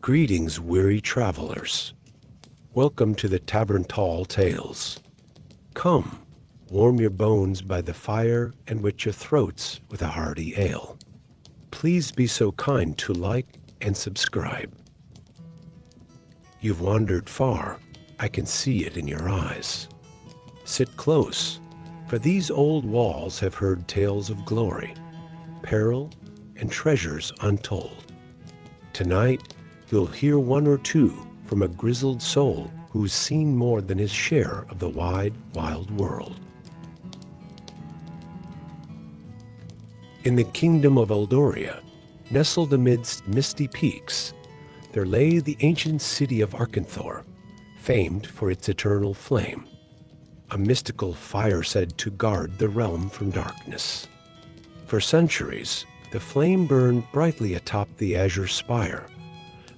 Greetings, weary travelers. Welcome to the Tavern Tall Tales. Come, warm your bones by the fire and wet your throats with a hearty ale. Please be so kind to like and subscribe. You've wandered far, I can see it in your eyes. Sit close, for these old walls have heard tales of glory, peril, and treasures untold. Tonight, you'll hear one or two from a grizzled soul who's seen more than his share of the wide, wild world. In the kingdom of Eldoria, nestled amidst misty peaks, there lay the ancient city of Arkenthor, famed for its eternal flame, a mystical fire said to guard the realm from darkness. For centuries, the flame burned brightly atop the azure spire,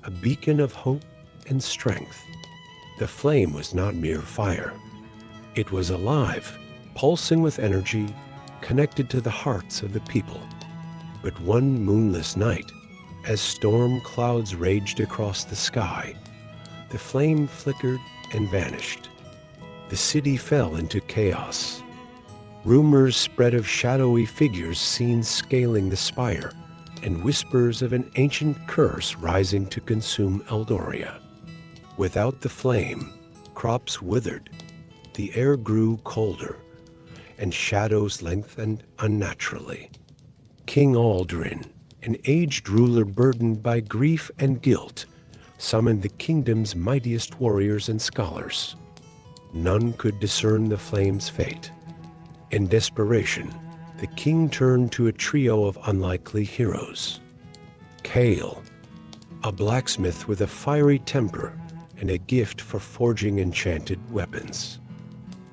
a beacon of hope and strength. The flame was not mere fire. It was alive, pulsing with energy, connected to the hearts of the people. But one moonless night, as storm clouds raged across the sky, the flame flickered and vanished. The city fell into chaos. Rumors spread of shadowy figures seen scaling the spire, and whispers of an ancient curse rising to consume Eldoria. Without the flame, crops withered, the air grew colder, and shadows lengthened unnaturally. King Aldrin, an aged ruler burdened by grief and guilt, summoned the kingdom's mightiest warriors and scholars. None could discern the flame's fate. In desperation, the king turned to a trio of unlikely heroes. Kale, a blacksmith with a fiery temper and a gift for forging enchanted weapons.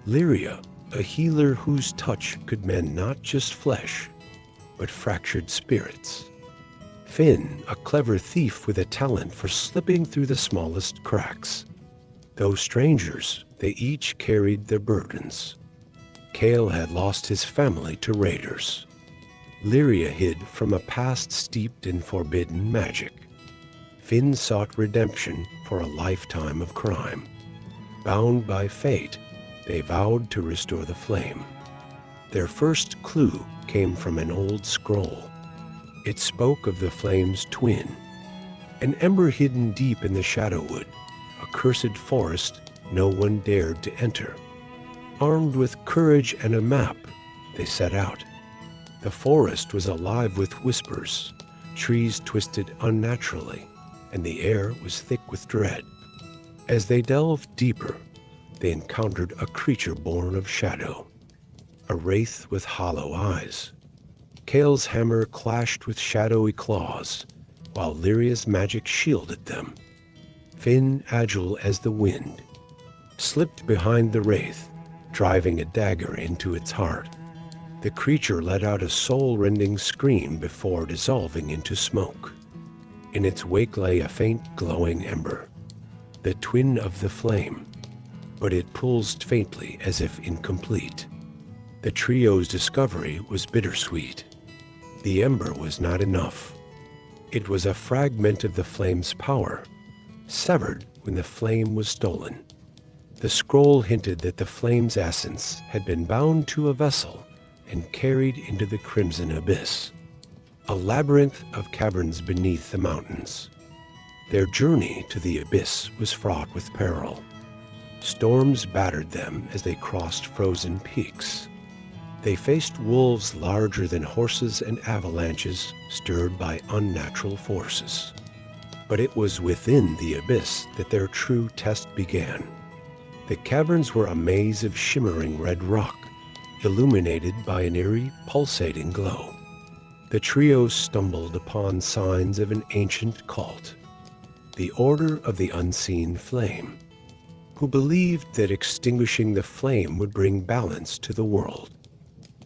Lyria, a healer whose touch could mend not just flesh, but fractured spirits. Finn, a clever thief with a talent for slipping through the smallest cracks. Though strangers, they each carried their burdens. Kale had lost his family to raiders. Lyria hid from a past steeped in forbidden magic. Finn sought redemption for a lifetime of crime. Bound by fate, they vowed to restore the flame. Their first clue came from an old scroll. It spoke of the flame's twin, an ember hidden deep in the Shadowwood, a cursed forest no one dared to enter. Armed with courage and a map, they set out. The forest was alive with whispers, trees twisted unnaturally, and the air was thick with dread. As they delved deeper, they encountered a creature born of shadow, a wraith with hollow eyes. Kale's hammer clashed with shadowy claws, while Lyria's magic shielded them. Finn, agile as the wind, slipped behind the wraith, driving a dagger into its heart. The creature let out a soul-rending scream before dissolving into smoke. In its wake lay a faint glowing ember, the twin of the flame, but it pulsed faintly as if incomplete. The trio's discovery was bittersweet. The ember was not enough. It was a fragment of the flame's power, severed when the flame was stolen. The scroll hinted that the flame's essence had been bound to a vessel and carried into the crimson abyss, a labyrinth of caverns beneath the mountains. Their journey to the abyss was fraught with peril. Storms battered them as they crossed frozen peaks. They faced wolves larger than horses and avalanches stirred by unnatural forces. But it was within the abyss that their true test began. The caverns were a maze of shimmering red rock, illuminated by an eerie, pulsating glow. The trio stumbled upon signs of an ancient cult, the Order of the Unseen Flame, who believed that extinguishing the flame would bring balance to the world.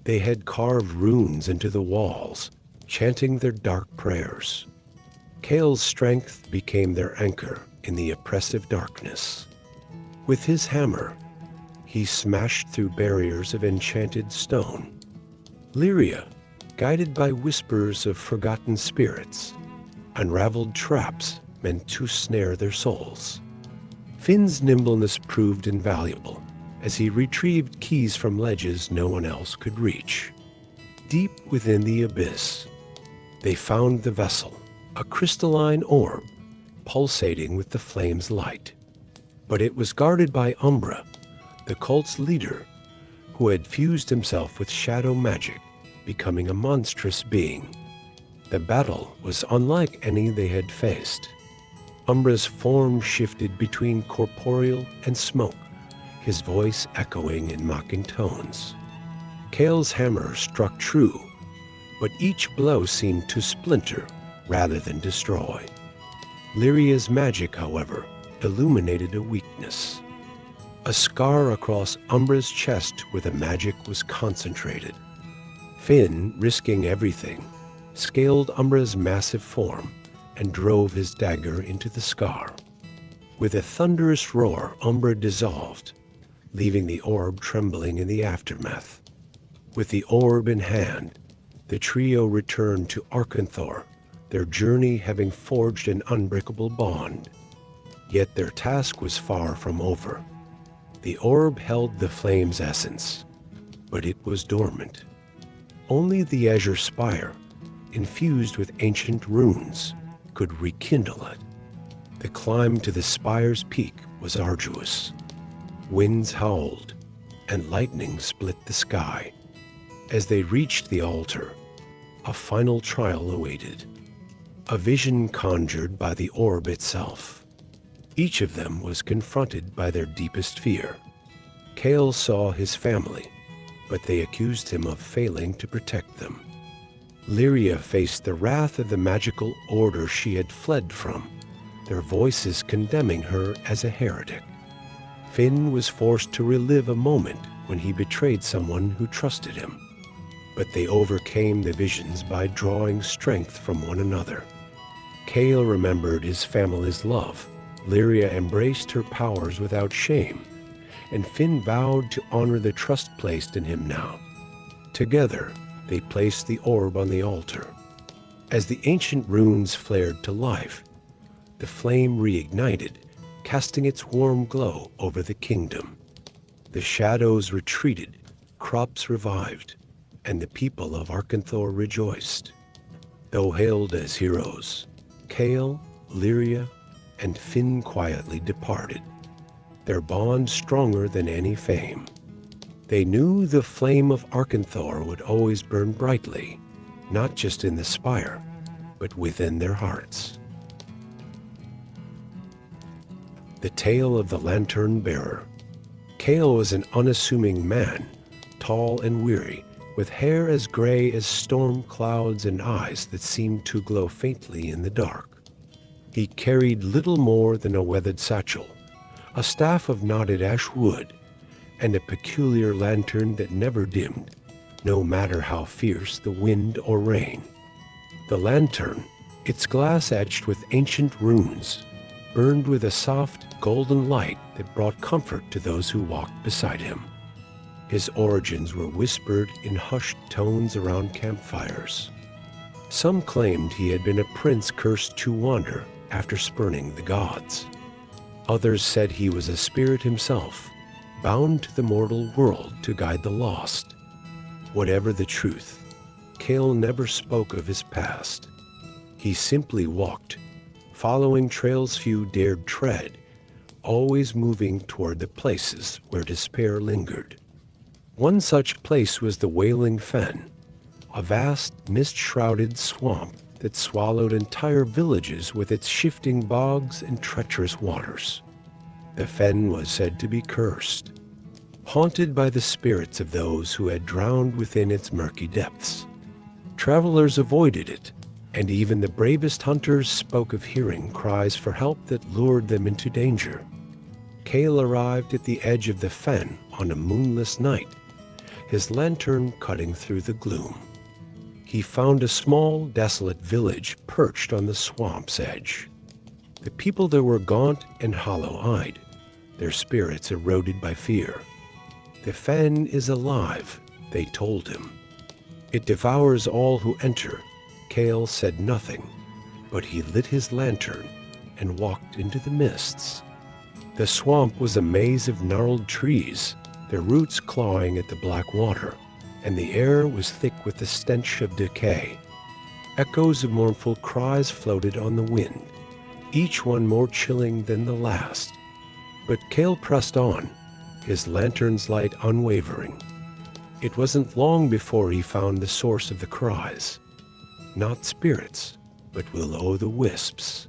They had carved runes into the walls, chanting their dark prayers. Kale's strength became their anchor in the oppressive darkness. With his hammer, he smashed through barriers of enchanted stone. Lyria, guided by whispers of forgotten spirits, unraveled traps meant to snare their souls. Finn's nimbleness proved invaluable, as he retrieved keys from ledges no one else could reach. Deep within the abyss, they found the vessel, a crystalline orb, pulsating with the flame's light. But it was guarded by Umbra, the cult's leader, who had fused himself with shadow magic, becoming a monstrous being. The battle was unlike any they had faced. Umbra's form shifted between corporeal and smoke, his voice echoing in mocking tones. Kale's hammer struck true, but each blow seemed to splinter rather than destroy. Lyria's magic, however, illuminated a weakness. A scar across Umbra's chest where the magic was concentrated. Finn, risking everything, scaled Umbra's massive form and drove his dagger into the scar. With a thunderous roar, Umbra dissolved, leaving the orb trembling in the aftermath. With the orb in hand, the trio returned to Arkanthor, their journey having forged an unbreakable bond. Yet their task was far from over. The orb held the flame's essence, but it was dormant. Only the azure spire, infused with ancient runes, could rekindle it. The climb to the spire's peak was arduous. Winds howled, and lightning split the sky. As they reached the altar, a final trial awaited. A vision conjured by the orb itself. Each of them was confronted by their deepest fear. Kale saw his family, but they accused him of failing to protect them. Lyria faced the wrath of the magical order she had fled from, their voices condemning her as a heretic. Finn was forced to relive a moment when he betrayed someone who trusted him. But they overcame the visions by drawing strength from one another. Kale remembered his family's love. Lyria embraced her powers without shame, and Finn vowed to honor the trust placed in him now. Together, they placed the orb on the altar. As the ancient runes flared to life, the flame reignited, casting its warm glow over the kingdom. The shadows retreated, crops revived, and the people of Arkanthor rejoiced. Though hailed as heroes, Kale, Lyria, and Finn quietly departed, their bond stronger than any fame. They knew the flame of Arkanthor would always burn brightly, not just in the spire, but within their hearts. The Tale of the Lantern Bearer. Kale was an unassuming man, tall and weary, with hair as gray as storm clouds and eyes that seemed to glow faintly in the dark. He carried little more than a weathered satchel, a staff of knotted ash wood, and a peculiar lantern that never dimmed, no matter how fierce the wind or rain. The lantern, its glass etched with ancient runes, burned with a soft, golden light that brought comfort to those who walked beside him. His origins were whispered in hushed tones around campfires. Some claimed he had been a prince cursed to wander after spurning the gods. Others said he was a spirit himself, bound to the mortal world to guide the lost. Whatever the truth, Kale never spoke of his past. He simply walked, following trails few dared tread, always moving toward the places where despair lingered. One such place was the Wailing Fen, a vast, mist-shrouded swamp that swallowed entire villages with its shifting bogs and treacherous waters. The fen was said to be cursed, haunted by the spirits of those who had drowned within its murky depths. Travelers avoided it, and even the bravest hunters spoke of hearing cries for help that lured them into danger. Kale arrived at the edge of the fen on a moonless night, his lantern cutting through the gloom. He found a small, desolate village perched on the swamp's edge. The people there were gaunt and hollow-eyed, their spirits eroded by fear. The fen is alive, they told him. It devours all who enter. Kale said nothing, but he lit his lantern and walked into the mists. The swamp was a maze of gnarled trees, their roots clawing at the black water, and the air was thick with the stench of decay. Echoes of mournful cries floated on the wind, each one more chilling than the last. But Cale pressed on, his lantern's light unwavering. It wasn't long before he found the source of the cries. Not spirits, but will-o'-the-wisps.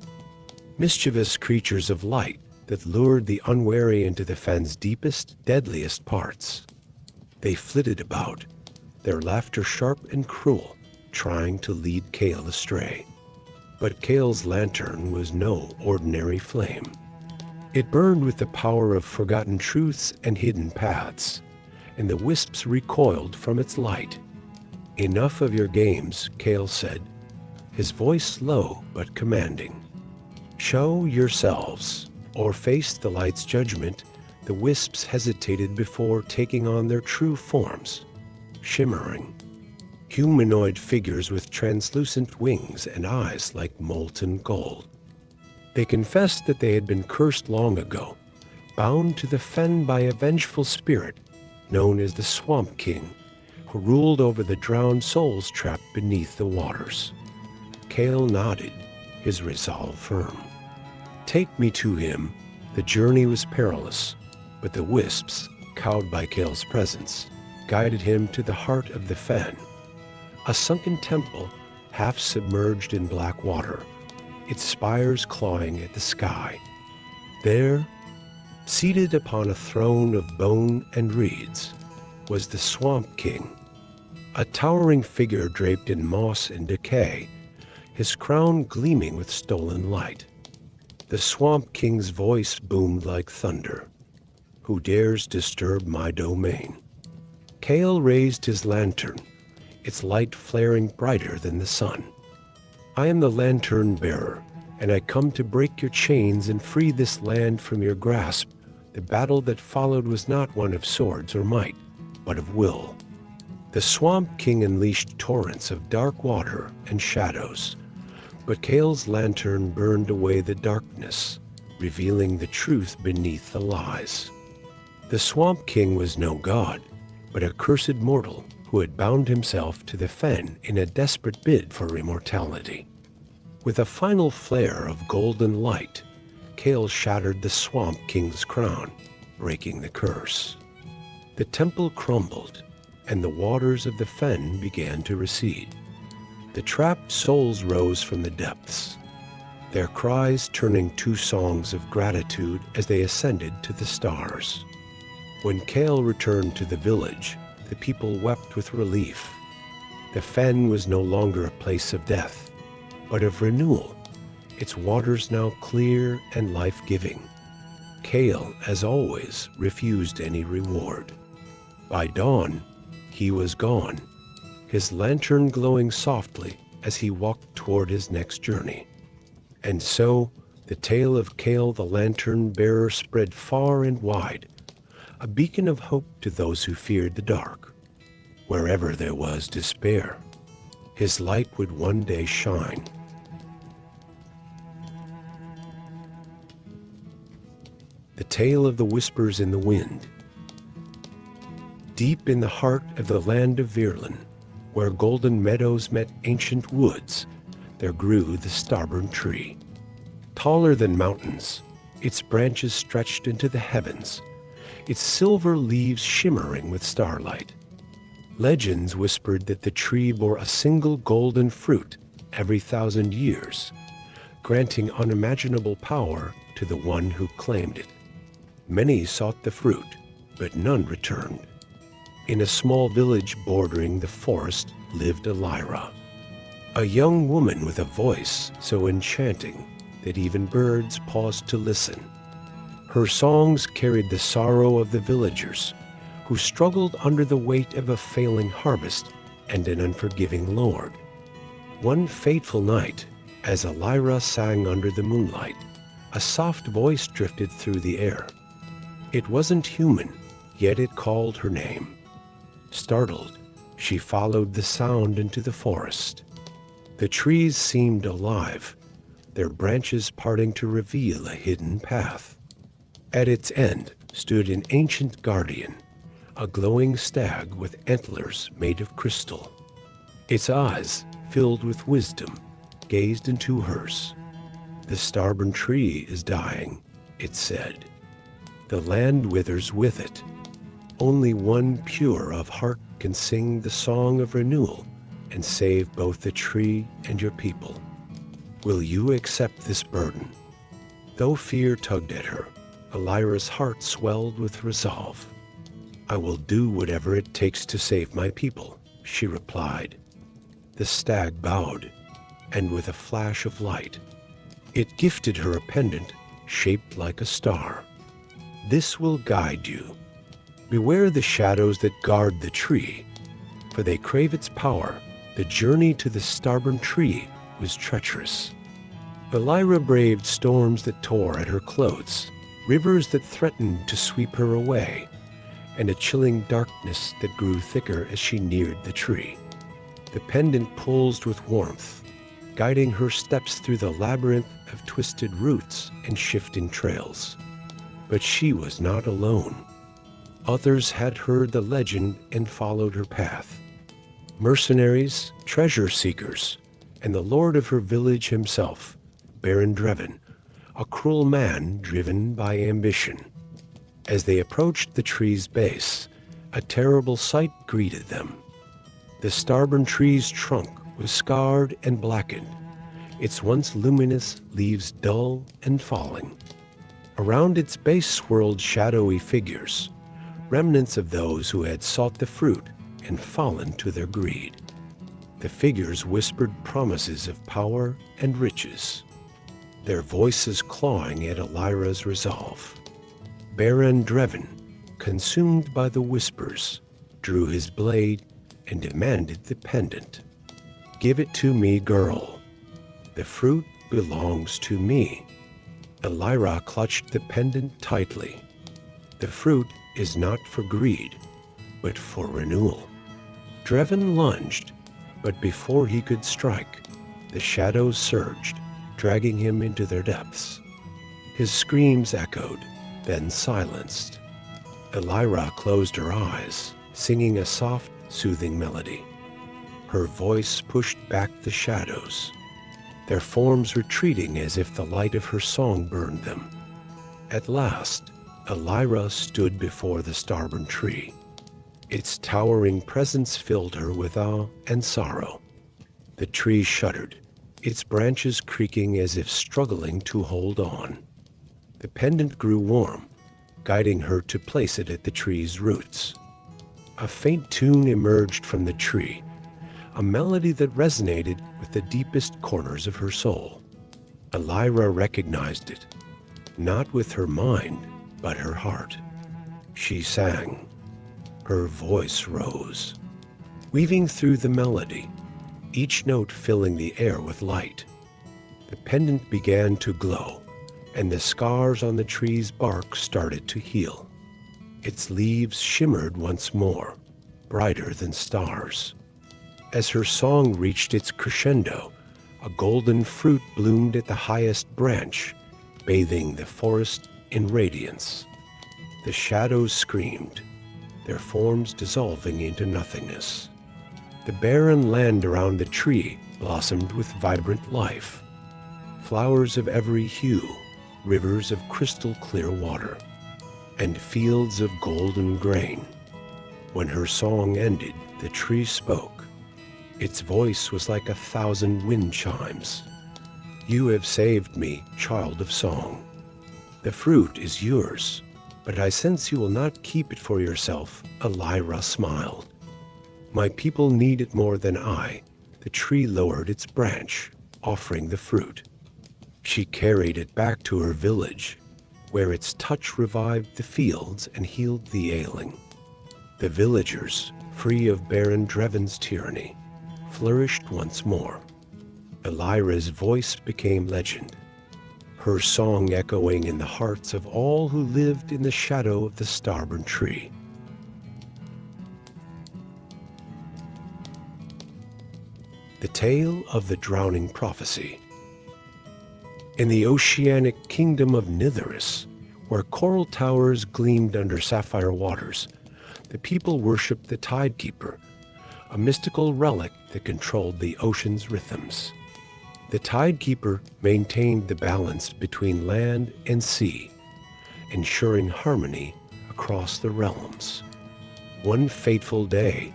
Mischievous creatures of light that lured the unwary into the fen's deepest, deadliest parts. They flitted about, their laughter sharp and cruel, trying to lead Cale astray. But Cale's lantern was no ordinary flame. It burned with the power of forgotten truths and hidden paths, and the wisps recoiled from its light. "Enough of your games," Cale said, his voice low but commanding. "Show yourselves, or face the light's judgment." The wisps hesitated before taking on their true forms, shimmering. Humanoid figures with translucent wings and eyes like molten gold. They confessed that they had been cursed long ago, bound to the fen by a vengeful spirit known as the Swamp King, who ruled over the drowned souls trapped beneath the waters. Cale nodded, his resolve firm. "Take me to him." The journey was perilous, but the wisps, cowed by Cale's presence, guided him to the heart of the fen. A sunken temple, half submerged in black water, its spires clawing at the sky. There, seated upon a throne of bone and reeds, was the Swamp King, a towering figure draped in moss and decay, his crown gleaming with stolen light. The Swamp King's voice boomed like thunder. "Who dares disturb my domain?" Cale raised his lantern, its light flaring brighter than the sun. "I am the lantern bearer, and I come to break your chains and free this land from your grasp." The battle that followed was not one of swords or might, but of will. The Swamp King unleashed torrents of dark water and shadows, but Cale's lantern burned away the darkness, revealing the truth beneath the lies. The Swamp King was no god, but a cursed mortal who had bound himself to the fen in a desperate bid for immortality. With a final flare of golden light, Cale shattered the Swamp King's crown, breaking the curse. The temple crumbled, and the waters of the fen began to recede. The trapped souls rose from the depths, their cries turning to songs of gratitude as they ascended to the stars. When Cale returned to the village, the people wept with relief. The fen was no longer a place of death, but of renewal, its waters now clear and life-giving. Cale, as always, refused any reward. By dawn, he was gone, his lantern glowing softly as he walked toward his next journey. And so, the tale of Cale the lantern-bearer spread far and wide, a beacon of hope to those who feared the dark. Wherever there was despair, his light would one day shine. The tale of the whispers in the wind. Deep in the heart of the land of Virlin, where golden meadows met ancient woods, there grew the stubborn tree. Taller than mountains, its branches stretched into the heavens, its silver leaves shimmering with starlight. Legends whispered that the tree bore a single golden fruit every 1,000 years, granting unimaginable power to the one who claimed it. Many sought the fruit, but none returned. In a small village bordering the forest lived a Lyra, a young woman with a voice so enchanting that even birds paused to listen. Her songs carried the sorrow of the villagers, who struggled under the weight of a failing harvest and an unforgiving lord. One fateful night, as a Lyra sang under the moonlight, a soft voice drifted through the air. It wasn't human, yet it called her name. Startled, she followed the sound into the forest. The trees seemed alive, their branches parting to reveal a hidden path. At its end stood an ancient guardian, a glowing stag with antlers made of crystal. Its eyes, filled with wisdom, gazed into hers. "The stubborn tree is dying," it said. "The land withers with it. Only one pure of heart can sing the song of renewal and save both the tree and your people. Will you accept this burden?" Though fear tugged at her, Elira's heart swelled with resolve. "I will do whatever it takes to save my people," she replied. The stag bowed, and with a flash of light, it gifted her a pendant shaped like a star. "This will guide you. Beware the shadows that guard the tree, for they crave its power. The journey to the stubborn tree was treacherous." Elira braved storms that tore at her clothes, rivers that threatened to sweep her away, and a chilling darkness that grew thicker as she neared the tree. The pendant pulsed with warmth, guiding her steps through the labyrinth of twisted roots and shifting trails. But she was not alone. Others had heard the legend and followed her path. Mercenaries, treasure seekers, and the lord of her village himself, Baron Dreven, a cruel man driven by ambition. As they approached the tree's base, a terrible sight greeted them. The stubborn tree's trunk was scarred and blackened, its once luminous leaves dull and falling. Around its base swirled shadowy figures, remnants of those who had sought the fruit and fallen to their greed. The figures whispered promises of power and riches, their voices clawing at Elira's resolve. Baron Dreven, consumed by the whispers, drew his blade and demanded the pendant. "Give it to me, girl. The fruit belongs to me." Elira clutched the pendant tightly. "The fruit is not for greed, but for renewal." Dreven lunged, but before he could strike, the shadows surged, dragging him into their depths. His screams echoed, then silenced. Elira closed her eyes, singing a soft, soothing melody. Her voice pushed back the shadows, their forms retreating as if the light of her song burned them. At last, Elira stood before the stubborn tree. Its towering presence filled her with awe and sorrow. The tree shuddered, its branches creaking as if struggling to hold on. The pendant grew warm, guiding her to place it at the tree's roots. A faint tune emerged from the tree, a melody that resonated with the deepest corners of her soul. Elira recognized it, not with her mind, but her heart. She sang. Her voice rose, weaving through the melody, each note filling the air with light. The pendant began to glow, and the scars on the tree's bark started to heal. Its leaves shimmered once more, brighter than stars. As her song reached its crescendo, a golden fruit bloomed at the highest branch, bathing the forest in radiance. The shadows screamed, their forms dissolving into nothingness. The barren land around the tree blossomed with vibrant life. Flowers of every hue, rivers of crystal clear water, and fields of golden grain. When her song ended, the tree spoke. Its voice was like 1,000 wind chimes. "You have saved me, child of song. The fruit is yours, but I sense you will not keep it for yourself," Elira smiled. "My people need it more than I." The tree lowered its branch, offering the fruit. She carried it back to her village, where its touch revived the fields and healed the ailing. The villagers, free of Baron Dreven's tyranny, flourished once more. Elira's voice became legend, her song echoing in the hearts of all who lived in the shadow of the stubborn tree. The Tale of the Drowning Prophecy. In the oceanic kingdom of Nitherus, where coral towers gleamed under sapphire waters, the people worshipped the Tidekeeper, a mystical relic that controlled the ocean's rhythms. The Tidekeeper maintained the balance between land and sea, ensuring harmony across the realms. One fateful day,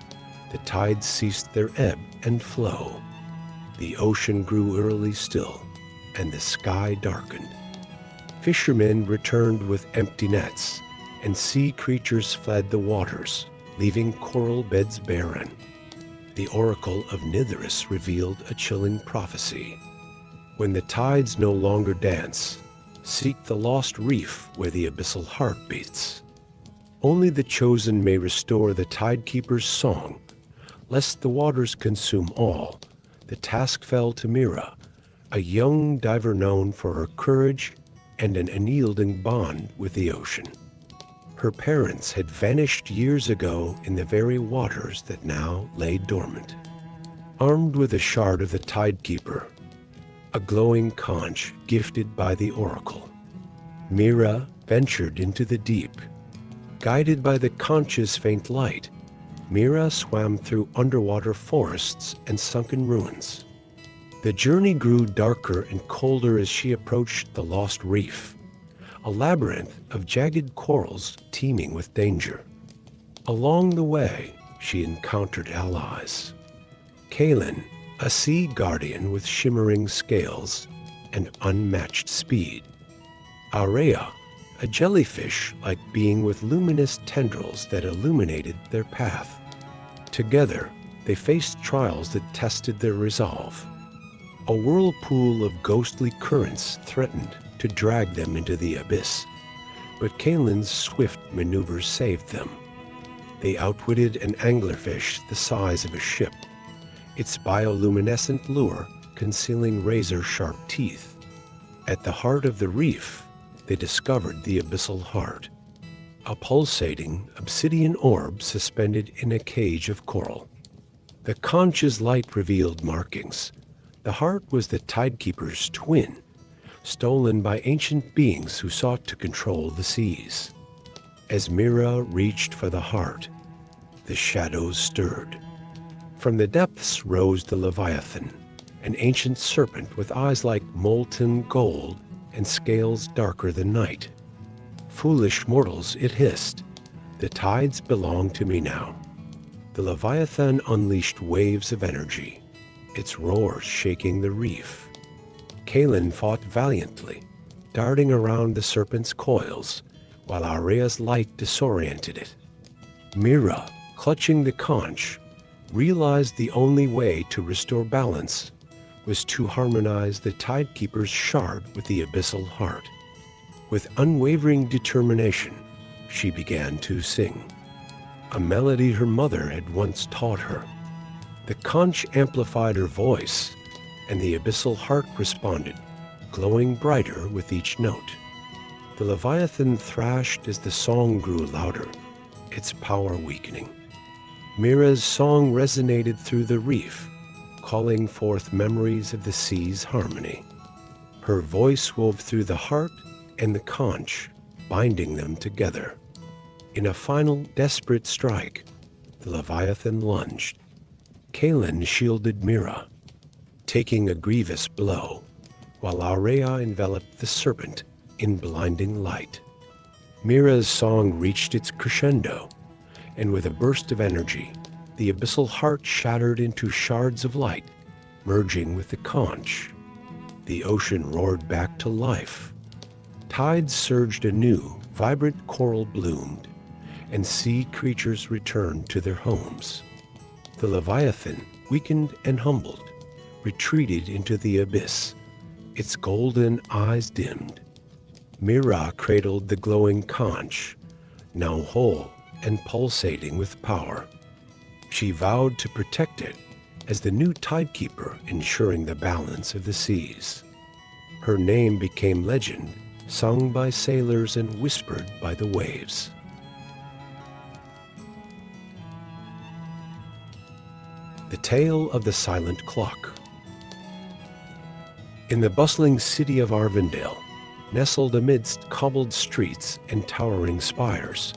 the tides ceased their ebb and flow. The ocean grew eerily still, and the sky darkened. Fishermen returned with empty nets, and sea creatures fled the waters, leaving coral beds barren. The oracle of Nitherus revealed a chilling prophecy. When the tides no longer dance, seek the lost reef where the abyssal heart beats. Only the chosen may restore the Tidekeeper's song. Lest the waters consume all, the task fell to Mira, a young diver known for her courage and an unyielding bond with the ocean. Her parents had vanished years ago in the very waters that now lay dormant. Armed with a shard of the Tidekeeper, a glowing conch gifted by the oracle, Mira ventured into the deep. Guided by the conch's faint light, Mira swam through underwater forests and sunken ruins. The journey grew darker and colder as she approached the lost reef, a labyrinth of jagged corals teeming with danger. Along the way, she encountered allies. Kalin, a sea guardian with shimmering scales and unmatched speed. Aurea, a jellyfish-like being with luminous tendrils that illuminated their path. Together, they faced trials that tested their resolve. A whirlpool of ghostly currents threatened to drag them into the abyss, but Kalin's swift maneuvers saved them. They outwitted an anglerfish the size of a ship, its bioluminescent lure concealing razor-sharp teeth. At the heart of the reef, they discovered the abyssal heart, a pulsating obsidian orb suspended in a cage of coral. The conch's light revealed markings. The heart was the Tidekeeper's twin, stolen by ancient beings who sought to control the seas. As Mira reached for the heart, the shadows stirred. From the depths rose the Leviathan, an ancient serpent with eyes like molten gold and scales darker than night. "Foolish mortals," it hissed, "the tides belong to me now." The Leviathan unleashed waves of energy, its roars shaking the reef. Kalin fought valiantly, darting around the serpent's coils, while Aurea's light disoriented it. Mira, clutching the conch, realized the only way to restore balance was to harmonize the Tidekeeper's shard with the abyssal heart. With unwavering determination, she began to sing, a melody her mother had once taught her. The conch amplified her voice, and the abyssal heart responded, glowing brighter with each note. The Leviathan thrashed as the song grew louder, its power weakening. Mira's song resonated through the reef, calling forth memories of the sea's harmony. Her voice wove through the heart and the conch, binding them together. In a final desperate strike, the Leviathan lunged. Kalin shielded Mira, taking a grievous blow, while Aurea enveloped the serpent in blinding light. Mira's song reached its crescendo, and with a burst of energy, the abyssal heart shattered into shards of light, merging with the conch. The ocean roared back to life. Tides surged anew, vibrant coral bloomed, and sea creatures returned to their homes. The Leviathan, weakened and humbled, retreated into the abyss, its golden eyes dimmed. Mira cradled the glowing conch, now whole and pulsating with power. She vowed to protect it as the new Tidekeeper, ensuring the balance of the seas. Her name became legend, sung by sailors and whispered by the waves. The Tale of the Silent Clock. In the bustling city of Arvindale, nestled amidst cobbled streets and towering spires,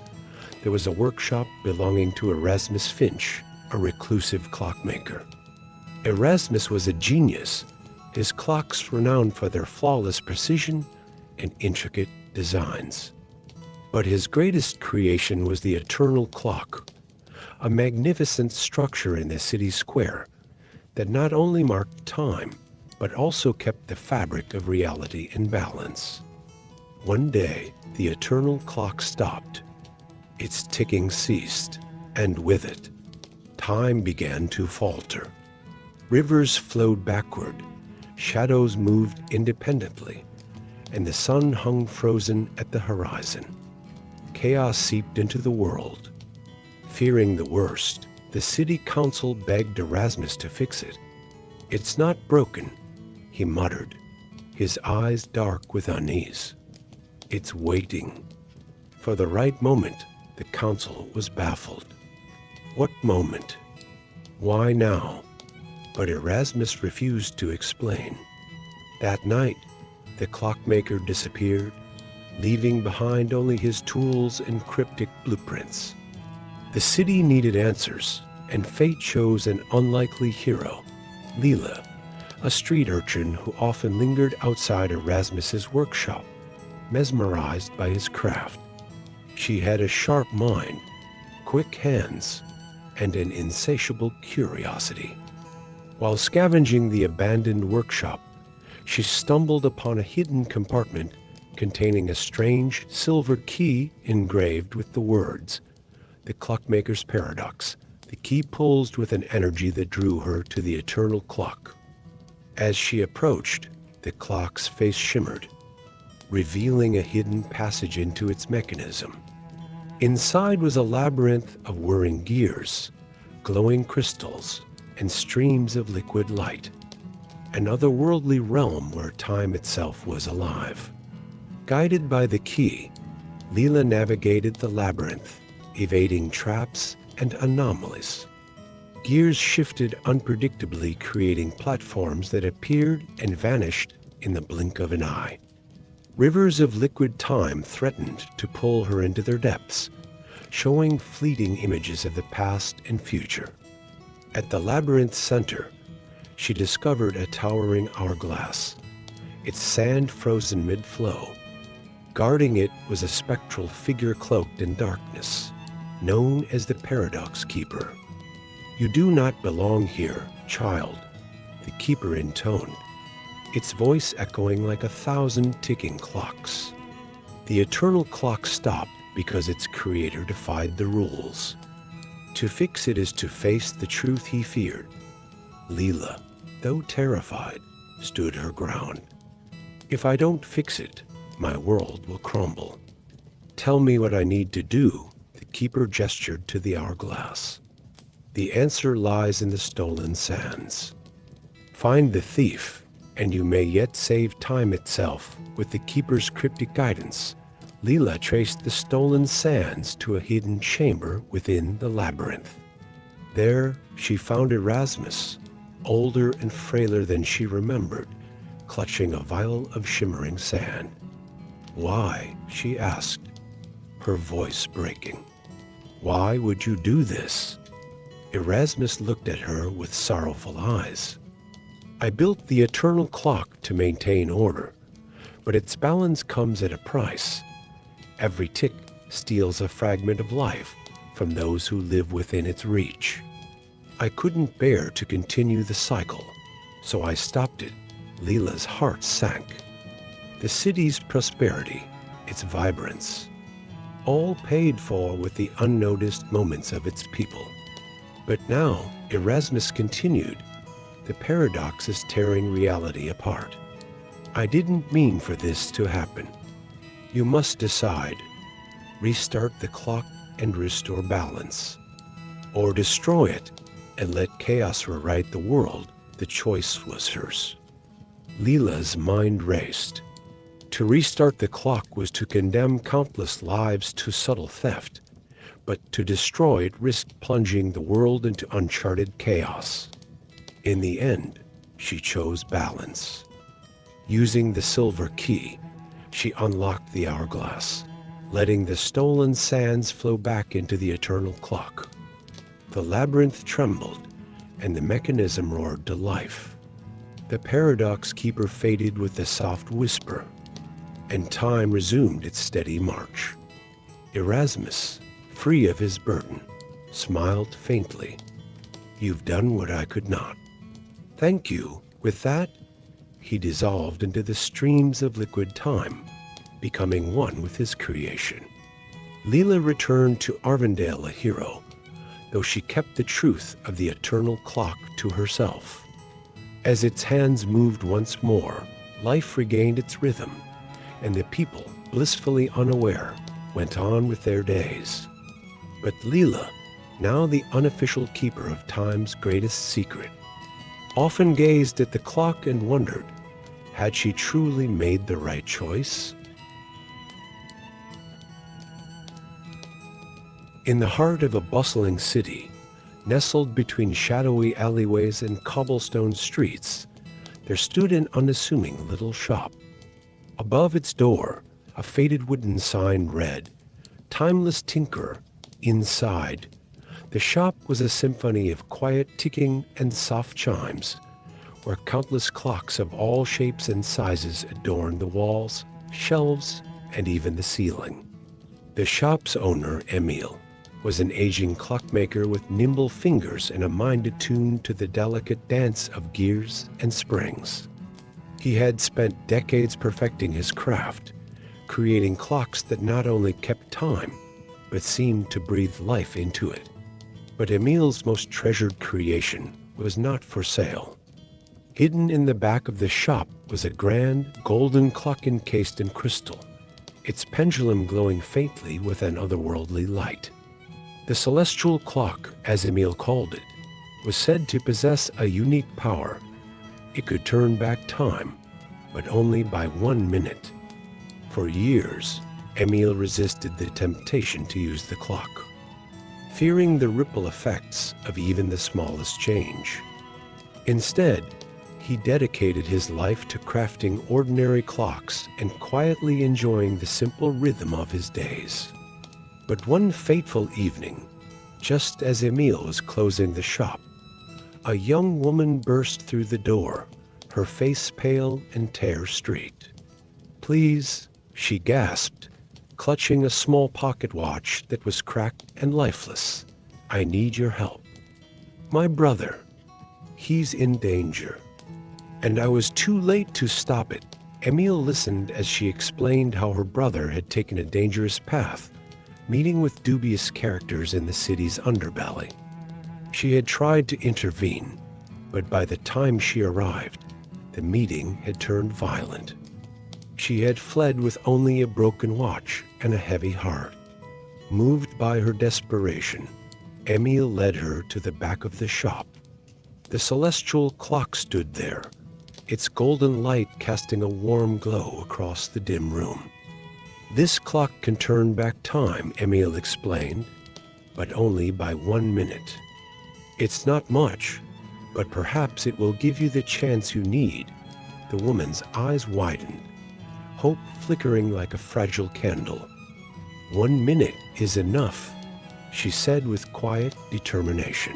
there was a workshop belonging to Erasmus Finch, a reclusive clockmaker. Erasmus was a genius, his clocks renowned for their flawless precision and intricate designs. But his greatest creation was the eternal clock, a magnificent structure in the city square that not only marked time, but also kept the fabric of reality in balance. One day, the eternal clock stopped. Its ticking ceased, and with it, time began to falter. Rivers flowed backward, shadows moved independently, and the sun hung frozen at the horizon. Chaos seeped into the world. Fearing the worst, the city council begged Erasmus to fix it. "It's not broken," he muttered, his eyes dark with unease. "It's waiting." For the right moment, the council was baffled. What moment? Why now? But Erasmus refused to explain. That night, the clockmaker disappeared, leaving behind only his tools and cryptic blueprints. The city needed answers, and fate chose an unlikely hero, Leela, a street urchin who often lingered outside Erasmus's workshop, mesmerized by his craft. She had a sharp mind, quick hands, and an insatiable curiosity. While scavenging the abandoned workshop, she stumbled upon a hidden compartment containing a strange silver key engraved with the words, "The Clockmaker's Paradox." The key pulsed with an energy that drew her to the eternal clock. As she approached, the clock's face shimmered, revealing a hidden passage into its mechanism. Inside was a labyrinth of whirring gears, glowing crystals, and streams of liquid light, an otherworldly realm where time itself was alive. Guided by the key, Leela navigated the labyrinth, evading traps and anomalies. Gears shifted unpredictably, creating platforms that appeared and vanished in the blink of an eye. Rivers of liquid time threatened to pull her into their depths, showing fleeting images of the past and future. At the labyrinth's center, she discovered a towering hourglass, its sand frozen mid-flow. Guarding it was a spectral figure cloaked in darkness, known as the Paradox Keeper. "You do not belong here, child," the Keeper intoned, its voice echoing like 1,000 ticking clocks. The eternal clock stopped because its creator defied the rules. To fix it is to face the truth he feared. Leela, though terrified, stood her ground. "If I don't fix it, my world will crumble. Tell me what I need to do." The Keeper gestured to the hourglass. "The answer lies in the stolen sands. Find the thief, and you may yet save time itself." With the Keeper's cryptic guidance, Leela traced the stolen sands to a hidden chamber within the labyrinth. There, she found Erasmus, older and frailer than she remembered, clutching a vial of shimmering sand. "Why?" she asked, her voice breaking. "Why would you do this?" Erasmus looked at her with sorrowful eyes. "I built the eternal clock to maintain order, but its balance comes at a price. Every tick steals a fragment of life from those who live within its reach. I couldn't bear to continue the cycle, so I stopped it." Leela's heart sank. The city's prosperity, its vibrance, all paid for with the unnoticed moments of its people. But now, Erasmus continued, the paradox is tearing reality apart. "I didn't mean for this to happen. You must decide. Restart the clock and restore balance. Or destroy it and let chaos rewrite the world." The choice was hers. Leela's mind raced. To restart the clock was to condemn countless lives to subtle theft, but to destroy it risked plunging the world into uncharted chaos. In the end, she chose balance. Using the silver key, she unlocked the hourglass, letting the stolen sands flow back into the eternal clock. The labyrinth trembled, and the mechanism roared to life. The paradox keeper faded with a soft whisper, and time resumed its steady march. Erasmus, free of his burden, smiled faintly. "You've done what I could not." "Thank you." With that, he dissolved into the streams of liquid time, becoming one with his creation. Leela returned to Arvindale a hero, though she kept the truth of the eternal clock to herself. As its hands moved once more, life regained its rhythm, and the people, blissfully unaware, went on with their days. But Leela, now the unofficial keeper of time's greatest secret, often gazed at the clock and wondered, had she truly made the right choice? In the heart of a bustling city, nestled between shadowy alleyways and cobblestone streets, there stood an unassuming little shop. Above its door, a faded wooden sign read, "Timeless Tinker." Inside, the shop was a symphony of quiet ticking and soft chimes, where countless clocks of all shapes and sizes adorned the walls, shelves, and even the ceiling. The shop's owner, Emil, was an aging clockmaker with nimble fingers and a mind attuned to the delicate dance of gears and springs. He had spent decades perfecting his craft, creating clocks that not only kept time, but seemed to breathe life into it. But Emil's most treasured creation was not for sale. Hidden in the back of the shop was a grand, golden clock encased in crystal, its pendulum glowing faintly with an otherworldly light. The celestial clock, as Emil called it, was said to possess a unique power. It could turn back time, but only by 1 minute. For years, Emil resisted the temptation to use the clock, fearing the ripple effects of even the smallest change. Instead, he dedicated his life to crafting ordinary clocks and quietly enjoying the simple rhythm of his days. But one fateful evening, just as Emil was closing the shop, a young woman burst through the door, her face pale and tear-streaked. "Please," she gasped, clutching a small pocket watch that was cracked and lifeless. "I need your help. My brother, he's in danger." And I was too late to stop it. Emil listened as she explained how her brother had taken a dangerous path, meeting with dubious characters in the city's underbelly. She had tried to intervene, but by the time she arrived, the meeting had turned violent. She had fled with only a broken watch and a heavy heart. Moved by her desperation, Emil led her to the back of the shop. The celestial clock stood there, its golden light casting a warm glow across the dim room. "This clock can turn back time," Emil explained, "but only by 1 minute. It's not much, but perhaps it will give you the chance you need." The woman's eyes widened, hope flickering like a fragile candle. "1 minute is enough," she said with quiet determination.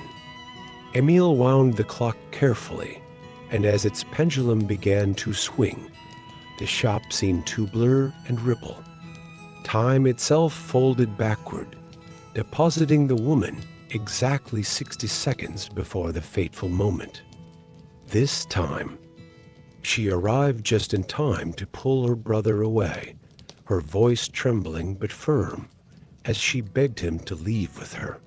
Emil wound the clock carefully, and as its pendulum began to swing, the shop seemed to blur and ripple. Time itself folded backward, depositing the woman exactly 60 seconds before the fateful moment. This time, she arrived just in time to pull her brother away, her voice trembling but firm, as she begged him to leave with her.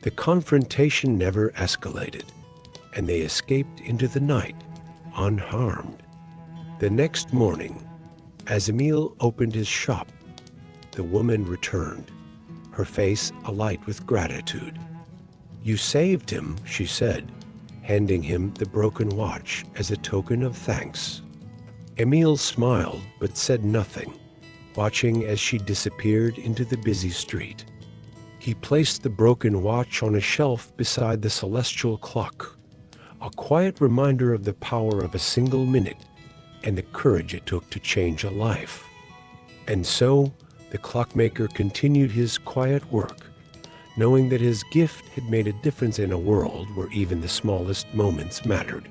The confrontation never escalated, and they escaped into the night, unharmed. The next morning, as Emil opened his shop, the woman returned, her face alight with gratitude. "You saved him," she said, handing him the broken watch as a token of thanks. Emil smiled but said nothing, watching as she disappeared into the busy street. He placed the broken watch on a shelf beside the celestial clock, a quiet reminder of the power of a single minute, and the courage it took to change a life. And so, the clockmaker continued his quiet work, knowing that his gift had made a difference in a world where even the smallest moments mattered.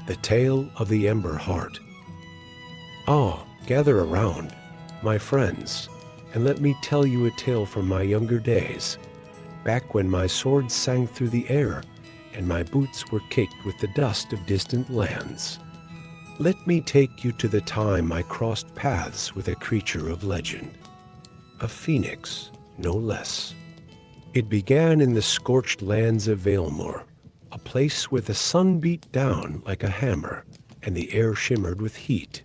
The Tale of the Ember Heart. Ah, gather around, my friends, and let me tell you a tale from my younger days, back when my sword sang through the air and my boots were caked with the dust of distant lands. Let me take you to the time I crossed paths with a creature of legend. A phoenix, no less. It began in the scorched lands of Valemore, a place where the sun beat down like a hammer and the air shimmered with heat.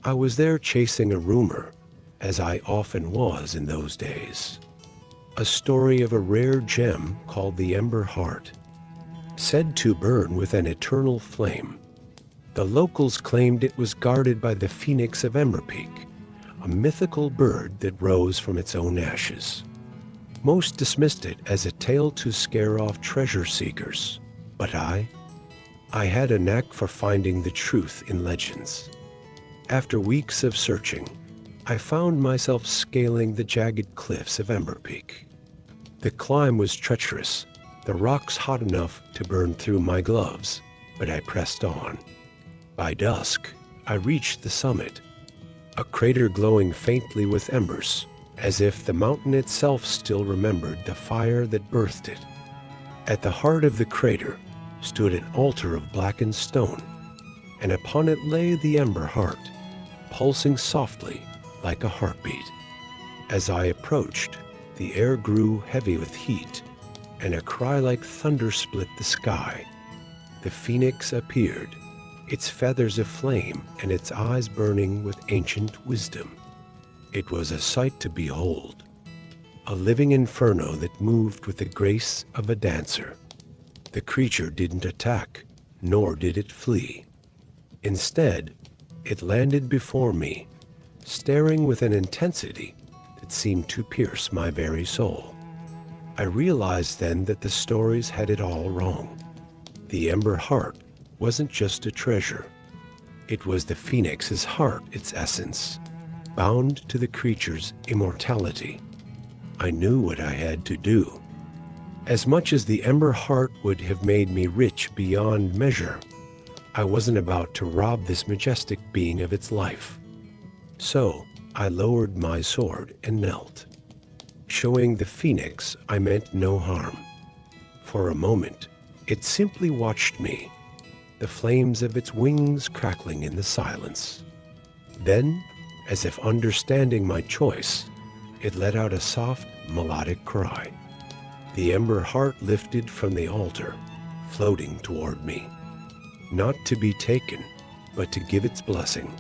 I was there chasing a rumor, as I often was in those days. A story of a rare gem called the Ember Heart, said to burn with an eternal flame. The locals claimed it was guarded by the phoenix of Emberpeak, a mythical bird that rose from its own ashes. Most dismissed it as a tale to scare off treasure seekers, but I had a knack for finding the truth in legends. After weeks of searching, I found myself scaling the jagged cliffs of Emberpeak. The climb was treacherous, the rocks hot enough to burn through my gloves, but I pressed on. By dusk, I reached the summit, a crater glowing faintly with embers, as if the mountain itself still remembered the fire that birthed it. At the heart of the crater stood an altar of blackened stone, and upon it lay the Ember Heart, pulsing softly like a heartbeat. As I approached, the air grew heavy with heat, and a cry like thunder split the sky. The phoenix appeared, its feathers aflame and its eyes burning with ancient wisdom. It was a sight to behold, a living inferno that moved with the grace of a dancer. The creature didn't attack, nor did it flee. Instead, it landed before me, staring with an intensity that seemed to pierce my very soul. I realized then that the stories had it all wrong. The Ember Heart wasn't just a treasure. It was the phoenix's heart, its essence, bound to the creature's immortality. I knew what I had to do. As much as the Ember Heart would have made me rich beyond measure, I wasn't about to rob this majestic being of its life. So I lowered my sword and knelt. Showing the phoenix I meant no harm. For a moment, it simply watched me, the flames of its wings crackling in the silence. Then, as if understanding my choice, it let out a soft, melodic cry. The Ember Heart lifted from the altar, floating toward me. Not to be taken, but to give its blessing.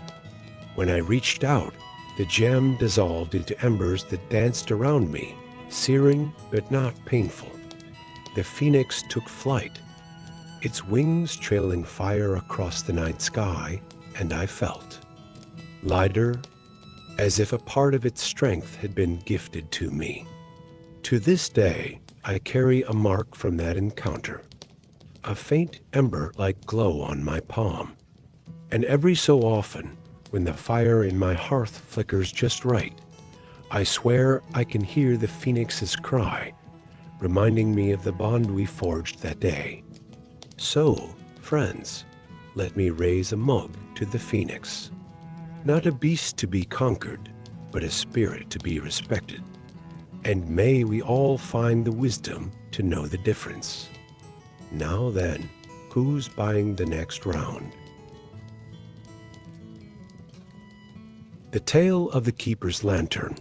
When I reached out, the gem dissolved into embers that danced around me, searing but not painful. The phoenix took flight, its wings trailing fire across the night sky, and I felt lighter, as if a part of its strength had been gifted to me. To this day, I carry a mark from that encounter, a faint ember-like glow on my palm. And every so often, when the fire in my hearth flickers just right, I swear I can hear the phoenix's cry, reminding me of the bond we forged that day. So, friends, let me raise a mug to the phoenix. Not a beast to be conquered, but a spirit to be respected. And may we all find the wisdom to know the difference. Now then, who's buying the next round? The Tale of the Keeper's Lantern.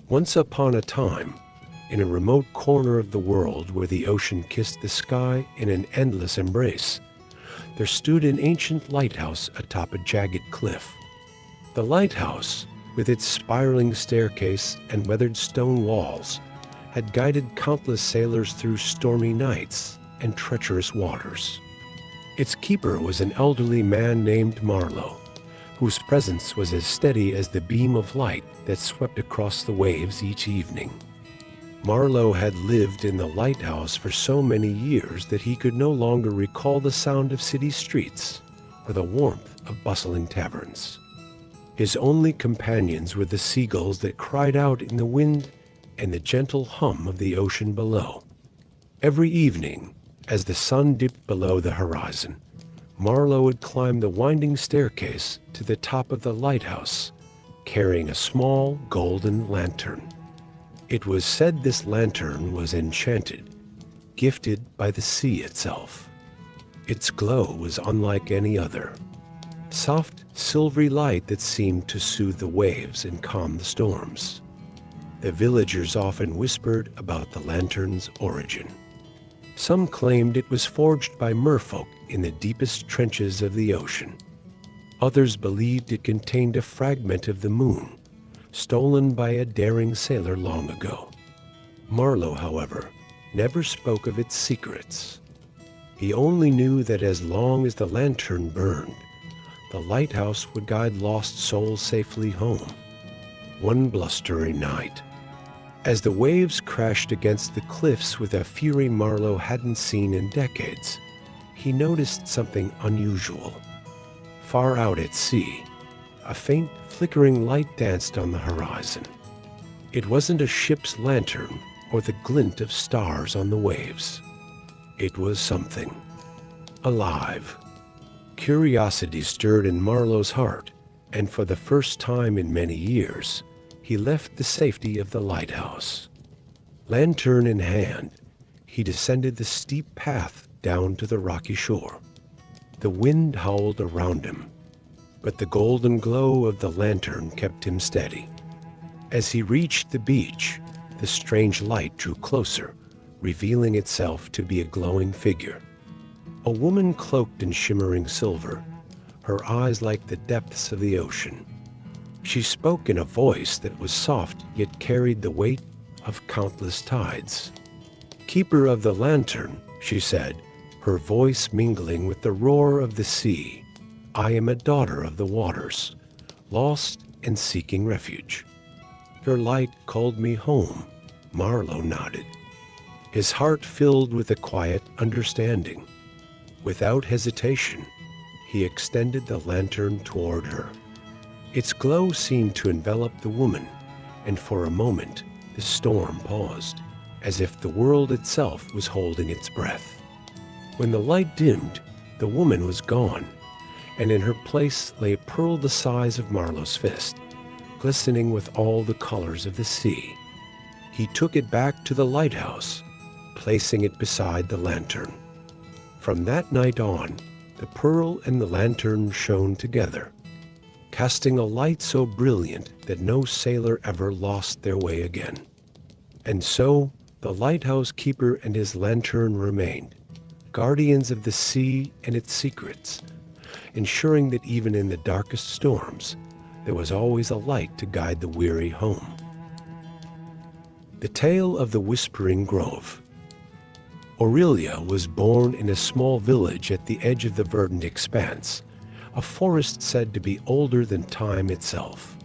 Once upon a time, in a remote corner of the world where the ocean kissed the sky in an endless embrace, there stood an ancient lighthouse atop a jagged cliff. The lighthouse, with its spiraling staircase and weathered stone walls, had guided countless sailors through stormy nights and treacherous waters. Its keeper was an elderly man named Marlowe, whose presence was as steady as the beam of light that swept across the waves each evening. Marlowe had lived in the lighthouse for so many years that he could no longer recall the sound of city streets or the warmth of bustling taverns. His only companions were the seagulls that cried out in the wind and the gentle hum of the ocean below. Every evening, as the sun dipped below the horizon, Marlowe would climb the winding staircase to the top of the lighthouse, carrying a small golden lantern. It was said this lantern was enchanted, gifted by the sea itself. Its glow was unlike any other. Soft, silvery light that seemed to soothe the waves and calm the storms. The villagers often whispered about the lantern's origin. Some claimed it was forged by merfolk in the deepest trenches of the ocean. Others believed it contained a fragment of the moon, stolen by a daring sailor long ago. Marlowe, however, never spoke of its secrets. He only knew that as long as the lantern burned, the lighthouse would guide lost souls safely home. One blustering night, as the waves crashed against the cliffs with a fury Marlowe hadn't seen in decades, he noticed something unusual. Far out at sea, a faint, flickering light danced on the horizon. It wasn't a ship's lantern or the glint of stars on the waves. It was something alive. Curiosity stirred in Marlowe's heart, and for the first time in many years, he left the safety of the lighthouse. Lantern in hand, he descended the steep path down to the rocky shore. The wind howled around him, but the golden glow of the lantern kept him steady. As he reached the beach, the strange light drew closer, revealing itself to be a glowing figure. A woman cloaked in shimmering silver, her eyes like the depths of the ocean. She spoke in a voice that was soft yet carried the weight of countless tides. "Keeper of the lantern," she said, her voice mingling with the roar of the sea, "I am a daughter of the waters, lost and seeking refuge." "Your light called me home," Marlowe nodded, his heart filled with a quiet understanding. Without hesitation, he extended the lantern toward her. Its glow seemed to envelop the woman, and for a moment the storm paused, as if the world itself was holding its breath. When the light dimmed, the woman was gone, and in her place lay a pearl the size of Marlowe's fist, glistening with all the colors of the sea. He took it back to the lighthouse, placing it beside the lantern. From that night on, the pearl and the lantern shone together, casting a light so brilliant that no sailor ever lost their way again. And so, the lighthouse keeper and his lantern remained, guardians of the sea and its secrets, ensuring that even in the darkest storms, there was always a light to guide the weary home. The Tale of the Whispering Grove. Aurelia was born in a small village at the edge of the verdant expanse, a forest said to be older than time itself.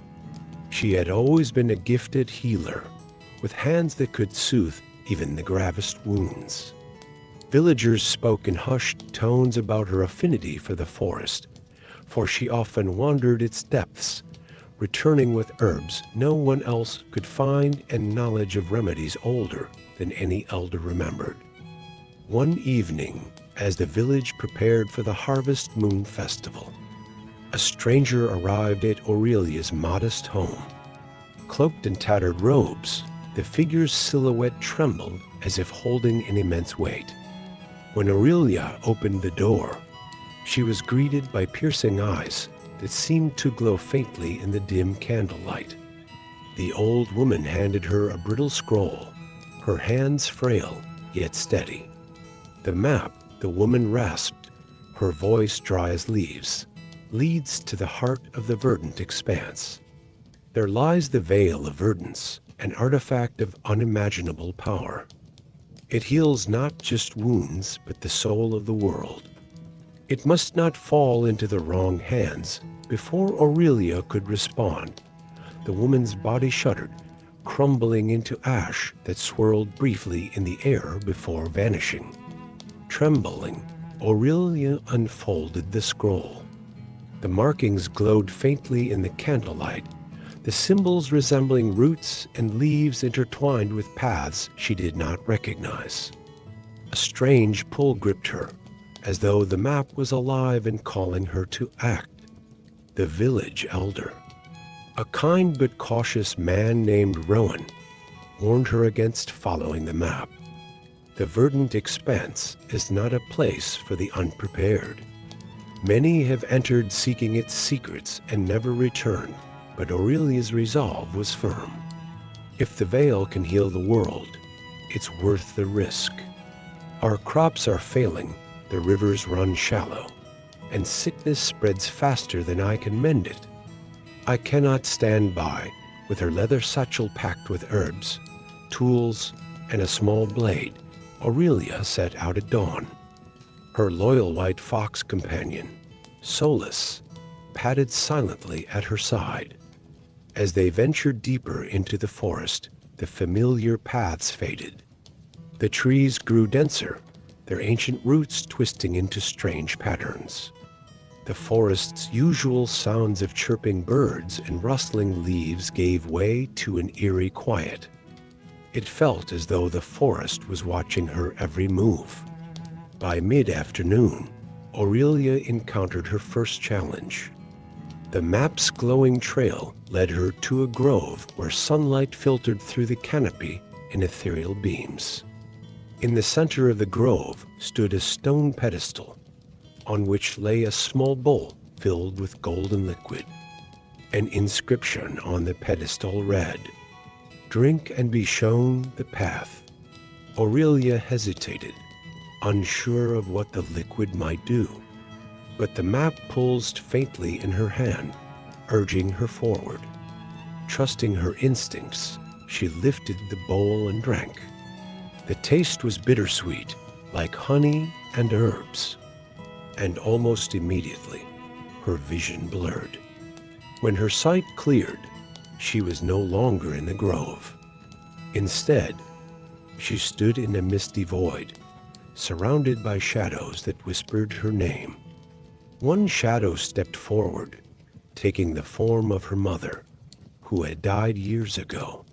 She had always been a gifted healer, with hands that could soothe even the gravest wounds. Villagers spoke in hushed tones about her affinity for the forest, for she often wandered its depths, returning with herbs no one else could find and knowledge of remedies older than any elder remembered. One evening, as the village prepared for the Harvest Moon Festival, a stranger arrived at Aurelia's modest home. Cloaked in tattered robes, the figure's silhouette trembled as if holding an immense weight. When Aurelia opened the door, she was greeted by piercing eyes that seemed to glow faintly in the dim candlelight. The old woman handed her a brittle scroll, her hands frail yet steady. The map the woman rasped, her voice dry as leaves, leads to the heart of the verdant expanse. There lies the veil of verdance, an artifact of unimaginable power. It heals not just wounds, but the soul of the world. It must not fall into the wrong hands. Before Aurelia could respond, the woman's body shuddered, crumbling into ash that swirled briefly in the air before vanishing. Trembling, Aurelia unfolded the scroll. The markings glowed faintly in the candlelight, the symbols resembling roots and leaves intertwined with paths she did not recognize. A strange pull gripped her, as though the map was alive and calling her to act. The village elder, a kind but cautious man named Rowan, warned her against following the map. The verdant expanse is not a place for the unprepared. Many have entered seeking its secrets and never returned, but Aurelia's resolve was firm. If the veil can heal the world, it's worth the risk. Our crops are failing, the rivers run shallow, and sickness spreads faster than I can mend it. I cannot stand by, with her leather satchel packed with herbs, tools, and a small blade. Aurelia set out at dawn. Her loyal white fox companion, Solus, padded silently at her side. As they ventured deeper into the forest, the familiar paths faded. The trees grew denser, their ancient roots twisting into strange patterns. The forest's usual sounds of chirping birds and rustling leaves gave way to an eerie quiet. It felt as though the forest was watching her every move. By mid-afternoon, Aurelia encountered her first challenge. The map's glowing trail led her to a grove where sunlight filtered through the canopy in ethereal beams. In the center of the grove stood a stone pedestal, on which lay a small bowl filled with golden liquid. An inscription on the pedestal read, "Drink and be shown the path." Aurelia hesitated, unsure of what the liquid might do, but the map pulsed faintly in her hand, urging her forward. Trusting her instincts, she lifted the bowl and drank. The taste was bittersweet, like honey and herbs. And almost immediately, her vision blurred. When her sight cleared, she was no longer in the grove. Instead, she stood in a misty void, surrounded by shadows that whispered her name. One shadow stepped forward, taking the form of her mother, who had died years ago.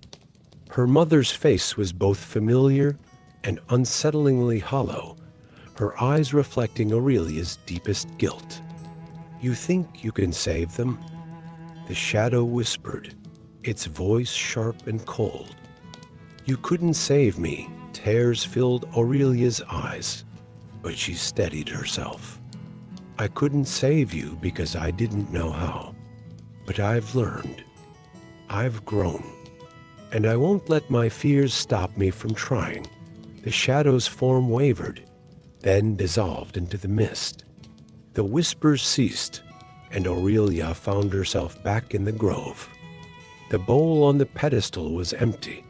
Her mother's face was both familiar and unsettlingly hollow, her eyes reflecting Aurelia's deepest guilt. "You think you can save them?" The shadow whispered, its voice sharp and cold. "You couldn't save me." Tears filled Aurelia's eyes, but she steadied herself. "I couldn't save you because I didn't know how. But I've learned. I've grown. And I won't let my fears stop me from trying." The shadow's form wavered, then dissolved into the mist. The whispers ceased, and Aurelia found herself back in the grove. The bowl on the pedestal was empty,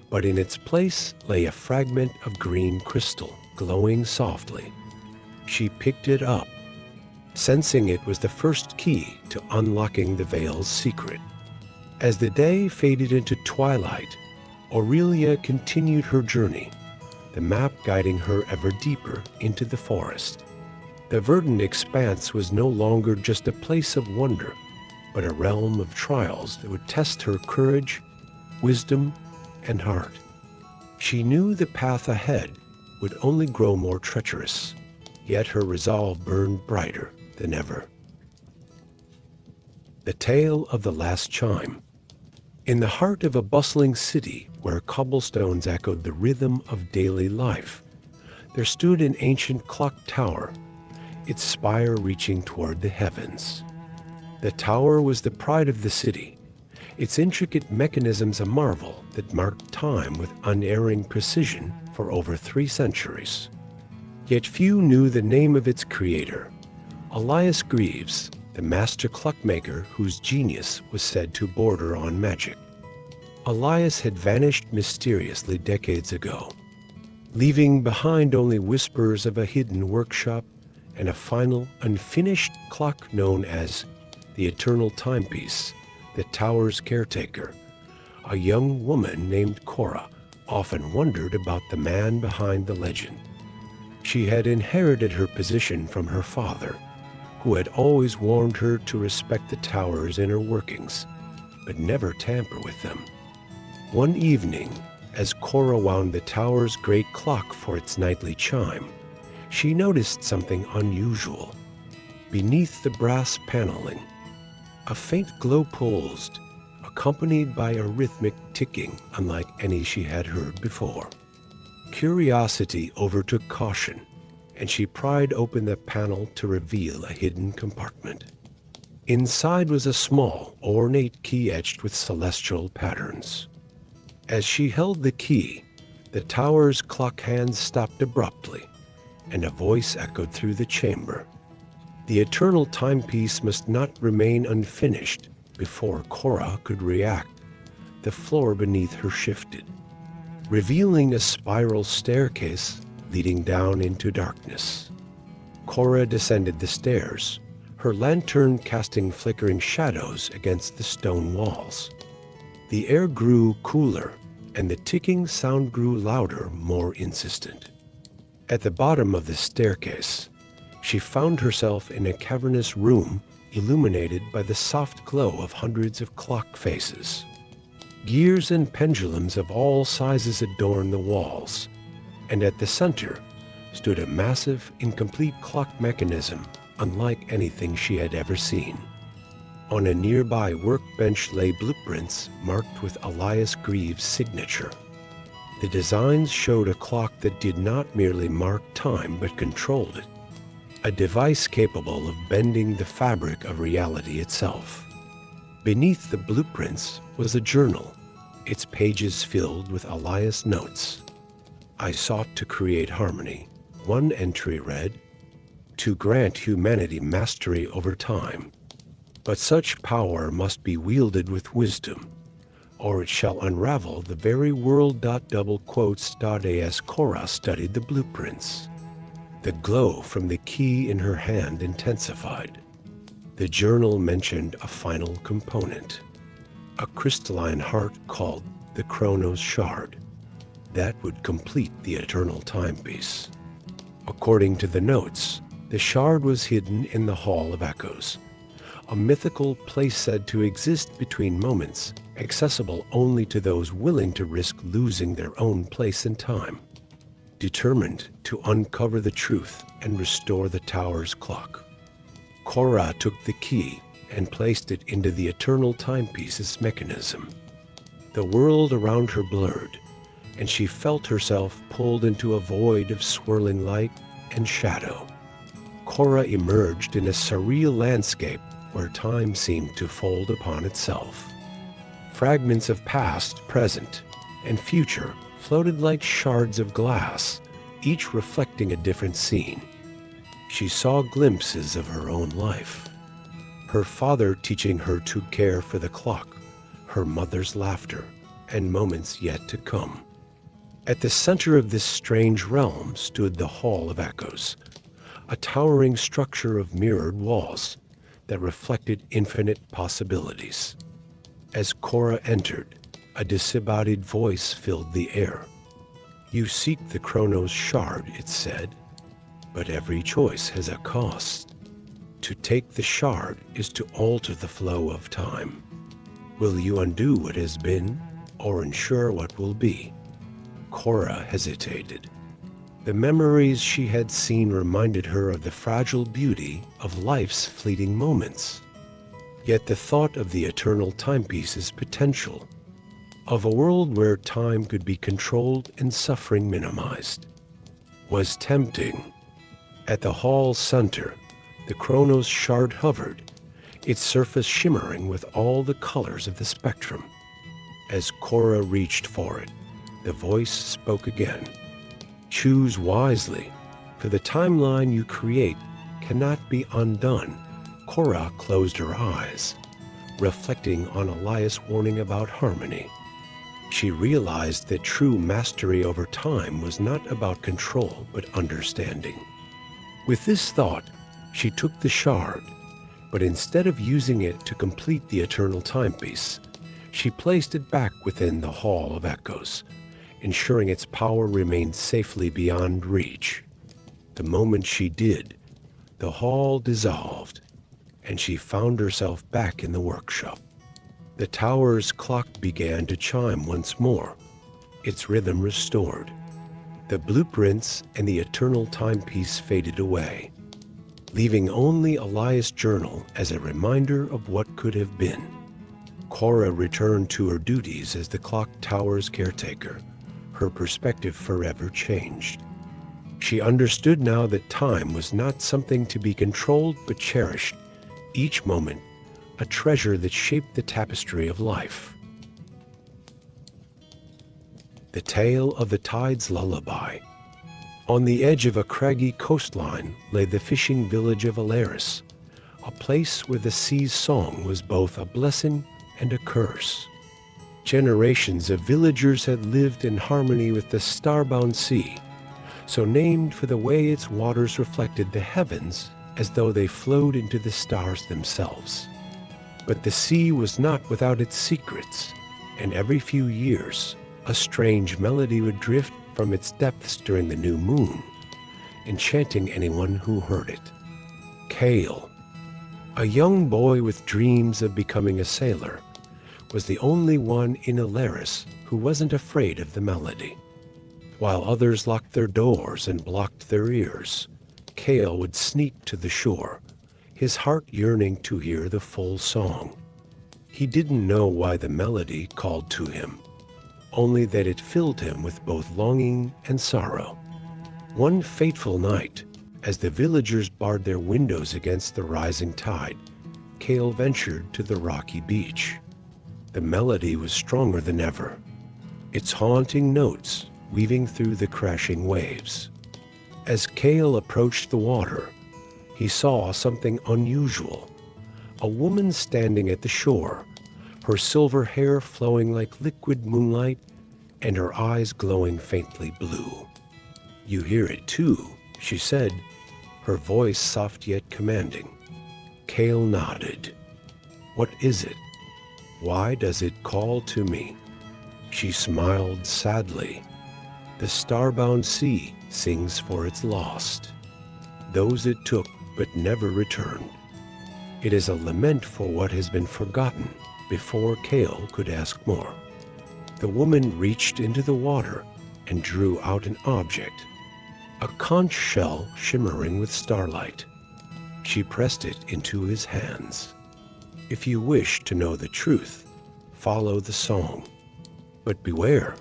but in its place lay a fragment of green crystal, glowing softly. She picked it up, sensing it was the first key to unlocking the veil's secret. As the day faded into twilight, Aurelia continued her journey, the map guiding her ever deeper into the forest. The verdant expanse was no longer just a place of wonder, but a realm of trials that would test her courage, wisdom, and heart. She knew the path ahead would only grow more treacherous, yet her resolve burned brighter than ever. The Tale of the Last Chime. In the heart of a bustling city where cobblestones echoed the rhythm of daily life, there stood an ancient clock tower, its spire reaching toward the heavens. The tower was the pride of the city, its intricate mechanisms a marvel that marked time with unerring precision for over 3 centuries. Yet few knew the name of its creator, Elias Greaves, the master clockmaker whose genius was said to border on magic. Elias had vanished mysteriously decades ago, leaving behind only whispers of a hidden workshop and a final, unfinished clock known as the Eternal Timepiece, the tower's caretaker, a young woman named Cora often wondered about the man behind the legend. She had inherited her position from her father, who had always warned her to respect the tower's inner workings, but never tamper with them. One evening, as Cora wound the tower's great clock for its nightly chime, she noticed something unusual. Beneath the brass paneling, a faint glow pulsed, accompanied by a rhythmic ticking unlike any she had heard before. Curiosity overtook caution, and she pried open the panel to reveal a hidden compartment. Inside was a small, ornate key etched with celestial patterns. As she held the key, the tower's clock hands stopped abruptly, and a voice echoed through the chamber. The eternal timepiece must not remain unfinished. Before Cora could react, the floor beneath her shifted, revealing a spiral staircase leading down into darkness. Cora descended the stairs, her lantern casting flickering shadows against the stone walls. The air grew cooler, and the ticking sound grew louder, more insistent. At the bottom of the staircase, she found herself in a cavernous room illuminated by the soft glow of hundreds of clock faces. Gears and pendulums of all sizes adorned the walls, and at the center stood a massive, incomplete clock mechanism unlike anything she had ever seen. On a nearby workbench lay blueprints marked with Elias Greaves' signature. The designs showed a clock that did not merely mark time but controlled it, a device capable of bending the fabric of reality itself. Beneath the blueprints was a journal, its pages filled with Elias notes. I sought to create harmony. One entry read, to grant humanity mastery over time. But such power must be wielded with wisdom, or it shall unravel the very world. As Cora studied the blueprints, the glow from the key in her hand intensified. The journal mentioned a final component, a crystalline heart called the Chronos Shard, that would complete the eternal timepiece. According to the notes, the shard was hidden in the Hall of Echoes, a mythical place said to exist between moments, accessible only to those willing to risk losing their own place in time. Determined to uncover the truth and restore the tower's clock, Cora took the key and placed it into the eternal timepiece's mechanism. The world around her blurred, and she felt herself pulled into a void of swirling light and shadow. Cora emerged in a surreal landscape where time seemed to fold upon itself. Fragments of past, present, and future floated like shards of glass, each reflecting a different scene. She saw glimpses of her own life. Her father teaching her to care for the clock, her mother's laughter, and moments yet to come. At the center of this strange realm stood the Hall of Echoes, a towering structure of mirrored walls that reflected infinite possibilities. As Cora entered, a disembodied voice filled the air. You seek the Chronos Shard, it said, but every choice has a cost. To take the shard is to alter the flow of time. Will you undo what has been, or ensure what will be? Cora hesitated. The memories she had seen reminded her of the fragile beauty of life's fleeting moments. Yet the thought of the eternal timepiece's potential, of a world where time could be controlled and suffering minimized, was tempting. At the hall's center, the Chronos Shard hovered, its surface shimmering with all the colors of the spectrum. As Cora reached for it, the voice spoke again. Choose wisely, for the timeline you create cannot be undone. Cora closed her eyes, reflecting on Elias' warning about harmony. She realized that true mastery over time was not about control, but understanding. With this thought, she took the shard, but instead of using it to complete the eternal timepiece, She placed it back within the Hall of Echoes, ensuring its power remained safely beyond reach. The moment she did, the hall dissolved, and she found herself back in the workshop. The tower's clock began to chime once more, its rhythm restored. The blueprints and the eternal timepiece faded away, leaving only Elias' journal as a reminder of what could have been. Cora returned to her duties as the clock tower's caretaker. Her perspective forever changed. She understood now that time was not something to be controlled but cherished, each moment a treasure that shaped the tapestry of life. The Tale of the Tide's Lullaby. On the edge of a craggy coastline lay the fishing village of Alaris, a place where the sea's song was both a blessing and a curse. Generations of villagers had lived in harmony with the starbound sea, so named for the way its waters reflected the heavens as though they flowed into the stars themselves. But the sea was not without its secrets, and every few years, a strange melody would drift from its depths during the new moon, enchanting anyone who heard it. Kale, a young boy with dreams of becoming a sailor, was the only one in Alaris who wasn't afraid of the melody. While others locked their doors and blocked their ears, Kale would sneak to the shore, his heart yearning to hear the full song. He didn't know why the melody called to him, only that it filled him with both longing and sorrow. One fateful night, as the villagers barred their windows against the rising tide, Kale ventured to the rocky beach. The melody was stronger than ever, its haunting notes weaving through the crashing waves. As Kale approached the water, he saw something unusual. A woman standing at the shore, her silver hair flowing like liquid moonlight and her eyes glowing faintly blue. "You hear it too," she said, her voice soft yet commanding. Kale nodded. "What is it? Why does it call to me?" She smiled sadly. "The starbound sea sings for its lost, those it took but never returned. It is a lament for what has been forgotten." Before Kale could ask more, the woman reached into the water and drew out an object, a conch shell shimmering with starlight. She pressed it into his hands. "If you wish to know the truth, follow the song. But beware,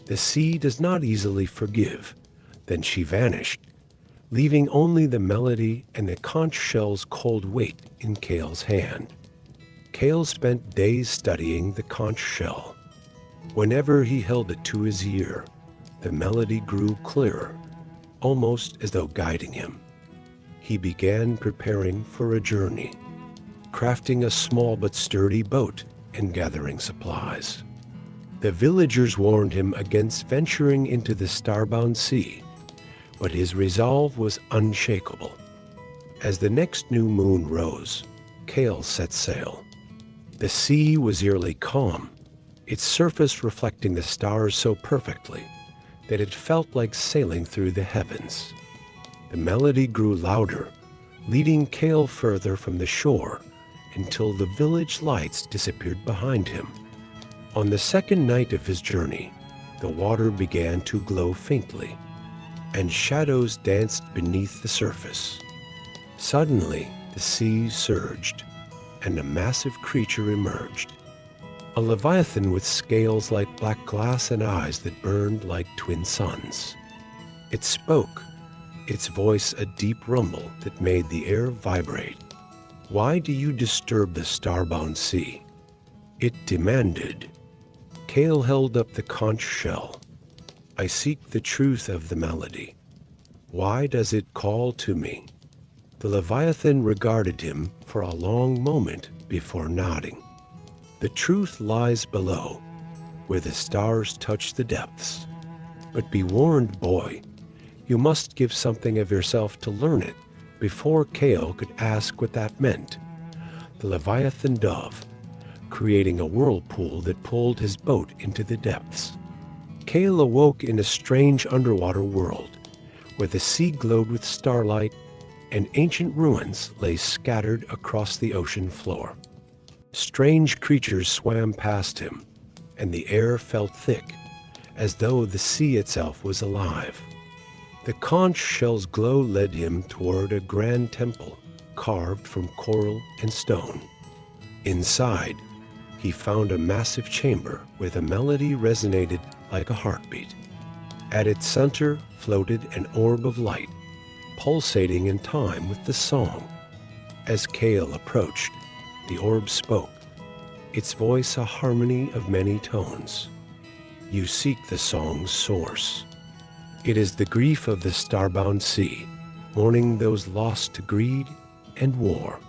the sea does not easily forgive." Then she vanished, leaving only the melody and the conch shell's cold weight in Kale's hand. Kale spent days studying the conch shell. Whenever he held it to his ear, the melody grew clearer, almost as though guiding him. He began preparing for a journey, crafting a small but sturdy boat and gathering supplies. The villagers warned him against venturing into the starbound sea, but his resolve was unshakable. As the next new moon rose, Kale set sail. The sea was eerily calm, its surface reflecting the stars so perfectly that it felt like sailing through the heavens. The melody grew louder, leading Kale further from the shore until the village lights disappeared behind him. On the second night of his journey, the water began to glow faintly, and shadows danced beneath the surface. Suddenly, the sea surged, and a massive creature emerged. A leviathan with scales like black glass and eyes that burned like twin suns. It spoke, its voice a deep rumble that made the air vibrate. "Why do you disturb the starbound sea?" it demanded. Kale held up the conch shell. "I seek the truth of the melody. Why does it call to me?" The Leviathan regarded him for a long moment before nodding. "The truth lies below, where the stars touch the depths. But be warned, boy, you must give something of yourself to learn it." Before Kale could ask what that meant, the Leviathan dove, creating a whirlpool that pulled his boat into the depths. Cale awoke in a strange underwater world, where the sea glowed with starlight and ancient ruins lay scattered across the ocean floor. Strange creatures swam past him, and the air felt thick, as though the sea itself was alive. The conch shell's glow led him toward a grand temple carved from coral and stone. Inside, he found a massive chamber where the melody resonated like a heartbeat. At its center floated an orb of light, pulsating in time with the song. As Cale approached, the orb spoke, its voice a harmony of many tones. You seek the song's source. It is the grief of the starbound sea, mourning those lost to greed and war.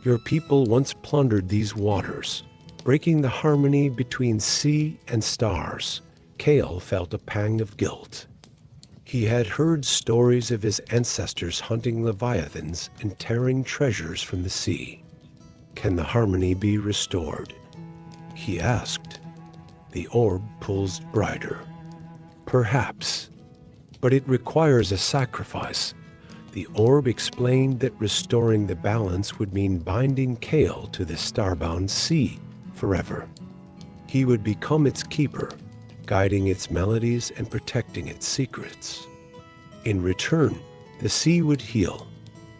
Your people once plundered these waters, breaking the harmony between sea and stars. Cale felt a pang of guilt. He had heard stories of his ancestors hunting leviathans and tearing treasures from the sea. Can the harmony be restored? He asked. The orb pulsed brighter. Perhaps, but it requires a sacrifice. The orb explained that restoring the balance would mean binding Cale to the starbound sea forever. He would become its keeper, guiding its melodies and protecting its secrets. In return, the sea would heal,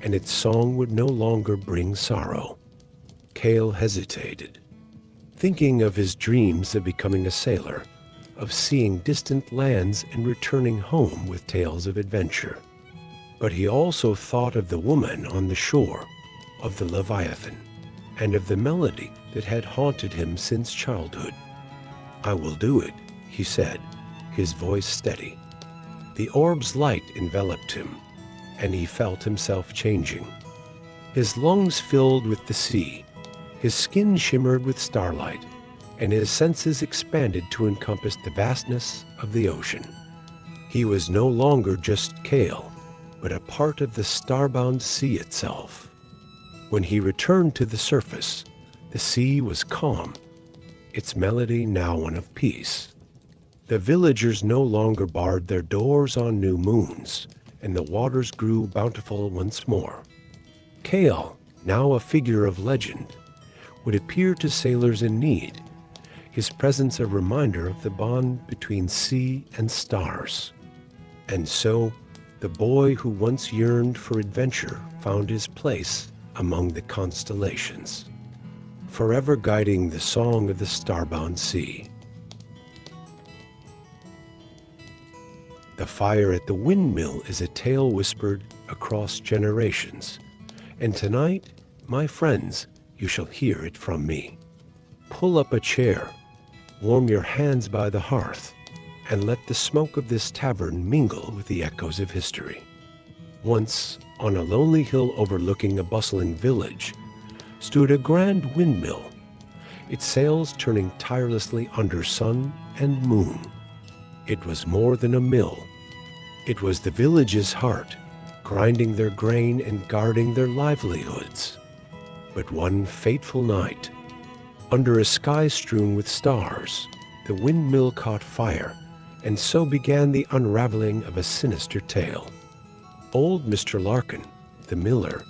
and its song would no longer bring sorrow. Cale hesitated, thinking of his dreams of becoming a sailor, of seeing distant lands and returning home with tales of adventure. But he also thought of the woman on the shore, of the Leviathan, and of the melody that had haunted him since childhood. I will do it, he said, his voice steady. The orb's light enveloped him, and he felt himself changing. His lungs filled with the sea, his skin shimmered with starlight, and his senses expanded to encompass the vastness of the ocean. He was no longer just Cale, but a part of the starbound sea itself. When he returned to the surface, the sea was calm, its melody now one of peace. The villagers no longer barred their doors on new moons, and the waters grew bountiful once more. Cale, now a figure of legend, would appear to sailors in need, his presence a reminder of the bond between sea and stars. And so, the boy who once yearned for adventure found his place among the constellations, forever guiding the song of the starbound sea. The fire at the windmill is a tale whispered across generations, and tonight, my friends, you shall hear it from me. Pull up a chair, warm your hands by the hearth, and let the smoke of this tavern mingle with the echoes of history. Once, on a lonely hill overlooking a bustling village, stood a grand windmill, its sails turning tirelessly under sun and moon. It was more than a mill. It was the village's heart, grinding their grain and guarding their livelihoods. But one fateful night, under a sky strewn with stars, the windmill caught fire, and so began the unraveling of a sinister tale. Old Mr. Larkin, the miller,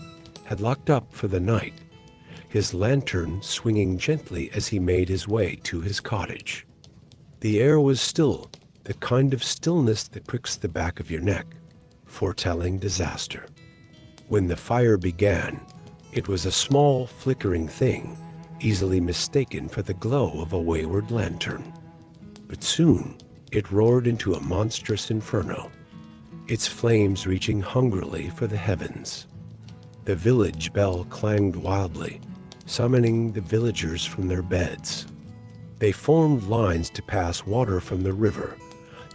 had locked up for the night, his lantern swinging gently as he made his way to his cottage. The air was still, the kind of stillness that pricks the back of your neck, foretelling disaster. When the fire began, it was a small, flickering thing, easily mistaken for the glow of a wayward lantern. But soon, it roared into a monstrous inferno, its flames reaching hungrily for the heavens. The village bell clanged wildly, summoning the villagers from their beds. They formed lines to pass water from the river,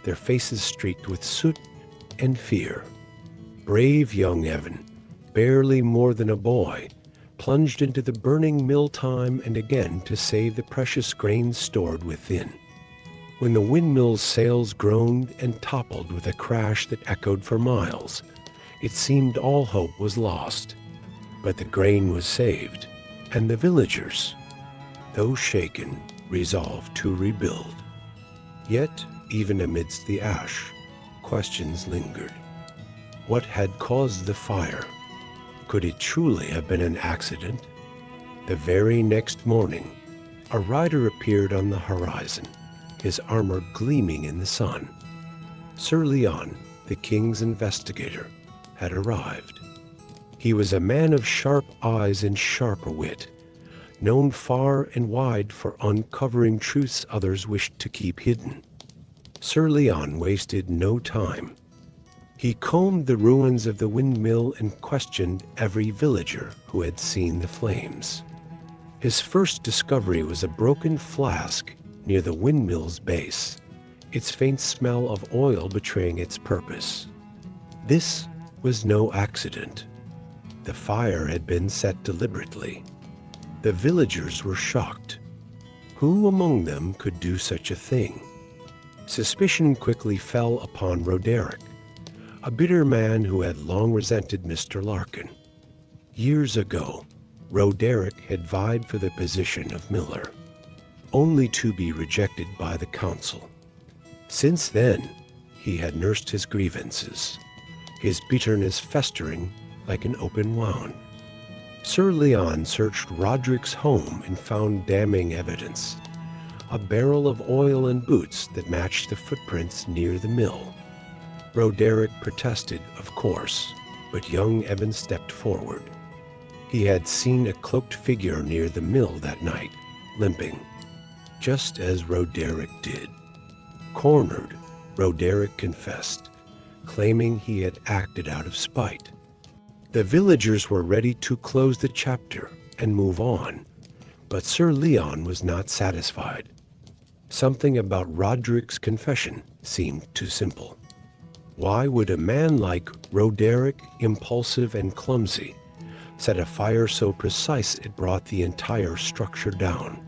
their faces streaked with soot and fear. Brave young Evan, barely more than a boy, plunged into the burning mill time and again to save the precious grain stored within. When the windmill's sails groaned and toppled with a crash that echoed for miles, it seemed all hope was lost. But the grain was saved, and the villagers, though shaken, resolved to rebuild. Yet, even amidst the ash, questions lingered. What had caused the fire? Could it truly have been an accident? The very next morning, a rider appeared on the horizon, his armor gleaming in the sun. Sir Leon, the king's investigator, had arrived. He was a man of sharp eyes and sharper wit, known far and wide for uncovering truths others wished to keep hidden. Sir Leon wasted no time. He combed the ruins of the windmill and questioned every villager who had seen the flames. His first discovery was a broken flask near the windmill's base, its faint smell of oil betraying its purpose. This was no accident. The fire had been set deliberately. The villagers were shocked. Who among them could do such a thing? Suspicion quickly fell upon Roderick, a bitter man who had long resented Mr. Larkin. Years ago, Roderick had vied for the position of miller, only to be rejected by the council. Since then, he had nursed his grievances, his bitterness festering like an open wound. Sir Leon searched Roderick's home and found damning evidence: a barrel of oil and boots that matched the footprints near the mill. Roderick protested, of course, but young Evan stepped forward. He had seen a cloaked figure near the mill that night, limping, just as Roderick did. Cornered, Roderick confessed, claiming he had acted out of spite. The villagers were ready to close the chapter and move on, but Sir Leon was not satisfied. Something about Roderick's confession seemed too simple. Why would a man like Roderick, impulsive and clumsy, set a fire so precise it brought the entire structure down?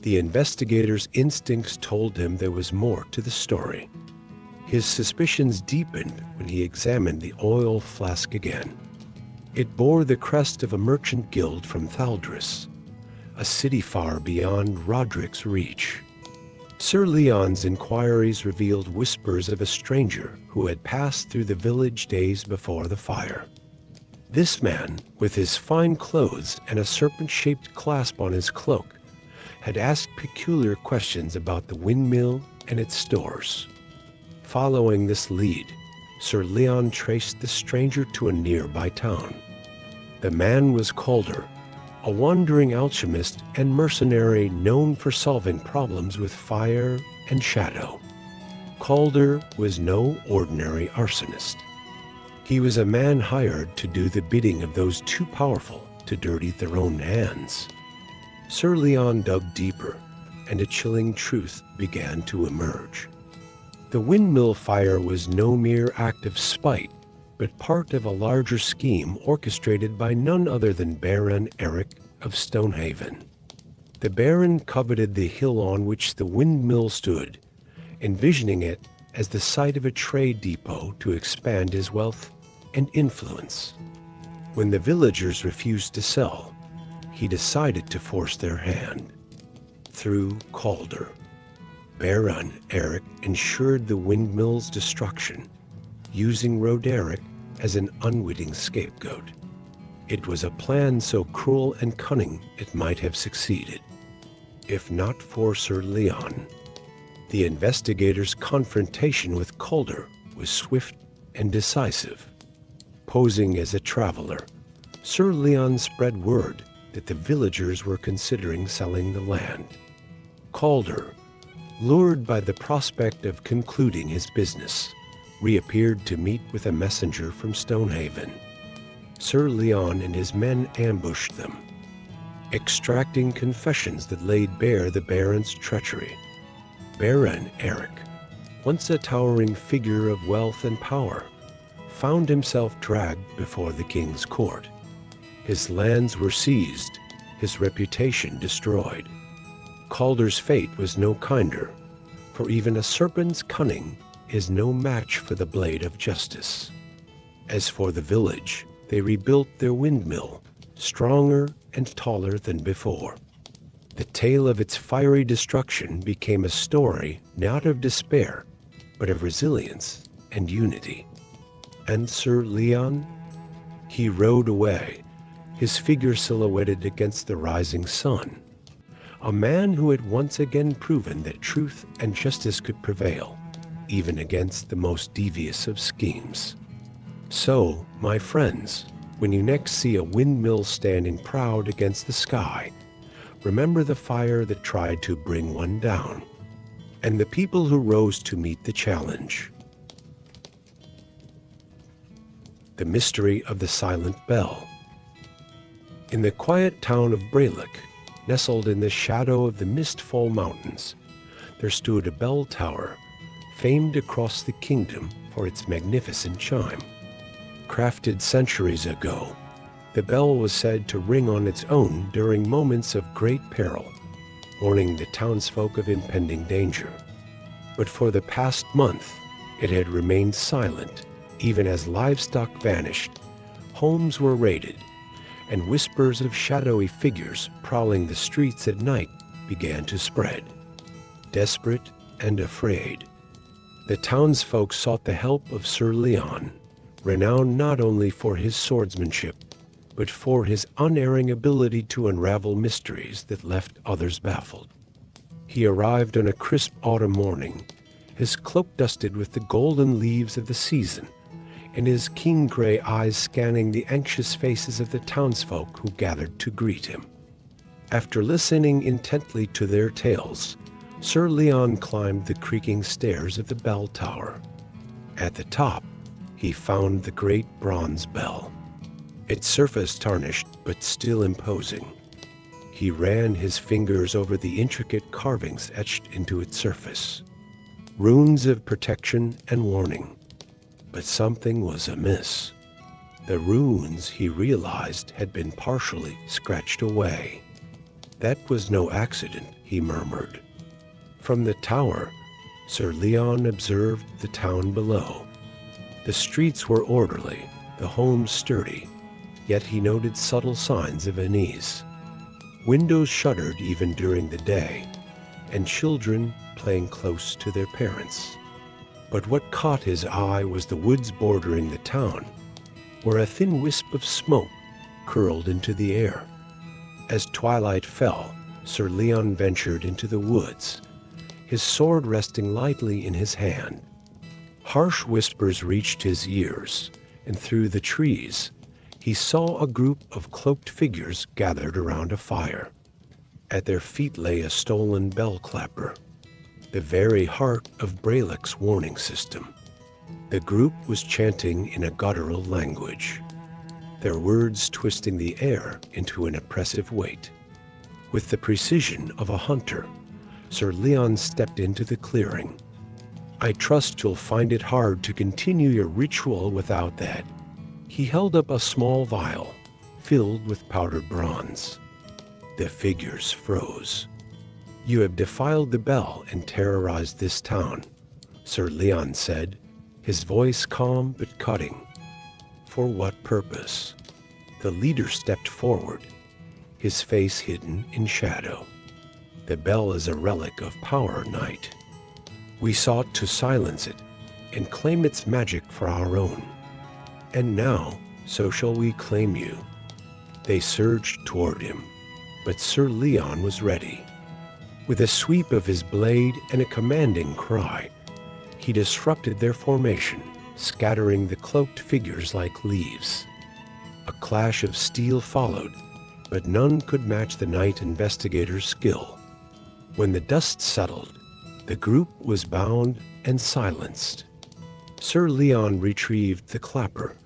The investigator's instincts told him there was more to the story. His suspicions deepened when he examined the oil flask again. It bore the crest of a merchant guild from Thaldris, a city far beyond Roderick's reach. Sir Leon's inquiries revealed whispers of a stranger who had passed through the village days before the fire. This man, with his fine clothes and a serpent-shaped clasp on his cloak, had asked peculiar questions about the windmill and its stores. Following this lead, Sir Leon traced the stranger to a nearby town. The man was Calder, a wandering alchemist and mercenary known for solving problems with fire and shadow. Calder was no ordinary arsonist. He was a man hired to do the bidding of those too powerful to dirty their own hands. Sir Leon dug deeper, and a chilling truth began to emerge. The windmill fire was no mere act of spite, but part of a larger scheme orchestrated by none other than Baron Eric of Stonehaven. The Baron coveted the hill on which the windmill stood, envisioning it as the site of a trade depot to expand his wealth and influence. When the villagers refused to sell, he decided to force their hand. Through Calder, Baron Eric ensured the windmill's destruction, using Roderick as an unwitting scapegoat. It was a plan so cruel and cunning it might have succeeded, if not for Sir Leon. The investigator's confrontation with Calder was swift and decisive. Posing as a traveler, Sir Leon spread word that the villagers were considering selling the land. Calder, lured by the prospect of concluding his business, reappeared to meet with a messenger from Stonehaven. Sir Leon and his men ambushed them, extracting confessions that laid bare the Baron's treachery. Baron Eric, once a towering figure of wealth and power, found himself dragged before the king's court. His lands were seized, his reputation destroyed. Calder's fate was no kinder, for even a serpent's cunning is no match for the blade of justice. As for the village, they rebuilt their windmill, stronger and taller than before. The tale of its fiery destruction became a story not of despair, but of resilience and unity. And Sir Leon? He rode away, his figure silhouetted against the rising sun. A man who had once again proven that truth and justice could prevail, even against the most devious of schemes. So, my friends, when you next see a windmill standing proud against the sky, remember the fire that tried to bring one down, and the people who rose to meet the challenge. The Mystery of the Silent Bell. In the quiet town of Braylock, nestled in the shadow of the Mistfall Mountains, there stood a bell tower, famed across the kingdom for its magnificent chime. Crafted centuries ago, the bell was said to ring on its own during moments of great peril, warning the townsfolk of impending danger. But for the past month, it had remained silent, even as livestock vanished, homes were raided, and whispers of shadowy figures prowling the streets at night began to spread. Desperate and afraid, the townsfolk sought the help of Sir Leon, renowned not only for his swordsmanship, but for his unerring ability to unravel mysteries that left others baffled. He arrived on a crisp autumn morning, his cloak dusted with the golden leaves of the season, and his keen gray eyes scanning the anxious faces of the townsfolk who gathered to greet him. After listening intently to their tales, Sir Leon climbed the creaking stairs of the bell tower. At the top, he found the great bronze bell, its surface tarnished but still imposing. He ran his fingers over the intricate carvings etched into its surface, runes of protection and warning. But something was amiss. The runes, he realized, had been partially scratched away. That was no accident, he murmured. From the tower, Sir Leon observed the town below. The streets were orderly, the homes sturdy, yet he noted subtle signs of unease. Windows shuttered even during the day, and children playing close to their parents. But what caught his eye was the woods bordering the town, where a thin wisp of smoke curled into the air. As twilight fell, Sir Leon ventured into the woods, his sword resting lightly in his hand. Harsh whispers reached his ears, and through the trees, he saw a group of cloaked figures gathered around a fire. At their feet lay a stolen bell clapper, the very heart of Braylock's warning system. The group was chanting in a guttural language, their words twisting the air into an oppressive weight. With the precision of a hunter, Sir Leon stepped into the clearing. "I trust you'll find it hard to continue your ritual without that." He held up a small vial, filled with powdered bronze. The figures froze. "You have defiled the bell and terrorized this town," Sir Leon said, his voice calm but cutting. "For what purpose?" The leader stepped forward, his face hidden in shadow. "The bell is a relic of power, Knight. We sought to silence it and claim its magic for our own. And now, so shall we claim you." They surged toward him, but Sir Leon was ready. With a sweep of his blade and a commanding cry, he disrupted their formation, scattering the cloaked figures like leaves. A clash of steel followed, but none could match the night investigator's skill. When the dust settled, the group was bound and silenced. Sir Leon retrieved the clapper,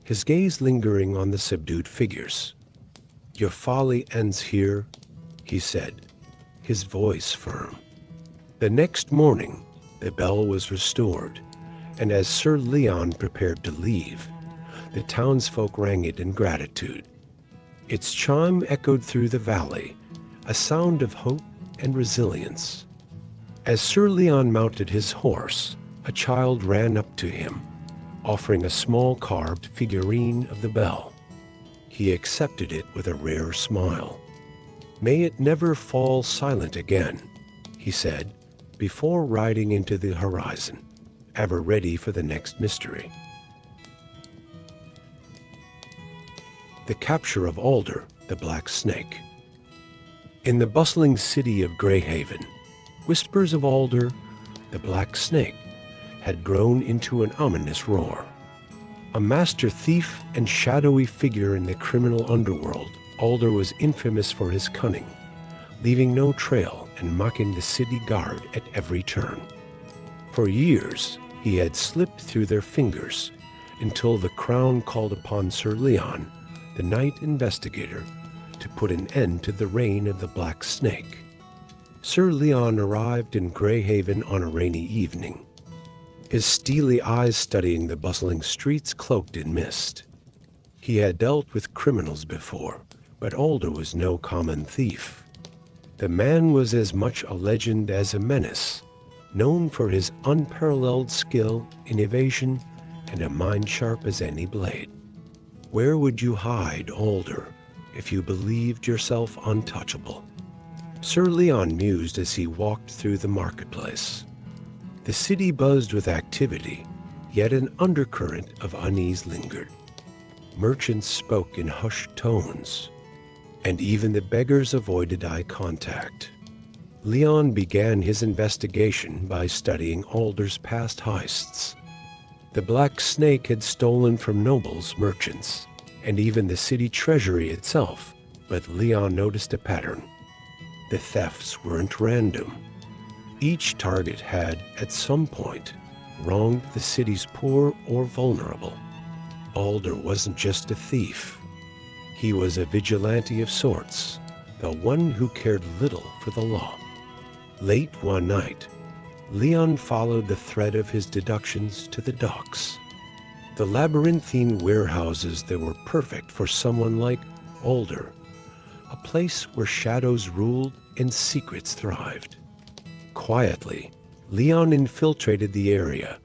his gaze lingering on the subdued figures. "Your folly ends here," he said, his voice firm. The next morning, the bell was restored, and as Sir Leon prepared to leave, the townsfolk rang it in gratitude. Its chime echoed through the valley, a sound of hope and resilience. As Sir Leon mounted his horse, a child ran up to him, offering a small carved figurine of the bell. He accepted it with a rare smile. May it never fall silent again, he said, before riding into the horizon, ever ready for the next mystery. The capture of Alder, the black snake. In the bustling city of Greyhaven, whispers of Alder, the black snake, had grown into an ominous roar. A master thief and shadowy figure in the criminal underworld, Alder was infamous for his cunning, leaving no trail and mocking the city guard at every turn. For years, he had slipped through their fingers until the Crown called upon Sir Leon, the night investigator, to put an end to the reign of the Black Snake. Sir Leon arrived in Greyhaven on a rainy evening, his steely eyes studying the bustling streets cloaked in mist. He had dealt with criminals before, but Alder was no common thief. The man was as much a legend as a menace, known for his unparalleled skill in evasion and a mind sharp as any blade. Where would you hide, Alder, if you believed yourself untouchable? Sir Leon mused as he walked through the marketplace. The city buzzed with activity, yet an undercurrent of unease lingered. Merchants spoke in hushed tones, and even the beggars avoided eye contact. Leon began his investigation by studying Alder's past heists. The Black Snake had stolen from nobles, merchants, and even the city treasury itself, but Leon noticed a pattern. The thefts weren't random. Each target had, at some point, wronged the city's poor or vulnerable. Alder wasn't just a thief. He was a vigilante of sorts, the one who cared little for the law. Late one night, Leon followed the thread of his deductions to the docks. The labyrinthine warehouses that were perfect for someone like Alder, a place where shadows ruled and secrets thrived. Quietly, Leon infiltrated the area,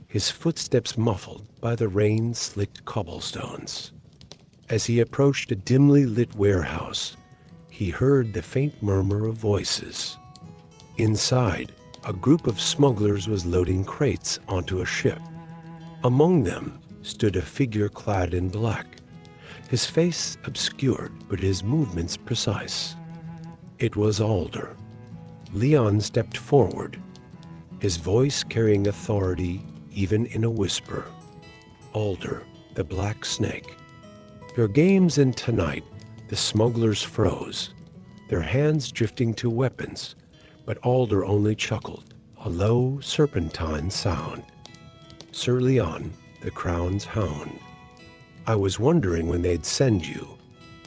his footsteps muffled by the rain-slicked cobblestones. As he approached a dimly lit warehouse, he heard the faint murmur of voices. Inside, a group of smugglers was loading crates onto a ship. Among them stood a figure clad in black, his face obscured but his movements precise. It was Alder. Leon stepped forward, his voice carrying authority even in a whisper. Alder, the Black Snake. Your games end tonight. The smugglers froze, their hands drifting to weapons, but Alder only chuckled, a low serpentine sound. Sir Leon, the Crown's hound. I was wondering when they'd send you.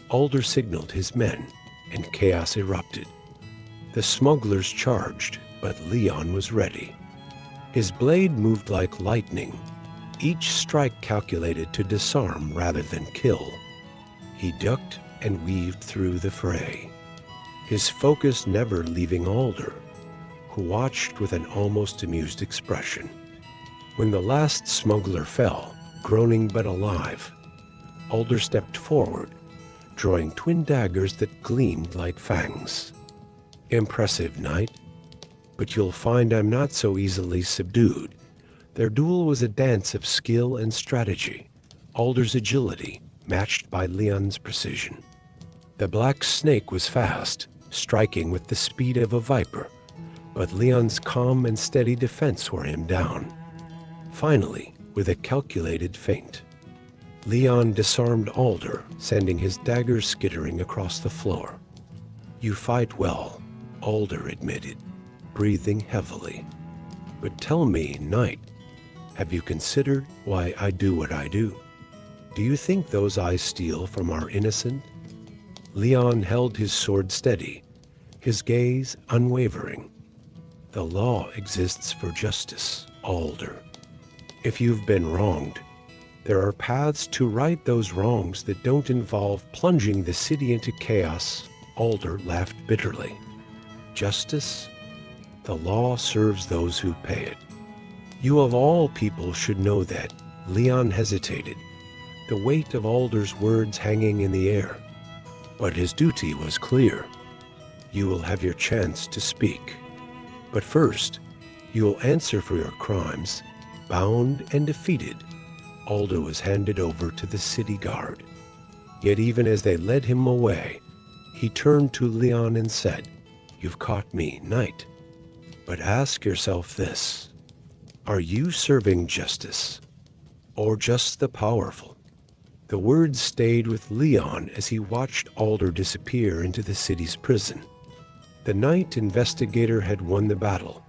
Alder signaled his men, and chaos erupted. The smugglers charged, but Leon was ready. His blade moved like lightning, each strike calculated to disarm rather than kill. He ducked and weaved through the fray, his focus never leaving Alder, who watched with an almost amused expression. When the last smuggler fell, groaning but alive, Alder stepped forward, drawing twin daggers that gleamed like fangs. Impressive, knight, but you'll find I'm not so easily subdued. Their duel was a dance of skill and strategy, Alder's agility matched by Leon's precision. The Black Snake was fast, striking with the speed of a viper, but Leon's calm and steady defense wore him down. Finally, with a calculated feint, Leon disarmed Alder, sending his daggers skittering across the floor. You fight well, Alder admitted, breathing heavily. But tell me, knight, have you considered why I do what I do? Do you think those I steal from are innocent? Leon held his sword steady, his gaze unwavering. The law exists for justice, Alder. If you've been wronged, there are paths to right those wrongs that don't involve plunging the city into chaos. Alder laughed bitterly. Justice? The law serves those who pay it. You of all people should know that. Leon hesitated, the weight of Alder's words hanging in the air. But his duty was clear. You will have your chance to speak. But first, you will answer for your crimes. Bound and defeated, Alder was handed over to the city guard. Yet even as they led him away, he turned to Leon and said, "You've caught me, knight. But ask yourself this: are you serving justice, or just the powerful?" The words stayed with Leon as he watched Alder disappear into the city's prison. The night investigator had won the battle,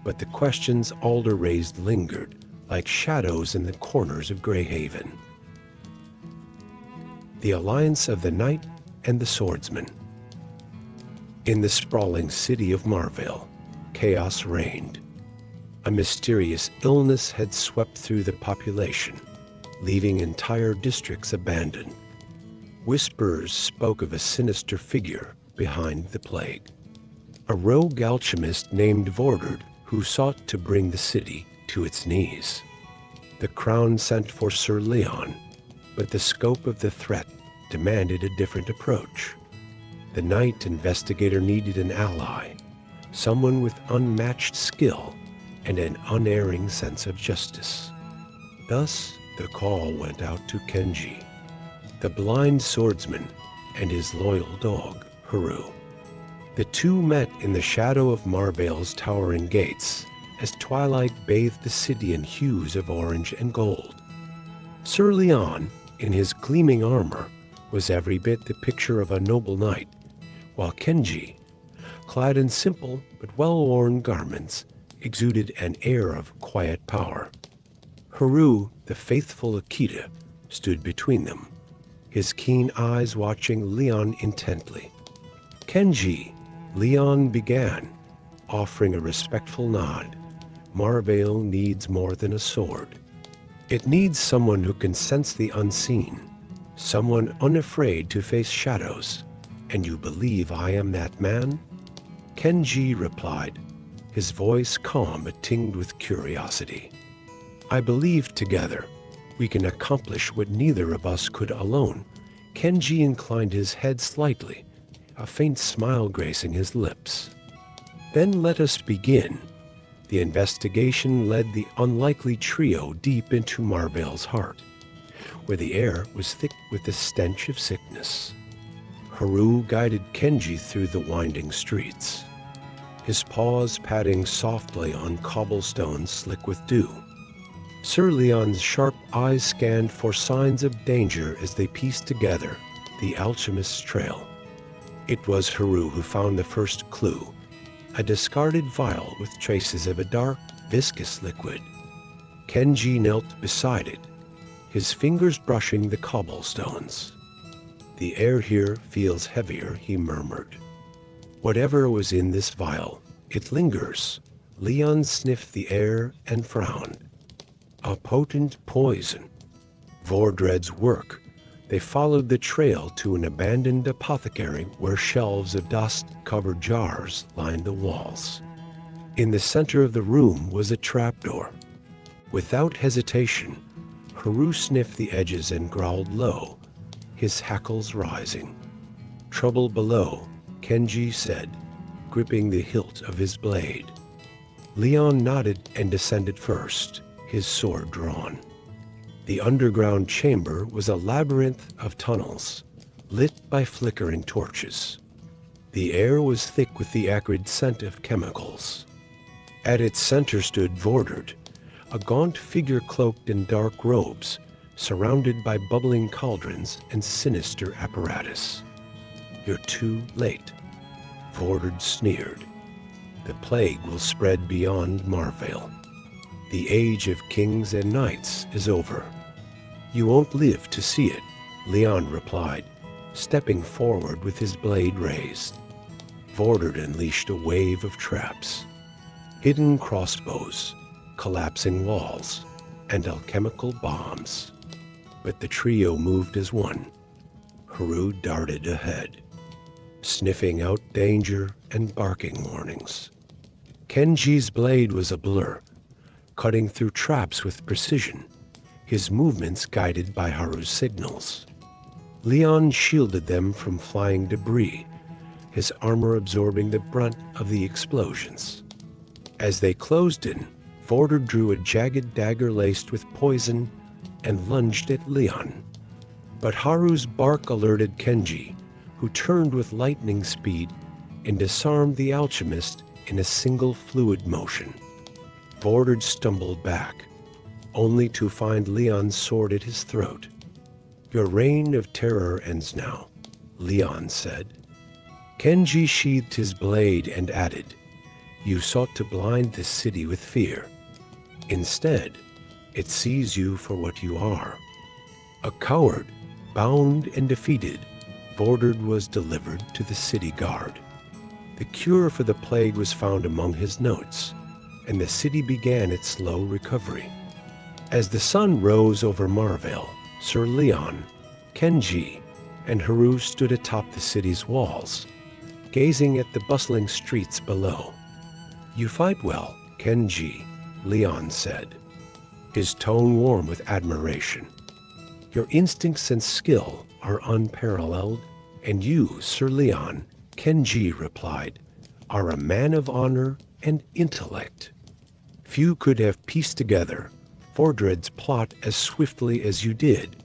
but the questions Alder raised lingered like shadows in the corners of Greyhaven. The alliance of the knight and the swordsman. In the sprawling city of Marvale, chaos reigned. A mysterious illness had swept through the population, leaving entire districts abandoned. Whispers spoke of a sinister figure behind the plague. A rogue alchemist named Vordard who sought to bring the city to its knees. The crown sent for Sir Leon, but the scope of the threat demanded a different approach. The night investigator needed an ally, someone with unmatched skill and an unerring sense of justice. Thus, the call went out to Kenji, the blind swordsman, and his loyal dog, Haru. The two met in the shadow of Marvale's towering gates as twilight bathed the city in hues of orange and gold. Sir Leon, in his gleaming armor, was every bit the picture of a noble knight, while Kenji, clad in simple but well-worn garments, exuded an air of quiet power. Haru, the faithful Akita, stood between them, his keen eyes watching Leon intently. "Kenji," Leon began, offering a respectful nod. "Marvale needs more than a sword. It needs someone who can sense the unseen, someone unafraid to face shadows. And you believe I am that man?" Kenji replied, his voice calm but tinged with curiosity. "I believe together we can accomplish what neither of us could alone." Kenji inclined his head slightly, a faint smile gracing his lips. "Then let us begin." The investigation led the unlikely trio deep into Marvale's heart, where the air was thick with the stench of sickness. Haru guided Kenji through the winding streets, his paws padding softly on cobblestones slick with dew. Sir Leon's sharp eyes scanned for signs of danger as they pieced together the alchemist's trail. It was Haru who found the first clue, a discarded vial with traces of a dark, viscous liquid. Kenji knelt beside it, his fingers brushing the cobblestones. "The air here feels heavier," he murmured. "Whatever was in this vial, it lingers." Leon sniffed the air and frowned. "A potent poison." Vordred's work. They followed the trail to an abandoned apothecary where shelves of dust-covered jars lined the walls. In the center of the room was a trapdoor. Without hesitation, Haru sniffed the edges and growled low, his hackles rising. "Trouble below," Kenji said, gripping the hilt of his blade. Leon nodded and descended first, his sword drawn. The underground chamber was a labyrinth of tunnels, lit by flickering torches. The air was thick with the acrid scent of chemicals. At its center stood Vordard, a gaunt figure cloaked in dark robes, surrounded by bubbling cauldrons and sinister apparatus. "You're too late," Vordard sneered. "The plague will spread beyond Marvale. The age of kings and knights is over." "You won't live to see it," Leon replied, stepping forward with his blade raised. Vordard unleashed a wave of traps. Hidden crossbows, collapsing walls, and alchemical bombs. But the trio moved as one. Haru darted ahead, sniffing out danger and barking warnings. Kenji's blade was a blur, cutting through traps with precision, his movements guided by Haru's signals. Leon shielded them from flying debris, his armor absorbing the brunt of the explosions. As they closed in, Vorder drew a jagged dagger laced with poison and lunged at Leon. But Haru's bark alerted Kenji, who turned with lightning speed and disarmed the alchemist in a single fluid motion. Vorder stumbled back, only to find Leon's sword at his throat. "Your reign of terror ends now," Leon said. Kenji sheathed his blade and added, "You sought to blind this city with fear. Instead, it sees you for what you are. A coward, bound and defeated, Vorder was delivered to the city guard. The cure for the plague was found among his notes, and the city began its slow recovery." As the sun rose over Marvale, Sir Leon, Kenji, and Haru stood atop the city's walls, gazing at the bustling streets below. "You fight well, Kenji," Leon said, his tone warm with admiration. "Your instincts and skill are unparalleled, and you, Sir Leon," Kenji replied, "are a man of honor and intellect. Few could have pieced together Vordred's plot as swiftly as you did,"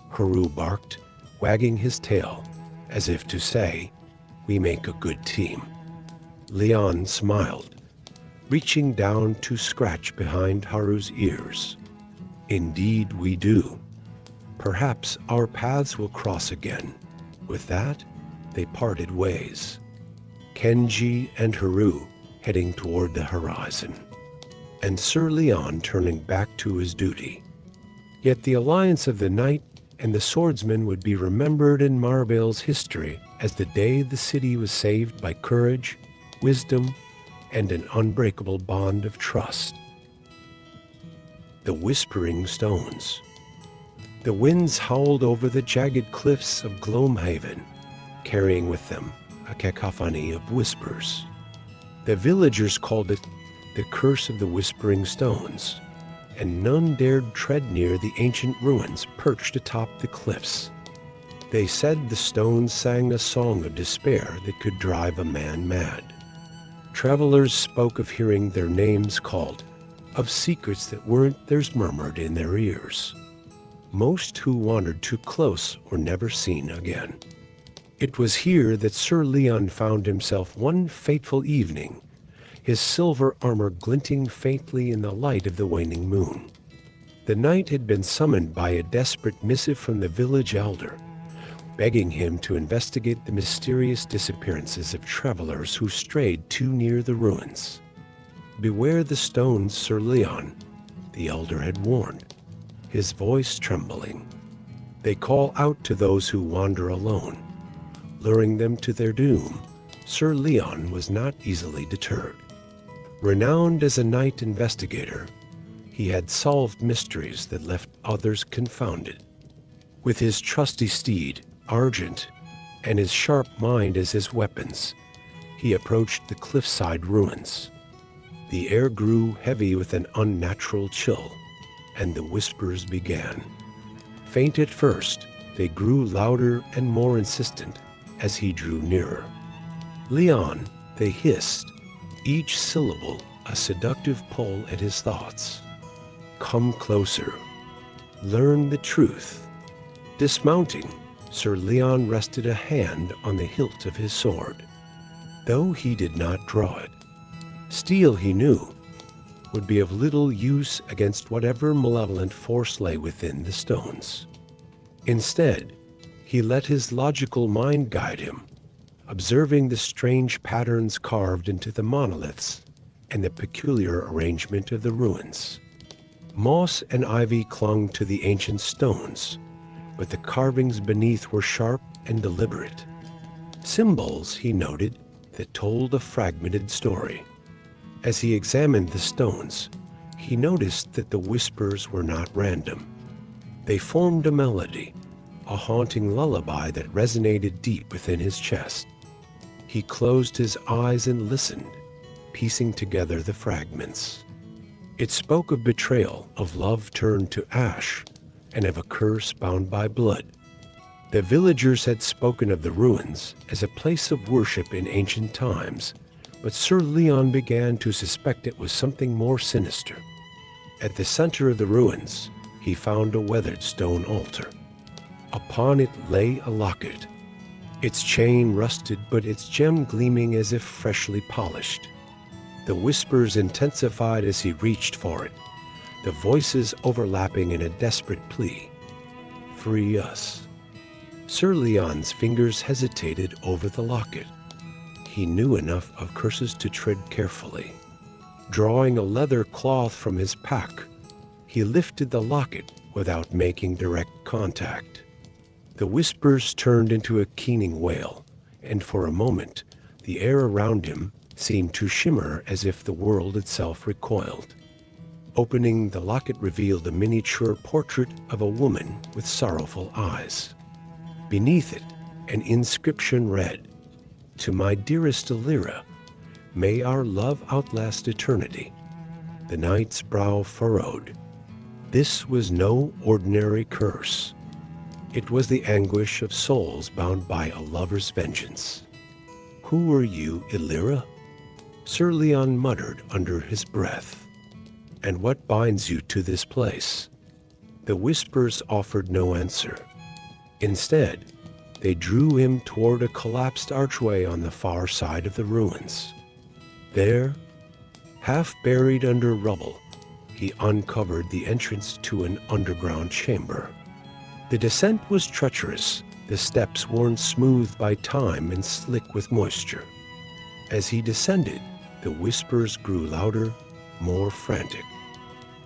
Haru barked, wagging his tail, as if to say, "We make a good team." Leon smiled, reaching down to scratch behind Haru's ears. "Indeed we do. Perhaps our paths will cross again." With that, they parted ways, Kenji and Haru heading toward the horizon, and Sir Leon turning back to his duty. Yet the alliance of the knight and the swordsman would be remembered in Marvale's history as the day the city was saved by courage, wisdom, and an unbreakable bond of trust. The Whispering Stones. The winds howled over the jagged cliffs of Gloomhaven, carrying with them a cacophony of whispers. The villagers called it the Curse of the Whispering Stones, and none dared tread near the ancient ruins perched atop the cliffs. They said the stones sang a song of despair that could drive a man mad. Travelers spoke of hearing their names called, of secrets that weren't theirs murmured in their ears. Most who wandered too close were never seen again. It was here that Sir Leon found himself one fateful evening, his silver armor glinting faintly in the light of the waning moon. The knight had been summoned by a desperate missive from the village elder, begging him to investigate the mysterious disappearances of travelers who strayed too near the ruins. "Beware the stones, Sir Leon," the elder had warned, his voice trembling. "They call out to those who wander alone, luring them to their doom." Sir Leon was not easily deterred. Renowned as a knight investigator, he had solved mysteries that left others confounded. With his trusty steed, Argent, and his sharp mind as his weapons, he approached the cliffside ruins. The air grew heavy with an unnatural chill, and the whispers began. Faint at first, they grew louder and more insistent as he drew nearer. "Leon," they hissed, each syllable a seductive pull at his thoughts. "Come closer. Learn the truth." Dismounting, Sir Leon rested a hand on the hilt of his sword, though he did not draw it. Steel, he knew, would be of little use against whatever malevolent force lay within the stones. Instead, he let his logical mind guide him, observing the strange patterns carved into the monoliths and the peculiar arrangement of the ruins. Moss and ivy clung to the ancient stones, but the carvings beneath were sharp and deliberate. Symbols, he noted, that told a fragmented story. As he examined the stones, he noticed that the whispers were not random. They formed a melody, a haunting lullaby that resonated deep within his chest. He closed his eyes and listened, piecing together the fragments. It spoke of betrayal, of love turned to ash, and of a curse bound by blood. The villagers had spoken of the ruins as a place of worship in ancient times, but Sir Leon began to suspect it was something more sinister. At the center of the ruins, he found a weathered stone altar. Upon it lay a locket, its chain rusted but its gem gleaming as if freshly polished. The whispers intensified as he reached for it, the voices overlapping in a desperate plea. "Free us." Sir Leon's fingers hesitated over the locket. He knew enough of curses to tread carefully. Drawing a leather cloth from his pack, he lifted the locket without making direct contact. The whispers turned into a keening wail, and for a moment, the air around him seemed to shimmer as if the world itself recoiled. Opening the locket revealed a miniature portrait of a woman with sorrowful eyes. Beneath it, an inscription read, "To my dearest Elira, may our love outlast eternity." The knight's brow furrowed. This was no ordinary curse. It was the anguish of souls bound by a lover's vengeance. "Who are you, Elira?" Sir Leon muttered under his breath. "And what binds you to this place?" The whispers offered no answer. Instead, they drew him toward a collapsed archway on the far side of the ruins. There, half buried under rubble, he uncovered the entrance to an underground chamber. The descent was treacherous, the steps worn smooth by time and slick with moisture. As he descended, the whispers grew louder, more frantic.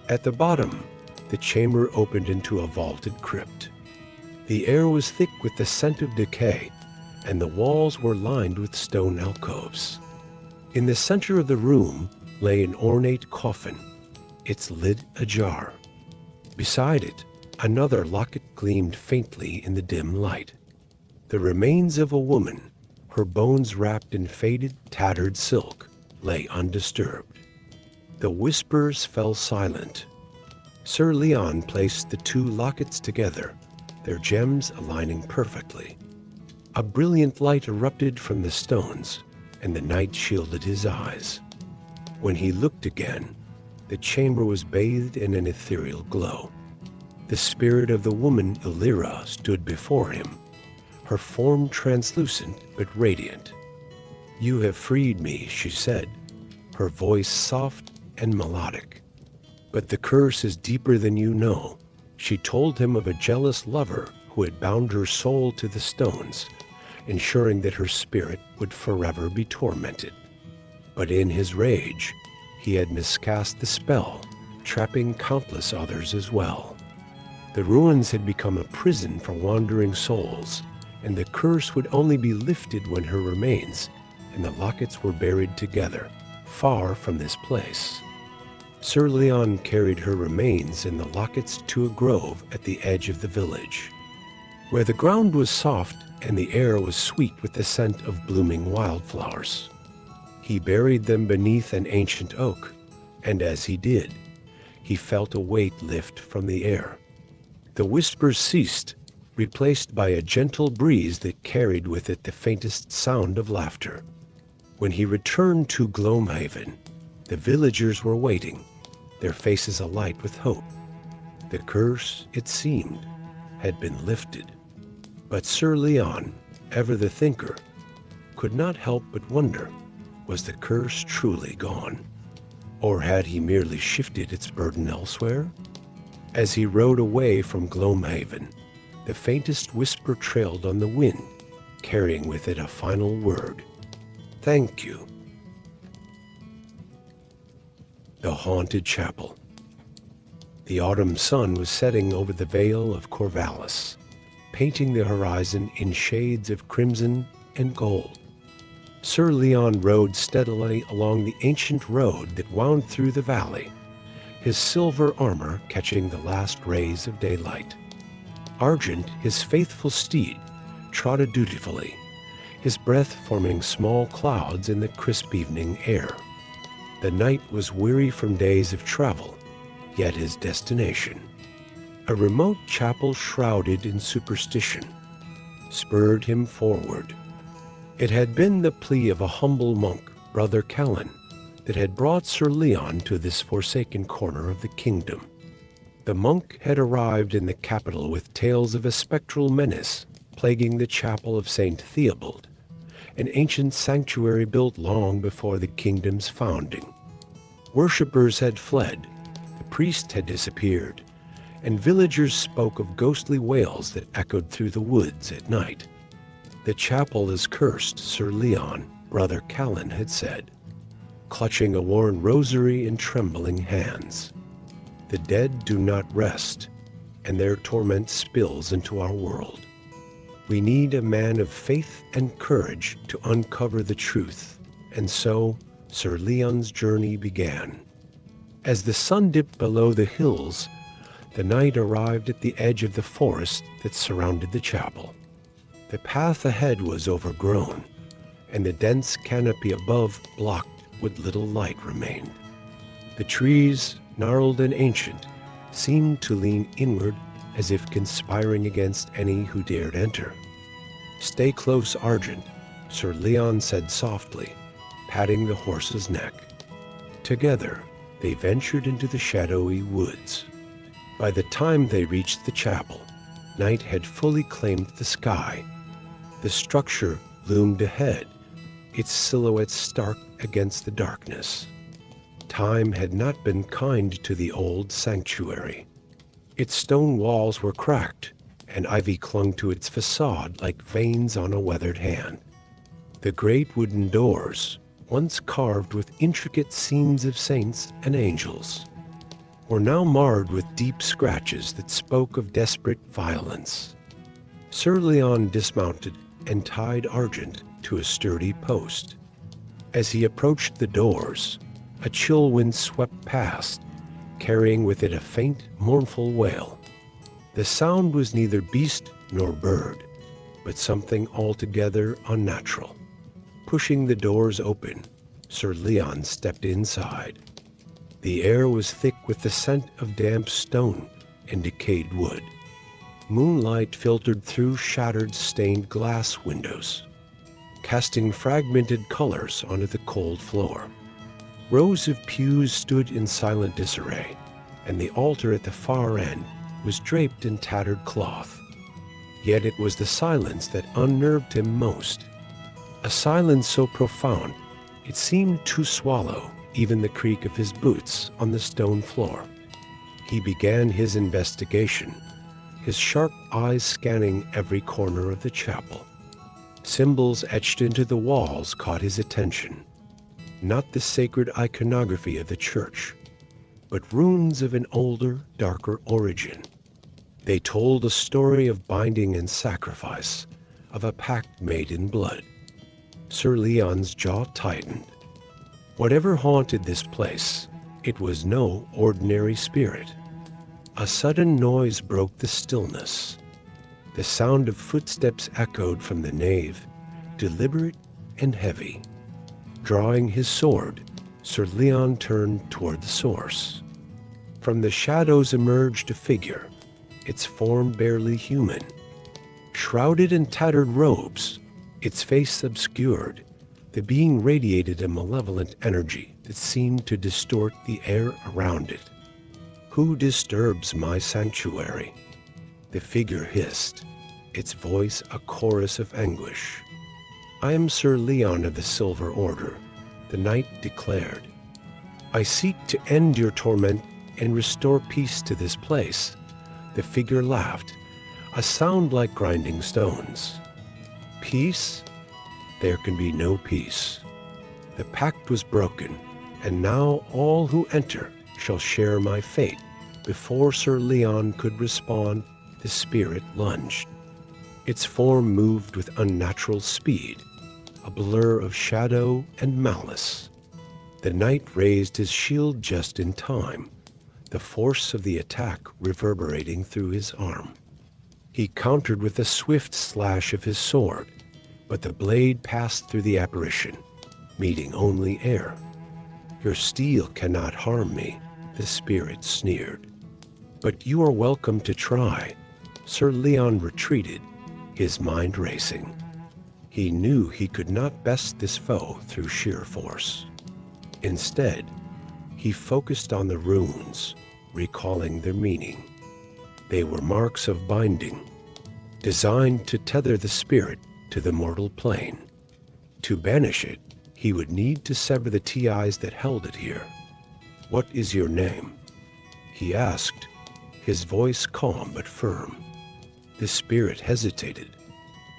At the bottom, the chamber opened into a vaulted crypt. The air was thick with the scent of decay, and the walls were lined with stone alcoves. In the center of the room lay an ornate coffin, its lid ajar. Beside it, another locket gleamed faintly in the dim light. The remains of a woman, her bones wrapped in faded, tattered silk, lay undisturbed. The whispers fell silent. Sir Leon placed the two lockets together, their gems aligning perfectly. A brilliant light erupted from the stones, and the knight shielded his eyes. When he looked again, the chamber was bathed in an ethereal glow. The spirit of the woman Elira stood before him, her form translucent but radiant. "You have freed me," she said, her voice soft and melodic. "But the curse is deeper than you know." She told him of a jealous lover who had bound her soul to the stones, ensuring that her spirit would forever be tormented. But in his rage, he had miscast the spell, trapping countless others as well. The ruins had become a prison for wandering souls, and the curse would only be lifted when her remains and the lockets were buried together, far from this place. Sir Leon carried her remains and the lockets to a grove at the edge of the village, where the ground was soft and the air was sweet with the scent of blooming wildflowers. He buried them beneath an ancient oak, and as he did, he felt a weight lift from the air. The whispers ceased, replaced by a gentle breeze that carried with it the faintest sound of laughter. When he returned to Gloomhaven, the villagers were waiting, their faces alight with hope. The curse, it seemed, had been lifted. But Sir Leon, ever the thinker, could not help but wonder, was the curse truly gone? Or had he merely shifted its burden elsewhere? As he rode away from Gloomhaven, the faintest whisper trailed on the wind, carrying with it a final word. "Thank you." The Haunted Chapel. The autumn sun was setting over the Vale of Corvallis, painting the horizon in shades of crimson and gold. Sir Leon rode steadily along the ancient road that wound through the valley, his silver armor catching the last rays of daylight. Argent, his faithful steed, trotted dutifully, his breath forming small clouds in the crisp evening air. The knight was weary from days of travel, yet his destination, a remote chapel shrouded in superstition, spurred him forward. It had been the plea of a humble monk, Brother Callan, that had brought Sir Leon to this forsaken corner of the kingdom. The monk had arrived in the capital with tales of a spectral menace plaguing the chapel of St. Theobald, an ancient sanctuary built long before the kingdom's founding. Worshippers had fled, the priest had disappeared, and villagers spoke of ghostly wails that echoed through the woods at night. "The chapel is cursed," Sir Leon, Brother Callan, had said, clutching a worn rosary in trembling hands. "The dead do not rest, and their torment spills into our world. We need a man of faith and courage to uncover the truth." And so Sir Leon's journey began. As the sun dipped below the hills, the knight arrived at the edge of the forest that surrounded the chapel. The path ahead was overgrown, and the dense canopy above blocked what little light remained. The trees, gnarled and ancient, seemed to lean inward as if conspiring against any who dared enter. "Stay close, Argent," Sir Leon said softly, patting the horse's neck. Together, they ventured into the shadowy woods. By the time they reached the chapel, night had fully claimed the sky. The structure loomed ahead, its silhouette stark against the darkness. Time had not been kind to the old sanctuary. Its stone walls were cracked, and ivy clung to its facade like veins on a weathered hand. The great wooden doors, once carved with intricate scenes of saints and angels, were now marred with deep scratches that spoke of desperate violence. Sir Leon dismounted and tied Argent to a sturdy post. As he approached the doors, a chill wind swept past, carrying with it a faint, mournful wail. The sound was neither beast nor bird, but something altogether unnatural. Pushing the doors open, Sir Leon stepped inside. The air was thick with the scent of damp stone and decayed wood. Moonlight filtered through shattered stained glass windows, casting fragmented colors onto the cold floor. Rows of pews stood in silent disarray, and the altar at the far end was draped in tattered cloth. Yet it was the silence that unnerved him most, a silence so profound it seemed to swallow even the creak of his boots on the stone floor. He began his investigation, his sharp eyes scanning every corner of the chapel. Symbols etched into the walls caught his attention. Not the sacred iconography of the church, but runes of an older, darker origin. They told a story of binding and sacrifice, of a pact made in blood. Sir Leon's jaw tightened. Whatever haunted this place, it was no ordinary spirit. A sudden noise broke the stillness. The sound of footsteps echoed from the nave, deliberate and heavy. Drawing his sword, Sir Leon turned toward the source. From the shadows emerged a figure, its form barely human. Shrouded in tattered robes, its face obscured, the being radiated a malevolent energy that seemed to distort the air around it. "Who disturbs my sanctuary?" The figure hissed, its voice a chorus of anguish. "I am Sir Leon of the Silver Order," the knight declared. "I seek to end your torment and restore peace to this place." The figure laughed, a sound like grinding stones. "Peace? There can be no peace. The pact was broken, and now all who enter shall share my fate." Before Sir Leon could respond, the spirit lunged. Its form moved with unnatural speed, a blur of shadow and malice. The knight raised his shield just in time, the force of the attack reverberating through his arm. He countered with a swift slash of his sword, but the blade passed through the apparition, meeting only air. "Your steel cannot harm me," the spirit sneered. "But you are welcome to try." Sir Leon retreated, his mind racing. He knew he could not best this foe through sheer force. Instead, he focused on the runes, recalling their meaning. They were marks of binding, designed to tether the spirit to the mortal plane. To banish it, he would need to sever the ties that held it here. "What is your name?" he asked, his voice calm but firm. The spirit hesitated,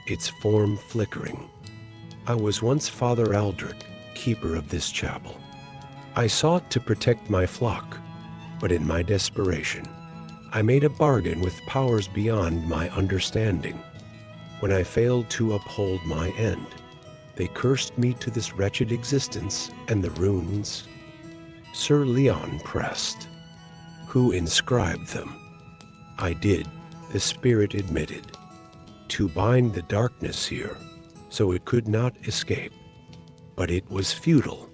its form flickering. "I was once Father Aldrich, keeper of this chapel. I sought to protect my flock, but in my desperation, I made a bargain with powers beyond my understanding. When I failed to uphold my end, they cursed me to this wretched existence and the runes." Sir Leon pressed. "Who inscribed them?" "I did," the spirit admitted, "to bind the darkness here, so it could not escape. But it was futile.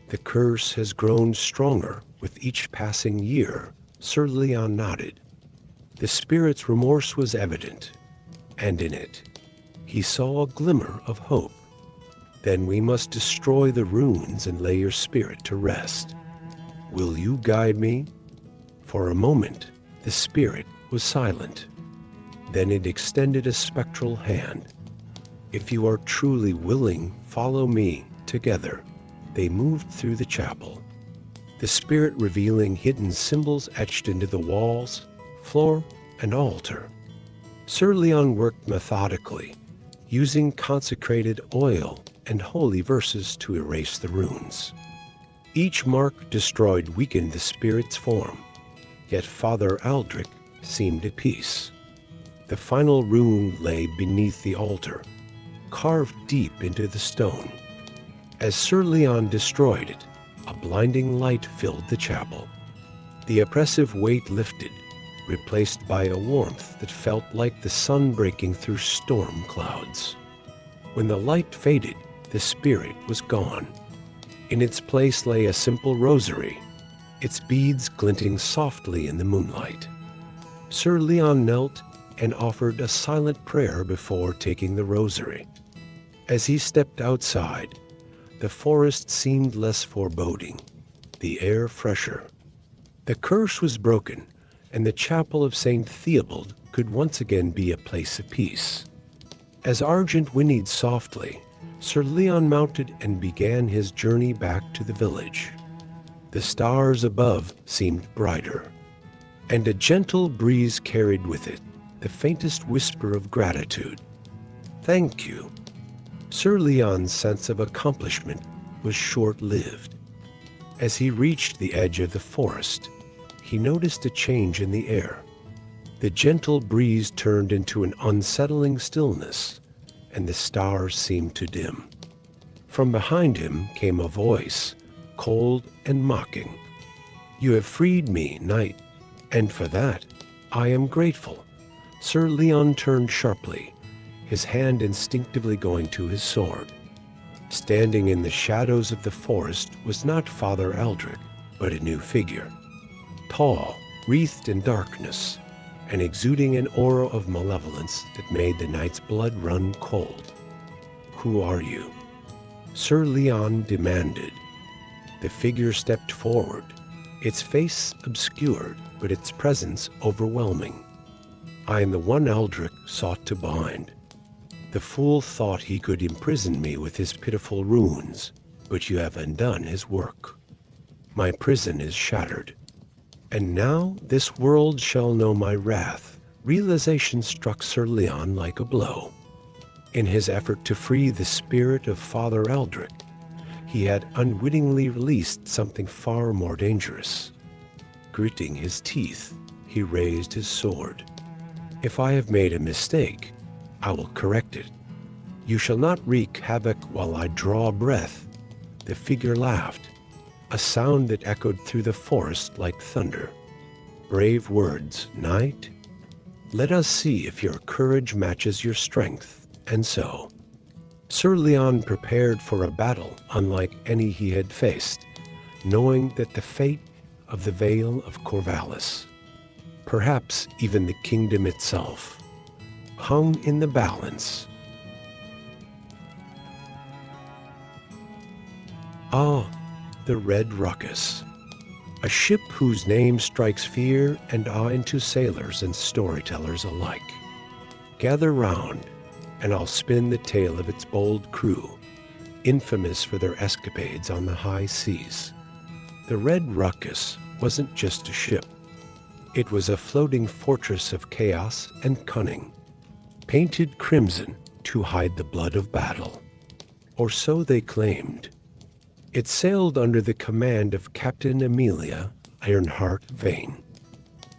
The curse has grown stronger with each passing year." Sir Leon nodded. The spirit's remorse was evident, and in it, he saw a glimmer of hope. "Then we must destroy the runes and lay your spirit to rest. Will you guide me?" For a moment, the spirit was silent. Then it extended a spectral hand. "If you are truly willing, follow me." Together, they moved through the chapel, the spirit revealing hidden symbols etched into the walls, floor, and altar. Sir Leon worked methodically, using consecrated oil and holy verses to erase the runes. Each mark destroyed weakened the spirit's form, yet Father Aldrich seemed at peace. The final rune lay beneath the altar, carved deep into the stone. As Sir Leon destroyed it, a blinding light filled the chapel. The oppressive weight lifted, replaced by a warmth that felt like the sun breaking through storm clouds. When the light faded, the spirit was gone. In its place lay a simple rosary, its beads glinting softly in the moonlight. Sir Leon knelt and offered a silent prayer before taking the rosary. As he stepped outside, the forest seemed less foreboding, the air fresher. The curse was broken, and the chapel of St. Theobald could once again be a place of peace. As Argent whinnied softly, Sir Leon mounted and began his journey back to the village. The stars above seemed brighter, and a gentle breeze carried with it the faintest whisper of gratitude. "Thank you." Sir Leon's sense of accomplishment was short-lived. As he reached the edge of the forest, he noticed a change in the air. The gentle breeze turned into an unsettling stillness, and the stars seemed to dim. From behind him came a voice, cold and mocking. "You have freed me, knight, and for that I am grateful." Sir Leon turned sharply, his hand instinctively going to his sword. Standing in the shadows of the forest was not Father Aldrich, but a new figure. Tall, wreathed in darkness, and exuding an aura of malevolence that made the knight's blood run cold. "Who are you?" Sir Leon demanded. The figure stepped forward, its face obscured, but its presence overwhelming. "I am the one Aldrich sought to bind. The fool thought he could imprison me with his pitiful runes, but you have undone his work. My prison is shattered, and now this world shall know my wrath." Realization struck Sir Leon like a blow. In his effort to free the spirit of Father Aldrich, he had unwittingly released something far more dangerous. Gritting his teeth, he raised his sword. "If I have made a mistake, I will correct it. You shall not wreak havoc while I draw breath." The figure laughed, a sound that echoed through the forest like thunder. "Brave words, knight. Let us see if your courage matches your strength." And so, Sir Leon prepared for a battle unlike any he had faced, knowing that the fate of the Vale of Corvallis, perhaps even the kingdom itself, hung in the balance. Ah, the Red Ruckus. A ship whose name strikes fear and awe into sailors and storytellers alike. Gather round, and I'll spin the tale of its bold crew, infamous for their escapades on the high seas. The Red Ruckus wasn't just a ship. It was a floating fortress of chaos and cunning, painted crimson to hide the blood of battle. Or so they claimed. It sailed under the command of Captain Amelia Ironheart Vane,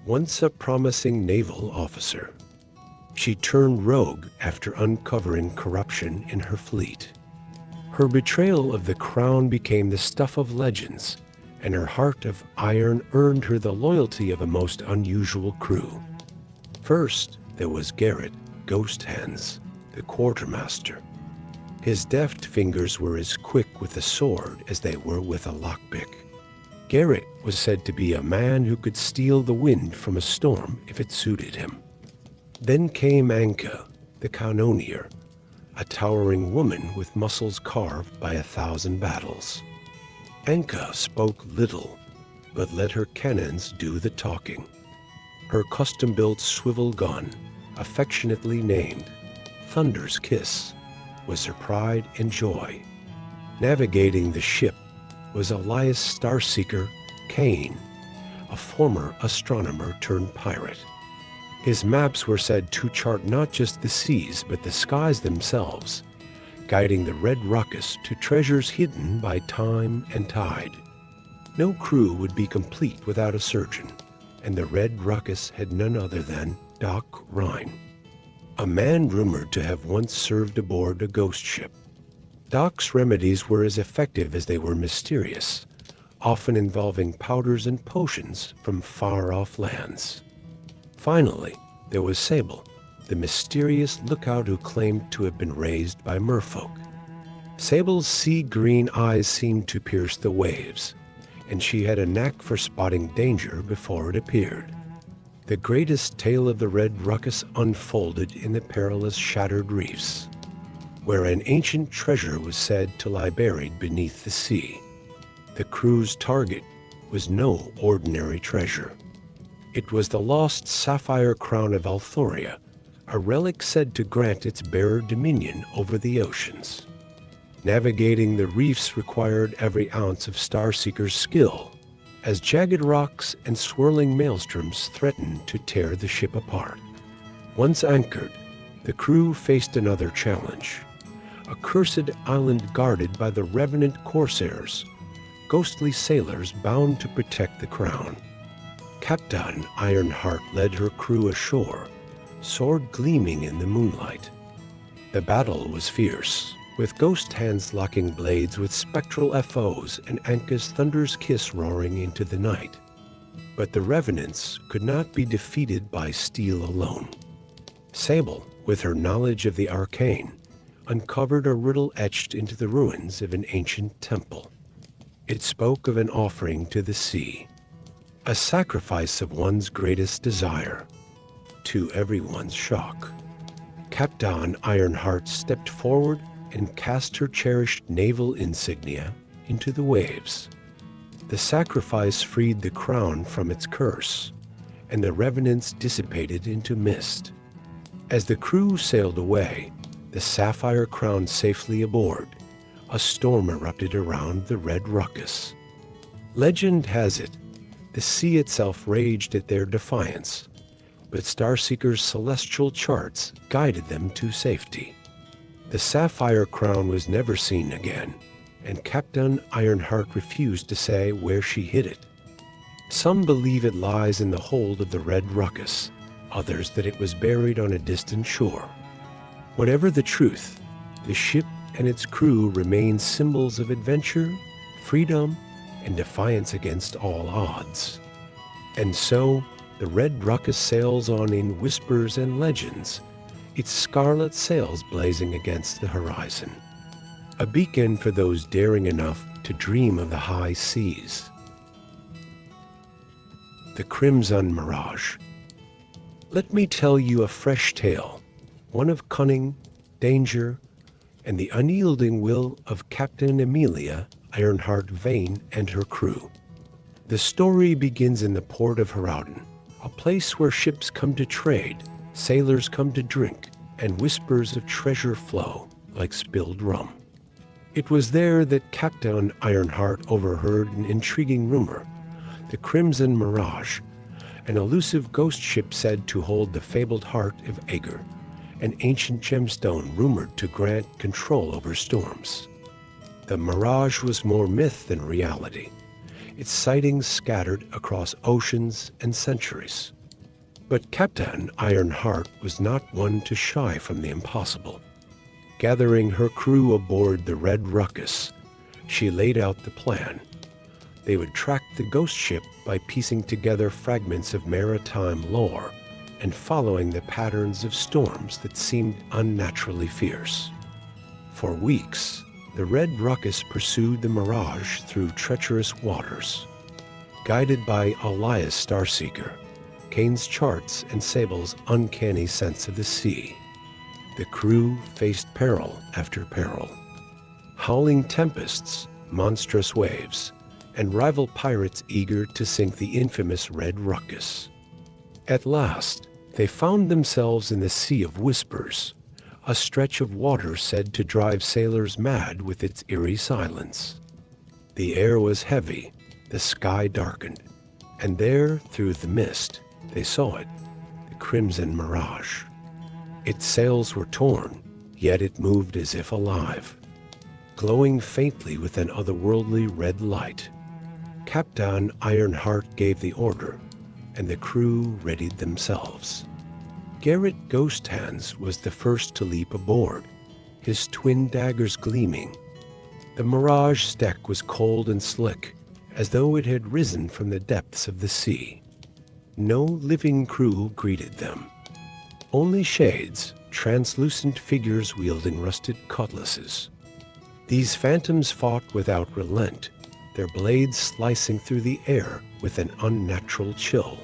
once a promising naval officer. She turned rogue after uncovering corruption in her fleet. Her betrayal of the crown became the stuff of legends, and her heart of iron earned her the loyalty of a most unusual crew. First, there was Garrett Ghost Hands, the quartermaster. His deft fingers were as quick with a sword as they were with a lockpick. Garrett was said to be a man who could steal the wind from a storm if it suited him. Then came Anka, the cannoneer, a towering woman with muscles carved by 1,000 battles. Anka spoke little, but let her cannons do the talking. Her custom-built swivel gun, affectionately named Thunder's Kiss, was her pride and joy. Navigating the ship was Elias Starseeker Kane, a former astronomer turned pirate. His maps were said to chart not just the seas but the skies themselves, guiding the Red Ruckus to treasures hidden by time and tide. No crew would be complete without a surgeon, and the Red Ruckus had none other than Doc Rhine, a man rumored to have once served aboard a ghost ship. Doc's remedies were as effective as they were mysterious, often involving powders and potions from far-off lands. Finally, there was Sable, the mysterious lookout who claimed to have been raised by merfolk. Sable's sea-green eyes seemed to pierce the waves, and she had a knack for spotting danger before it appeared. The greatest tale of the Red Ruckus unfolded in the perilous Shattered Reefs, where an ancient treasure was said to lie buried beneath the sea. The crew's target was no ordinary treasure. It was the lost sapphire crown of Althoria, a relic said to grant its bearer dominion over the oceans. Navigating the reefs required every ounce of Starseeker's skill, as jagged rocks and swirling maelstroms threatened to tear the ship apart. Once anchored, the crew faced another challenge. A cursed island guarded by the revenant corsairs, ghostly sailors bound to protect the crown. Captain Ironheart led her crew ashore, sword gleaming in the moonlight. The battle was fierce, with Ghost Hands locking blades with spectral FOs and Anka's Thunder's Kiss roaring into the night. But the Revenants could not be defeated by steel alone. Sable, with her knowledge of the arcane, uncovered a riddle etched into the ruins of an ancient temple. It spoke of an offering to the sea, a sacrifice of one's greatest desire. To everyone's shock, Captain Ironheart stepped forward and cast her cherished naval insignia into the waves. The sacrifice freed the crown from its curse, and the revenants dissipated into mist. As the crew sailed away, the sapphire crown safely aboard, a storm erupted around the Red Ruckus. Legend has it, the sea itself raged at their defiance, but Starseeker's celestial charts guided them to safety. The sapphire crown was never seen again, and Captain Ironheart refused to say where she hid it. Some believe it lies in the hold of the Red Ruckus, others that it was buried on a distant shore. Whatever the truth, the ship and its crew remain symbols of adventure, freedom, and defiance against all odds. And so, the Red Ruckus sails on in whispers and legends, its scarlet sails blazing against the horizon. A beacon for those daring enough to dream of the high seas. The Crimson Mirage. Let me tell you a fresh tale one of cunning, danger, and the unyielding will of Captain Amelia Ironheart Vane and her crew. The story begins in the port of Harauden, a place where ships come to trade, sailors come to drink, and whispers of treasure flow like spilled rum. It was there that Captain Ironheart overheard an intriguing rumor: the Crimson Mirage, an elusive ghost ship said to hold the fabled heart of Aegir, an ancient gemstone rumored to grant control over storms. The Mirage was more myth than reality, its sightings scattered across oceans and centuries. But Captain Ironheart was not one to shy from the impossible. Gathering her crew aboard the Red Ruckus, she laid out the plan. They would track the ghost ship by piecing together fragments of maritime lore and following the patterns of storms that seemed unnaturally fierce. For weeks, the Red Ruckus pursued the Mirage through treacherous waters. Guided by Elias Starseeker, Kane's charts, and Sable's uncanny sense of the sea, the crew faced peril after peril. Howling tempests, monstrous waves, and rival pirates eager to sink the infamous Red Ruckus. At last, they found themselves in the Sea of Whispers, a stretch of water said to drive sailors mad with its eerie silence. The air was heavy, the sky darkened, and there, through the mist, they saw it, the Crimson Mirage. Its sails were torn, yet it moved as if alive, glowing faintly with an otherworldly red light. Captain Ironheart gave the order, and the crew readied themselves. Garrett Ghost Hands was the first to leap aboard, his twin daggers gleaming. The Mirage's deck was cold and slick, as though it had risen from the depths of the sea. No living crew greeted them. Only shades, translucent figures wielding rusted cutlasses. These phantoms fought without relent, their blades slicing through the air with an unnatural chill.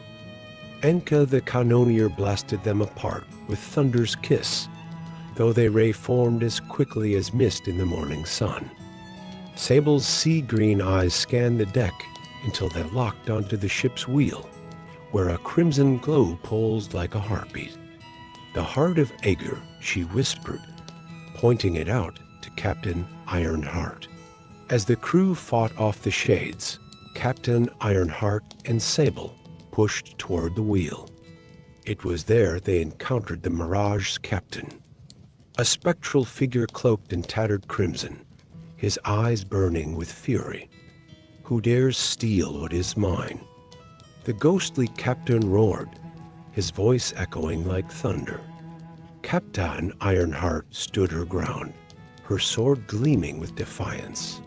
Enka the Cannoneer blasted them apart with thunder's kiss, though they ray-formed as quickly as mist in the morning sun. Sable's sea-green eyes scanned the deck until they locked onto the ship's wheel, where a crimson glow pulsed like a heartbeat. The heart of Aegir, she whispered, pointing it out to Captain Ironheart. As the crew fought off the shades, Captain Ironheart and Sable pushed toward the wheel. It was there they encountered the Mirage's captain, a spectral figure cloaked in tattered crimson, his eyes burning with fury. Who dares steal what is mine? The ghostly captain roared, his voice echoing like thunder. Captain Ironheart stood her ground, her sword gleaming with defiance.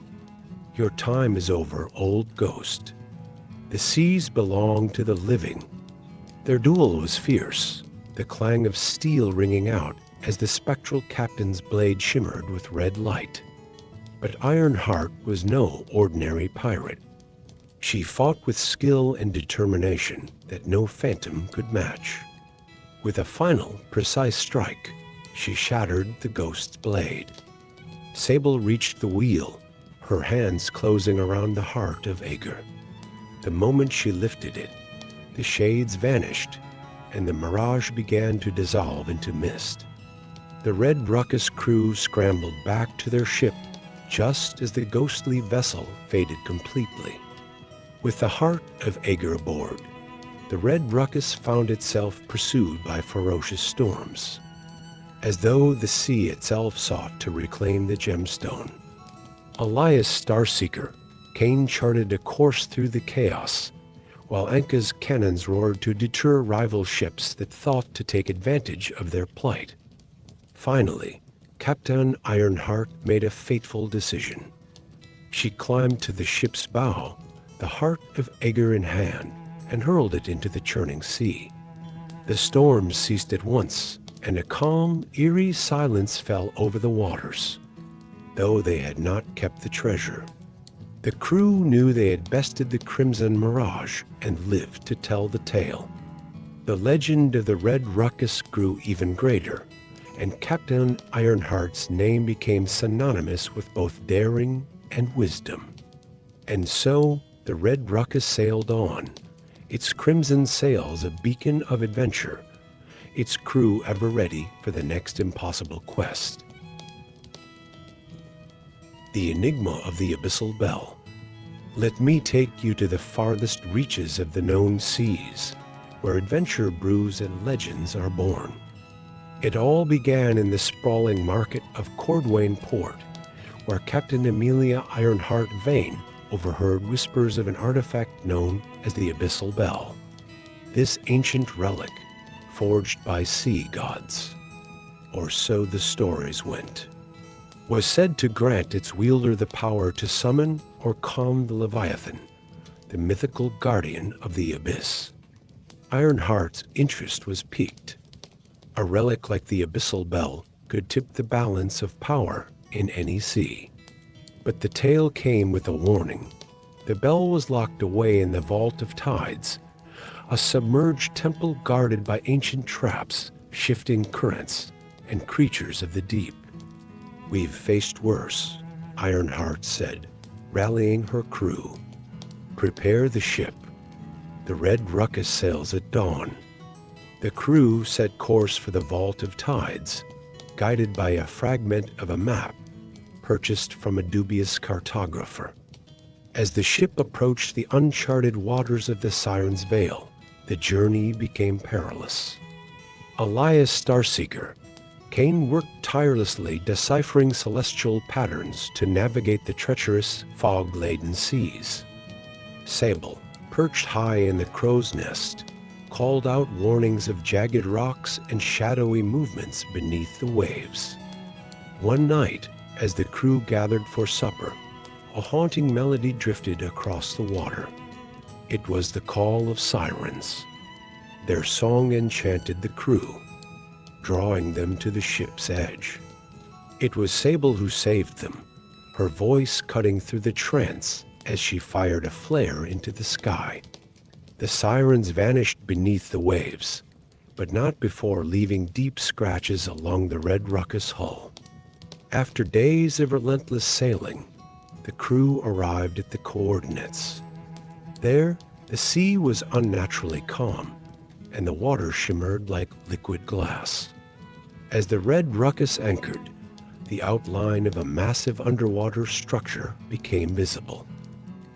Your time is over, old ghost. The seas belong to the living. Their duel was fierce, the clang of steel ringing out as the spectral captain's blade shimmered with red light. But Ironheart was no ordinary pirate. She fought with skill and determination that no phantom could match. With a final, precise strike, she shattered the ghost's blade. Sable reached the wheel, her hands closing around the heart of Aegir. The moment she lifted it, the shades vanished, and the Mirage began to dissolve into mist. The Red Ruckus crew scrambled back to their ship just as the ghostly vessel faded completely. With the heart of Aegir aboard, the Red Ruckus found itself pursued by ferocious storms, as though the sea itself sought to reclaim the gemstone. Elias Starseeker, Kane charted a course through the chaos, while Enka's cannons roared to deter rival ships that thought to take advantage of their plight. Finally, Captain Ironheart made a fateful decision. She climbed to the ship's bow, the heart of Aegir in hand, and hurled it into the churning sea. The storm ceased at once, and a calm, eerie silence fell over the waters. Though they had not kept the treasure, the crew knew they had bested the Crimson Mirage and lived to tell the tale. The legend of the Red Ruckus grew even greater, and Captain Ironheart's name became synonymous with both daring and wisdom. And so the Red Ruckus sailed on, its crimson sails a beacon of adventure, its crew ever ready for the next impossible quest. The Enigma of the Abyssal Bell. Let me take you to the farthest reaches of the known seas, where adventure brews and legends are born. It all began in the sprawling market of Cordwain Port, where Captain Amelia Ironheart Vane overheard whispers of an artifact known as the Abyssal Bell. This ancient relic, forged by sea gods, or so the stories went, was said to grant its wielder the power to summon or calm the Leviathan, the mythical guardian of the abyss. Ironheart's interest was piqued. A relic like the Abyssal Bell could tip the balance of power in any sea. But the tale came with a warning. The bell was locked away in the Vault of Tides, a submerged temple guarded by ancient traps, shifting currents, and creatures of the deep. "We've faced worse," Ironheart said, rallying her crew. "Prepare the ship. The Red Ruckus sails at dawn." The crew set course for the Vault of Tides, guided by a fragment of a map purchased from a dubious cartographer. As the ship approached the uncharted waters of the Siren's Vale, the journey became perilous. Elias Starseeker, Kane worked tirelessly deciphering celestial patterns to navigate the treacherous, fog-laden seas. Sable, perched high in the crow's nest, called out warnings of jagged rocks and shadowy movements beneath the waves. One night, as the crew gathered for supper, a haunting melody drifted across the water. It was the call of sirens. Their song enchanted the crew, drawing them to the ship's edge. It was Sable who saved them, her voice cutting through the trance as she fired a flare into the sky. The sirens vanished beneath the waves, but not before leaving deep scratches along the Red Ruckus hull. After days of relentless sailing, the crew arrived at the coordinates. There, the sea was unnaturally calm, and the water shimmered like liquid glass. As the Red Ruckus anchored, the outline of a massive underwater structure became visible.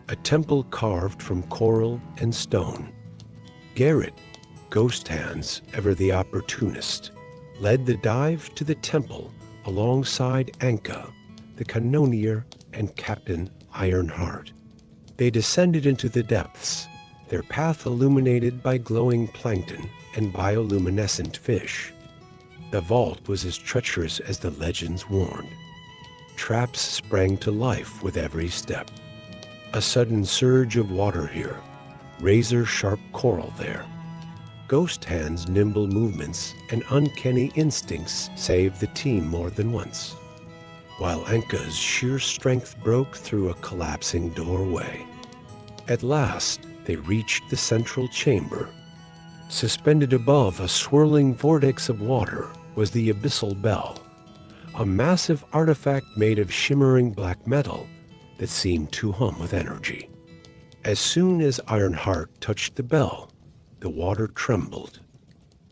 A temple carved from coral and stone. Garrett, Ghost Hands, ever the opportunist, led the dive to the temple alongside Anka, the cannoneer, and Captain Ironheart. They descended into the depths, their path illuminated by glowing plankton and bioluminescent fish. The vault was as treacherous as the legends warned. Traps sprang to life with every step. A sudden surge of water here, razor-sharp coral there. Ghost Hands' nimble movements and uncanny instincts saved the team more than once, while Anka's sheer strength broke through a collapsing doorway. At last, they reached the central chamber. Suspended above a swirling vortex of water was the Abyssal Bell, a massive artifact made of shimmering black metal that seemed to hum with energy. As soon as Ironheart touched the bell, the water trembled.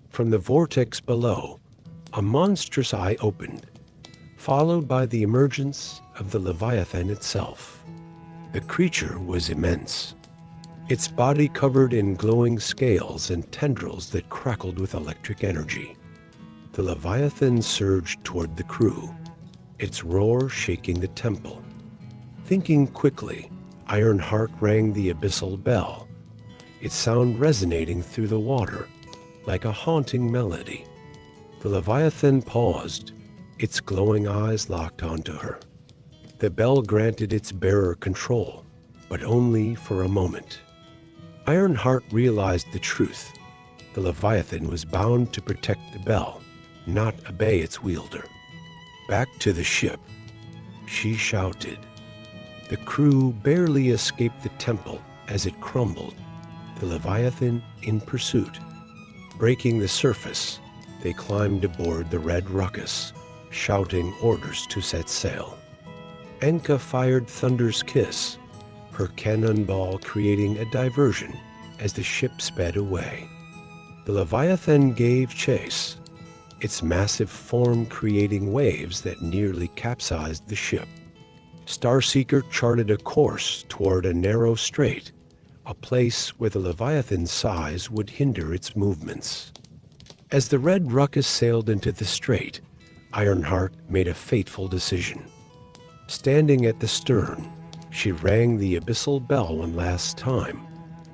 From the vortex below, a monstrous eye opened, followed by the emergence of the Leviathan itself. The creature was immense, its body covered in glowing scales and tendrils that crackled with electric energy. The Leviathan surged toward the crew, its roar shaking the temple. Thinking quickly, Ironheart rang the Abyssal Bell, its sound resonating through the water like a haunting melody. The Leviathan paused, its glowing eyes locked onto her. The bell granted its bearer control, but only for a moment. Ironheart realized the truth. The Leviathan was bound to protect the bell, not obey its wielder. Back to the ship, she shouted. The crew barely escaped the temple as it crumbled, the Leviathan in pursuit. Breaking the surface, They climbed aboard the Red Ruckus, shouting orders to set sail. Enka fired Thunder's Kiss, her cannonball creating a diversion as the ship sped away. The Leviathan gave chase, its massive form creating waves that nearly capsized the ship. Starseeker charted a course toward a narrow strait, a place where the Leviathan's size would hinder its movements. As the Red Ruckus sailed into the strait, Ironheart made a fateful decision. Standing at the stern, she rang the abyssal bell one last time,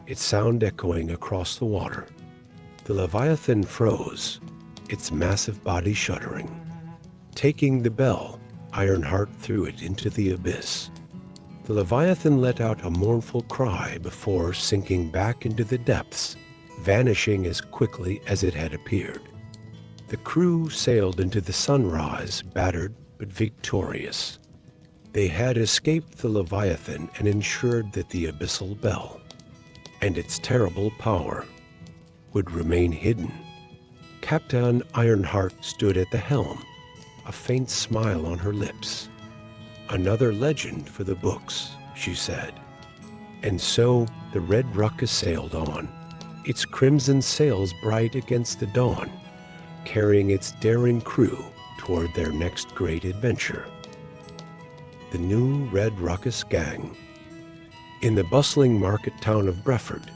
its sound echoing across the water. The Leviathan froze, its massive body shuddering. Taking the bell, Ironheart threw it into the abyss. The Leviathan let out a mournful cry before sinking back into the depths, vanishing as quickly as it had appeared. The crew sailed into the sunrise, battered but victorious. They had escaped the Leviathan and ensured that the abyssal bell and its terrible power would remain hidden. Captain Ironheart stood at the helm, a faint smile on her lips. "Another legend for the books," she said. And so the Red Ruckus sailed on, its crimson sails bright against the dawn, carrying its daring crew toward their next great adventure. The new Red Ruckus Gang. In the bustling market town of Brefford,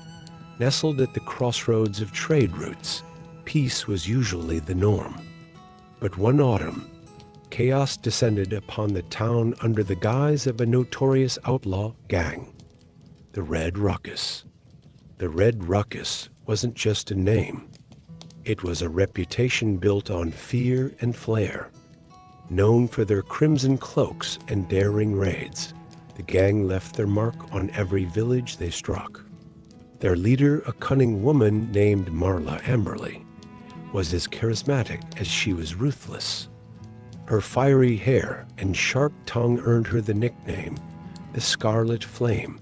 nestled at the crossroads of trade routes, peace was usually the norm. But one autumn, chaos descended upon the town under the guise of a notorious outlaw gang, the Red Ruckus. The Red Ruckus wasn't just a name. It was a reputation built on fear and flair. Known for their crimson cloaks and daring raids, the gang left their mark on every village they struck. Their leader, a cunning woman named Marla Amberley, was as charismatic as she was ruthless. Her fiery hair and sharp tongue earned her the nickname, the Scarlet Flame,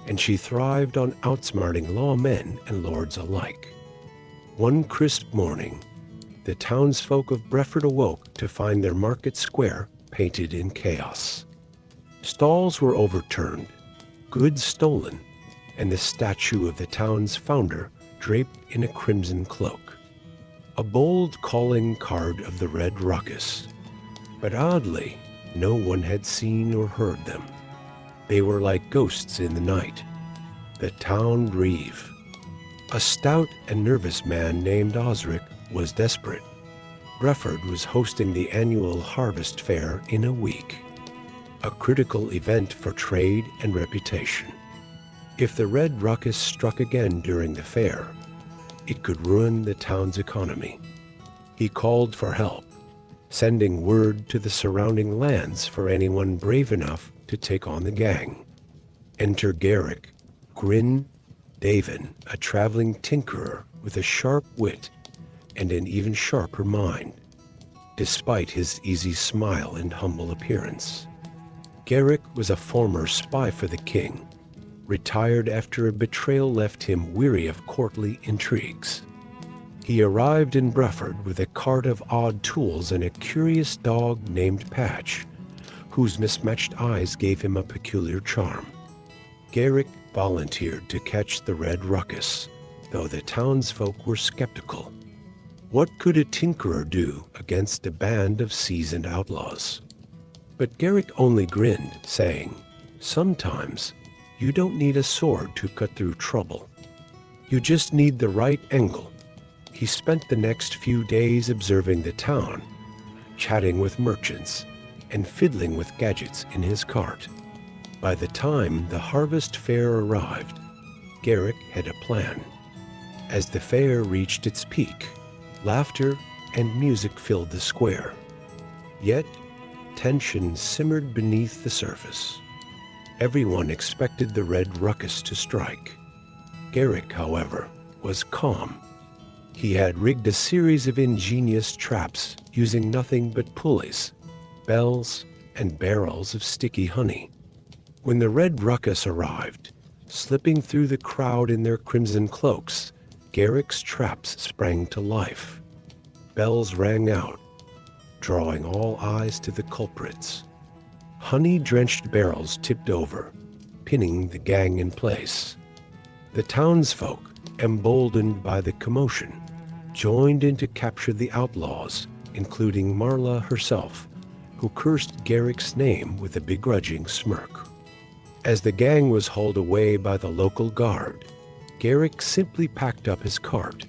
and she thrived on outsmarting lawmen and lords alike. One crisp morning, the townsfolk of Brefford awoke to find their market square painted in chaos. Stalls were overturned, goods stolen, and the statue of the town's founder draped in a crimson cloak. A bold calling card of the Red Ruckus. But oddly, no one had seen or heard them. They were like ghosts in the night. The town grieved. A stout and nervous man named Osric was desperate. Brefford was hosting the annual harvest fair in a week, a critical event for trade and reputation. If the Red Ruckus struck again during the fair, it could ruin the town's economy. He called for help, sending word to the surrounding lands for anyone brave enough to take on the gang. Enter Garrick, Grin Davin, a traveling tinkerer with a sharp wit and an even sharper mind, despite his easy smile and humble appearance. Garrick was a former spy for the king, retired after a betrayal left him weary of courtly intrigues. He arrived in Brefford with a cart of odd tools and a curious dog named Patch, whose mismatched eyes gave him a peculiar charm. Garrick volunteered to catch the Red Ruckus, though the townsfolk were skeptical. What could a tinkerer do against a band of seasoned outlaws? But Garrick only grinned, saying, "Sometimes you don't need a sword to cut through trouble. You just need the right angle." He spent the next few days observing the town, chatting with merchants, and fiddling with gadgets in his cart. By the time the harvest fair arrived, Garrick had a plan. As the fair reached its peak, laughter and music filled the square. Yet, tension simmered beneath the surface. Everyone expected the Red Ruckus to strike. Garrick, however, was calm. He had rigged a series of ingenious traps using nothing but pulleys, bells, and barrels of sticky honey. When the Red Ruckus arrived, slipping through the crowd in their crimson cloaks, Garrick's traps sprang to life. Bells rang out, drawing all eyes to the culprits. Honey-drenched barrels tipped over, pinning the gang in place. The townsfolk, emboldened by the commotion, joined in to capture the outlaws, including Marla herself, who cursed Garrick's name with a begrudging smirk. As the gang was hauled away by the local guard, Garrick simply packed up his cart,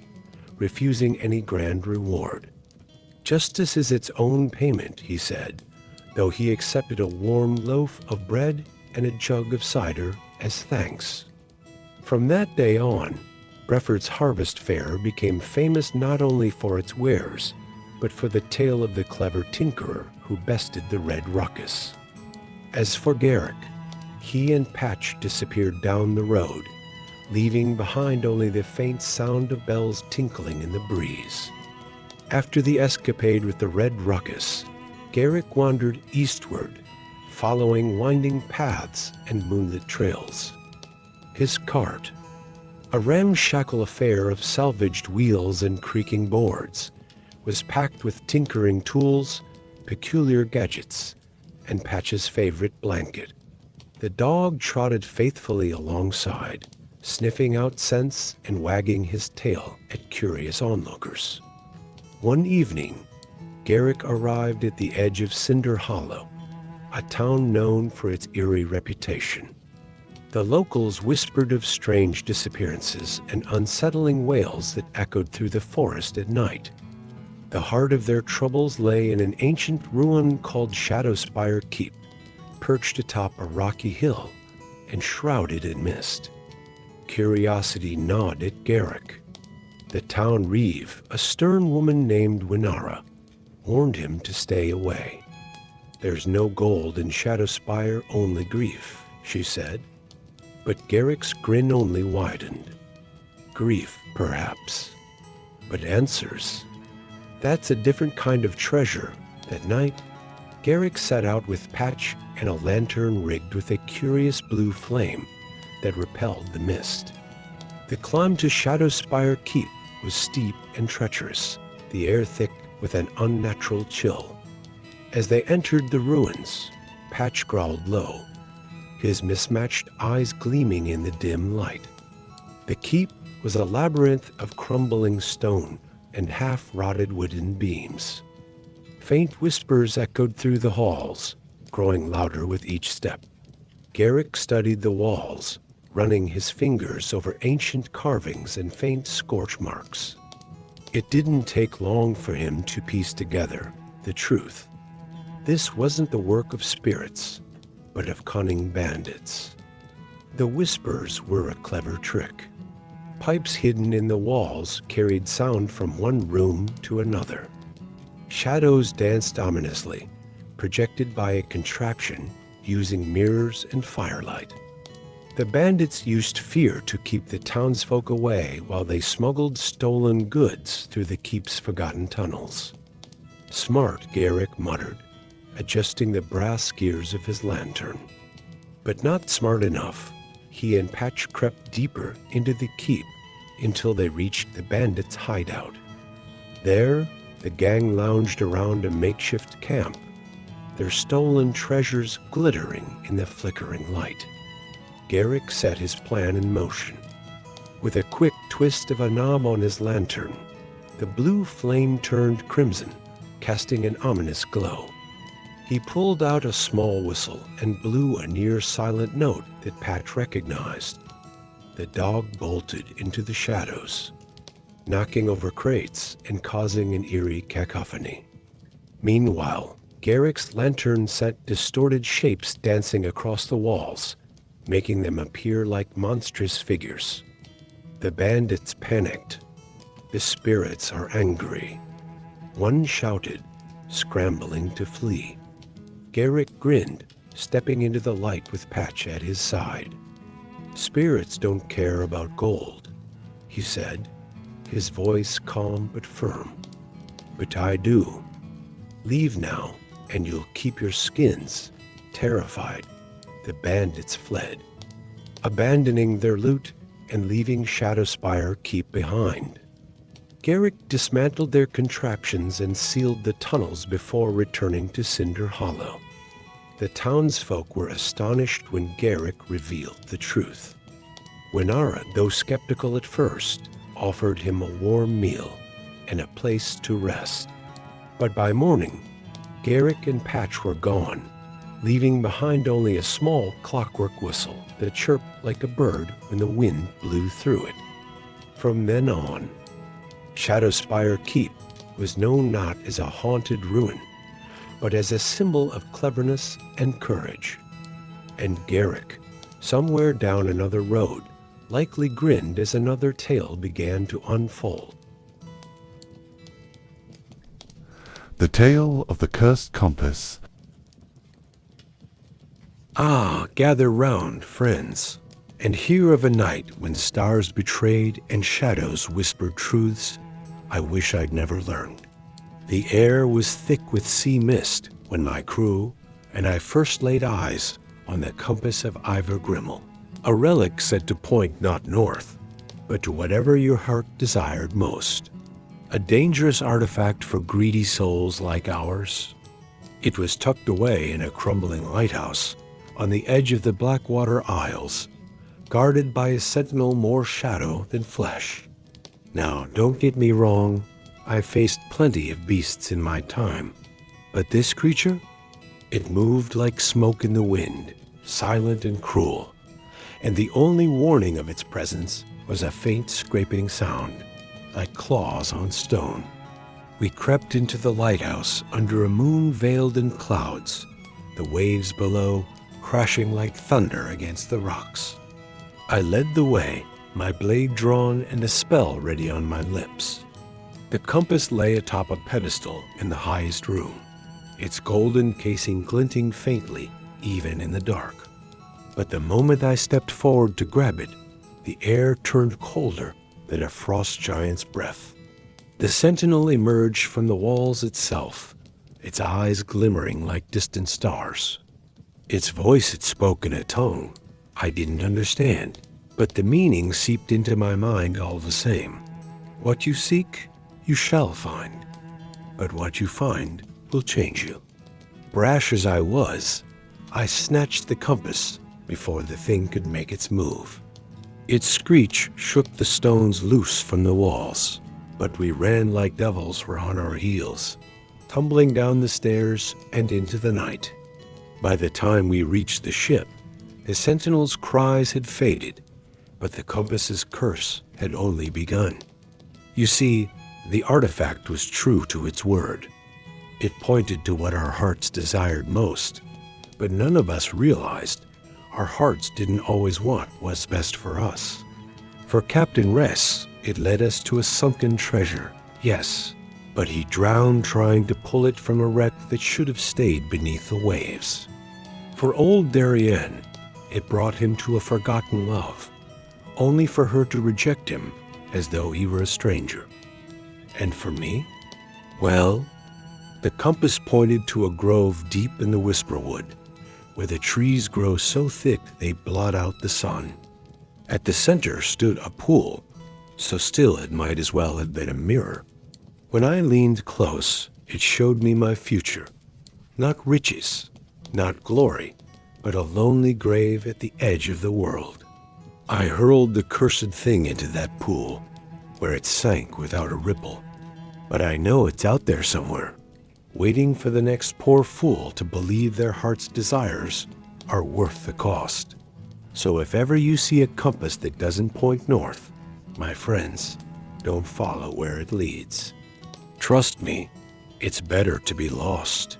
refusing any grand reward. Justice is its own payment, he said, though he accepted a warm loaf of bread and a jug of cider as thanks. From that day on, Breford's Harvest Fair became famous not only for its wares, but for the tale of the clever tinkerer who bested the Red Ruckus. As for Garrick, he and Patch disappeared down the road, leaving behind only the faint sound of bells tinkling in the breeze. After the escapade with the Red Ruckus, Garrick wandered eastward, following winding paths and moonlit trails. His cart, a ramshackle affair of salvaged wheels and creaking boards, was packed with tinkering tools, peculiar gadgets, and Patch's favorite blanket. The dog trotted faithfully alongside, sniffing out scents and wagging his tail at curious onlookers. One evening, Garrick arrived at the edge of Cinder Hollow, a town known for its eerie reputation. The locals whispered of strange disappearances and unsettling wails that echoed through the forest at night. The heart of their troubles lay in an ancient ruin called Shadowspire Keep, perched atop a rocky hill and shrouded in mist. Curiosity gnawed at Garrick. The town reeve, a stern woman named Winara, warned him to stay away. "There's no gold in Shadowspire, only grief," she said. But Garrick's grin only widened. Grief, perhaps, but answers? That's a different kind of treasure. That night, Garrick set out with Patch and a lantern rigged with a curious blue flame that repelled the mist. The climb to Shadowspire Keep was steep and treacherous, the air thick with an unnatural chill. As they entered the ruins, Patch growled low, his mismatched eyes gleaming in the dim light. The keep was a labyrinth of crumbling stone and half-rotted wooden beams. Faint whispers echoed through the halls, growing louder with each step. Garrick studied the walls, running his fingers over ancient carvings and faint scorch marks. It didn't take long for him to piece together the truth. This wasn't the work of spirits, but of cunning bandits. The whispers were a clever trick. Pipes hidden in the walls carried sound from one room to another. Shadows danced ominously, projected by a contraption using mirrors and firelight. The bandits used fear to keep the townsfolk away while they smuggled stolen goods through the keep's forgotten tunnels. "Smart," Garrick muttered, adjusting the brass gears of his lantern. But not smart enough. He and Patch crept deeper into the keep until they reached the bandits' hideout. There, the gang lounged around a makeshift camp, their stolen treasures glittering in the flickering light. Garrick set his plan in motion. With a quick twist of a knob on his lantern, the blue flame turned crimson, casting an ominous glow. He pulled out a small whistle and blew a near-silent note that Patch recognized. The dog bolted into the shadows, knocking over crates and causing an eerie cacophony. Meanwhile, Garrick's lantern sent distorted shapes dancing across the walls, making them appear like monstrous figures. The bandits panicked. The spirits are angry. One shouted, scrambling to flee. Garrick grinned, stepping into the light with Patch at his side. "Spirits don't care about gold," he said, his voice calm but firm. "But I do. Leave now, and you'll keep your skins." Terrified, the bandits fled, abandoning their loot and leaving Shadowspire Keep behind. Garrick dismantled their contraptions and sealed the tunnels before returning to Cinder Hollow. The townsfolk were astonished when Garrick revealed the truth. Winara, though skeptical at first, offered him a warm meal and a place to rest. But by morning, Garrick and Patch were gone, leaving behind only a small clockwork whistle that chirped like a bird when the wind blew through it. From then on, Shadowspire Keep was known not as a haunted ruin, but as a symbol of cleverness and courage. And Garrick, somewhere down another road, likely grinned as another tale began to unfold. The Tale of the Cursed Compass. Ah, gather round, friends, and hear of a night when stars betrayed and shadows whispered truths I wish I'd never learned. The air was thick with sea mist when my crew and I first laid eyes on the compass of Ivor Grimmel, a relic said to point not north, but to whatever your heart desired most. A dangerous artifact for greedy souls like ours. It was tucked away in a crumbling lighthouse on the edge of the Blackwater Isles, guarded by a sentinel more shadow than flesh. Now, don't get me wrong, I've faced plenty of beasts in my time, but this creature? It moved like smoke in the wind, silent and cruel, and the only warning of its presence was a faint scraping sound, like claws on stone. We crept into the lighthouse under a moon veiled in clouds, the waves below crashing like thunder against the rocks. I led the way, my blade drawn and a spell ready on my lips. The compass lay atop a pedestal in the highest room, its golden casing glinting faintly even in the dark. But the moment I stepped forward to grab it, the air turned colder than a frost giant's breath. The sentinel emerged from the walls itself, its eyes glimmering like distant stars. Its voice had spoken a tongue I didn't understand, but the meaning seeped into my mind all the same. What you seek, you shall find, but what you find will change you. Brash as I was, I snatched the compass before the thing could make its move. Its screech shook the stones loose from the walls, but we ran like devils were on our heels, tumbling down the stairs and into the night. By the time we reached the ship, the sentinel's cries had faded, but the compass's curse had only begun. You see, the artifact was true to its word. It pointed to what our hearts desired most, but none of us realized our hearts didn't always want what's best for us. For Captain Ress, it led us to a sunken treasure, yes, but he drowned trying to pull it from a wreck that should have stayed beneath the waves. For old Darien, it brought him to a forgotten love, only for her to reject him as though he were a stranger. And for me? Well, the compass pointed to a grove deep in the Whisperwood, where the trees grow so thick they blot out the sun. At the center stood a pool, so still it might as well have been a mirror. When I leaned close, it showed me my future. Not riches, not glory, but a lonely grave at the edge of the world. I hurled the cursed thing into that pool, where it sank without a ripple. But I know it's out there somewhere, waiting for the next poor fool to believe their heart's desires are worth the cost. So if ever you see a compass that doesn't point north, my friends, don't follow where it leads. Trust me, it's better to be lost.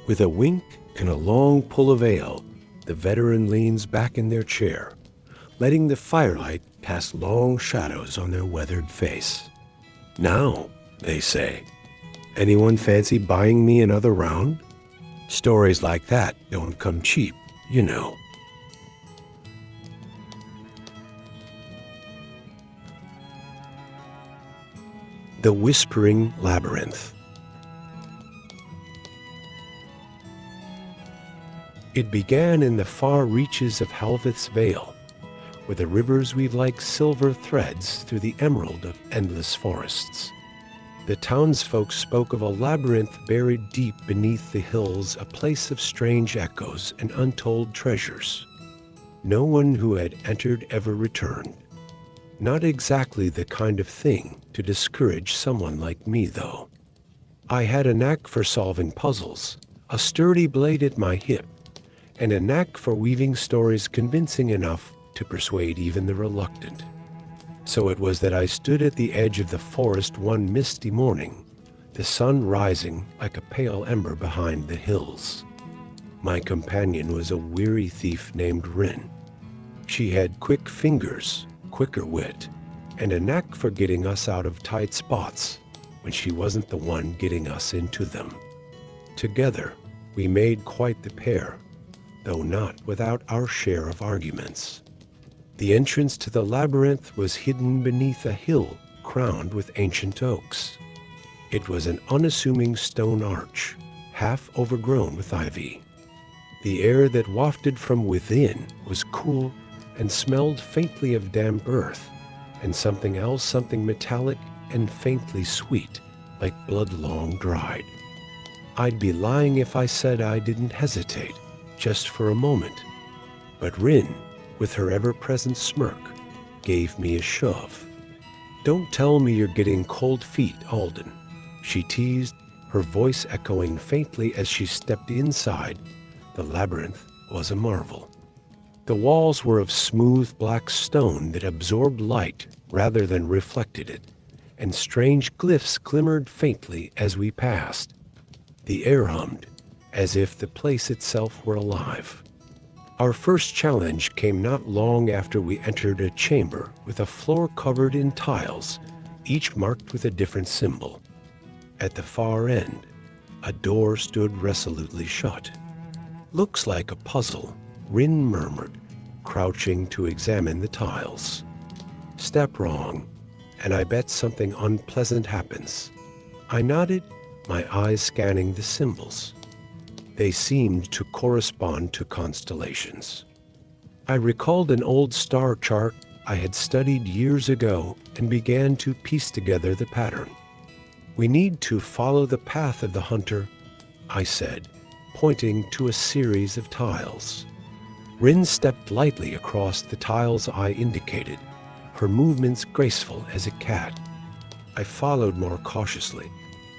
With a wink and a long pull of ale, the veteran leans back in their chair, letting the firelight cast long shadows on their weathered face. Now, they say, anyone fancy buying me another round? Stories like that don't come cheap, you know. The Whispering Labyrinth. It began in the far reaches of Helveth's Vale, where the rivers weave like silver threads through the emerald of endless forests. The townsfolk spoke of a labyrinth buried deep beneath the hills, a place of strange echoes and untold treasures. No one who had entered ever returned. Not exactly the kind of thing to discourage someone like me, though. I had a knack for solving puzzles, a sturdy blade at my hip, and a knack for weaving stories convincing enough to persuade even the reluctant. So it was that I stood at the edge of the forest one misty morning, the sun rising like a pale ember behind the hills. My companion was a weary thief named Rin. She had quick fingers, quicker wit, and a knack for getting us out of tight spots when she wasn't the one getting us into them. Together, we made quite the pair, though not without our share of arguments. The entrance to the labyrinth was hidden beneath a hill crowned with ancient oaks. It was an unassuming stone arch, half overgrown with ivy. The air that wafted from within was cool and smelled faintly of damp earth, and something else, something metallic and faintly sweet, like blood long dried. I'd be lying if I said I didn't hesitate, just for a moment. But Rin, with her ever-present smirk, gave me a shove. "Don't tell me you're getting cold feet, Alden," she teased, her voice echoing faintly as she stepped inside. The labyrinth was a marvel. The walls were of smooth black stone that absorbed light rather than reflected it, and strange glyphs glimmered faintly as we passed. The air hummed, as if the place itself were alive. Our first challenge came not long after we entered a chamber with a floor covered in tiles, each marked with a different symbol. At the far end, a door stood resolutely shut. "Looks like a puzzle," Rin murmured, crouching to examine the tiles. "Step wrong, and I bet something unpleasant happens." I nodded, my eyes scanning the symbols. They seemed to correspond to constellations. I recalled an old star chart I had studied years ago and began to piece together the pattern. "We need to follow the path of the hunter," I said, pointing to a series of tiles. Rin stepped lightly across the tiles I indicated, her movements graceful as a cat. I followed more cautiously,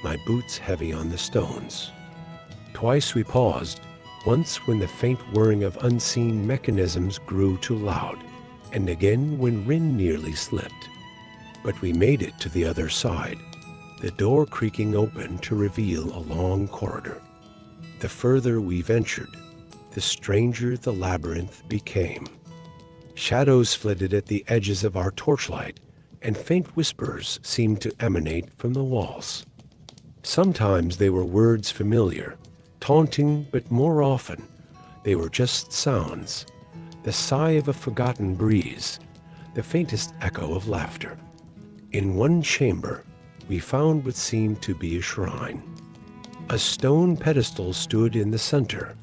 my boots heavy on the stones. Twice we paused, once when the faint whirring of unseen mechanisms grew too loud, and again when Rin nearly slipped. But we made it to the other side, the door creaking open to reveal a long corridor. The further we ventured, the stranger the labyrinth became. Shadows flitted at the edges of our torchlight, and faint whispers seemed to emanate from the walls. Sometimes they were words familiar, taunting, but more often they were just sounds, the sigh of a forgotten breeze, the faintest echo of laughter. In one chamber, we found what seemed to be a shrine. A stone pedestal stood in the center,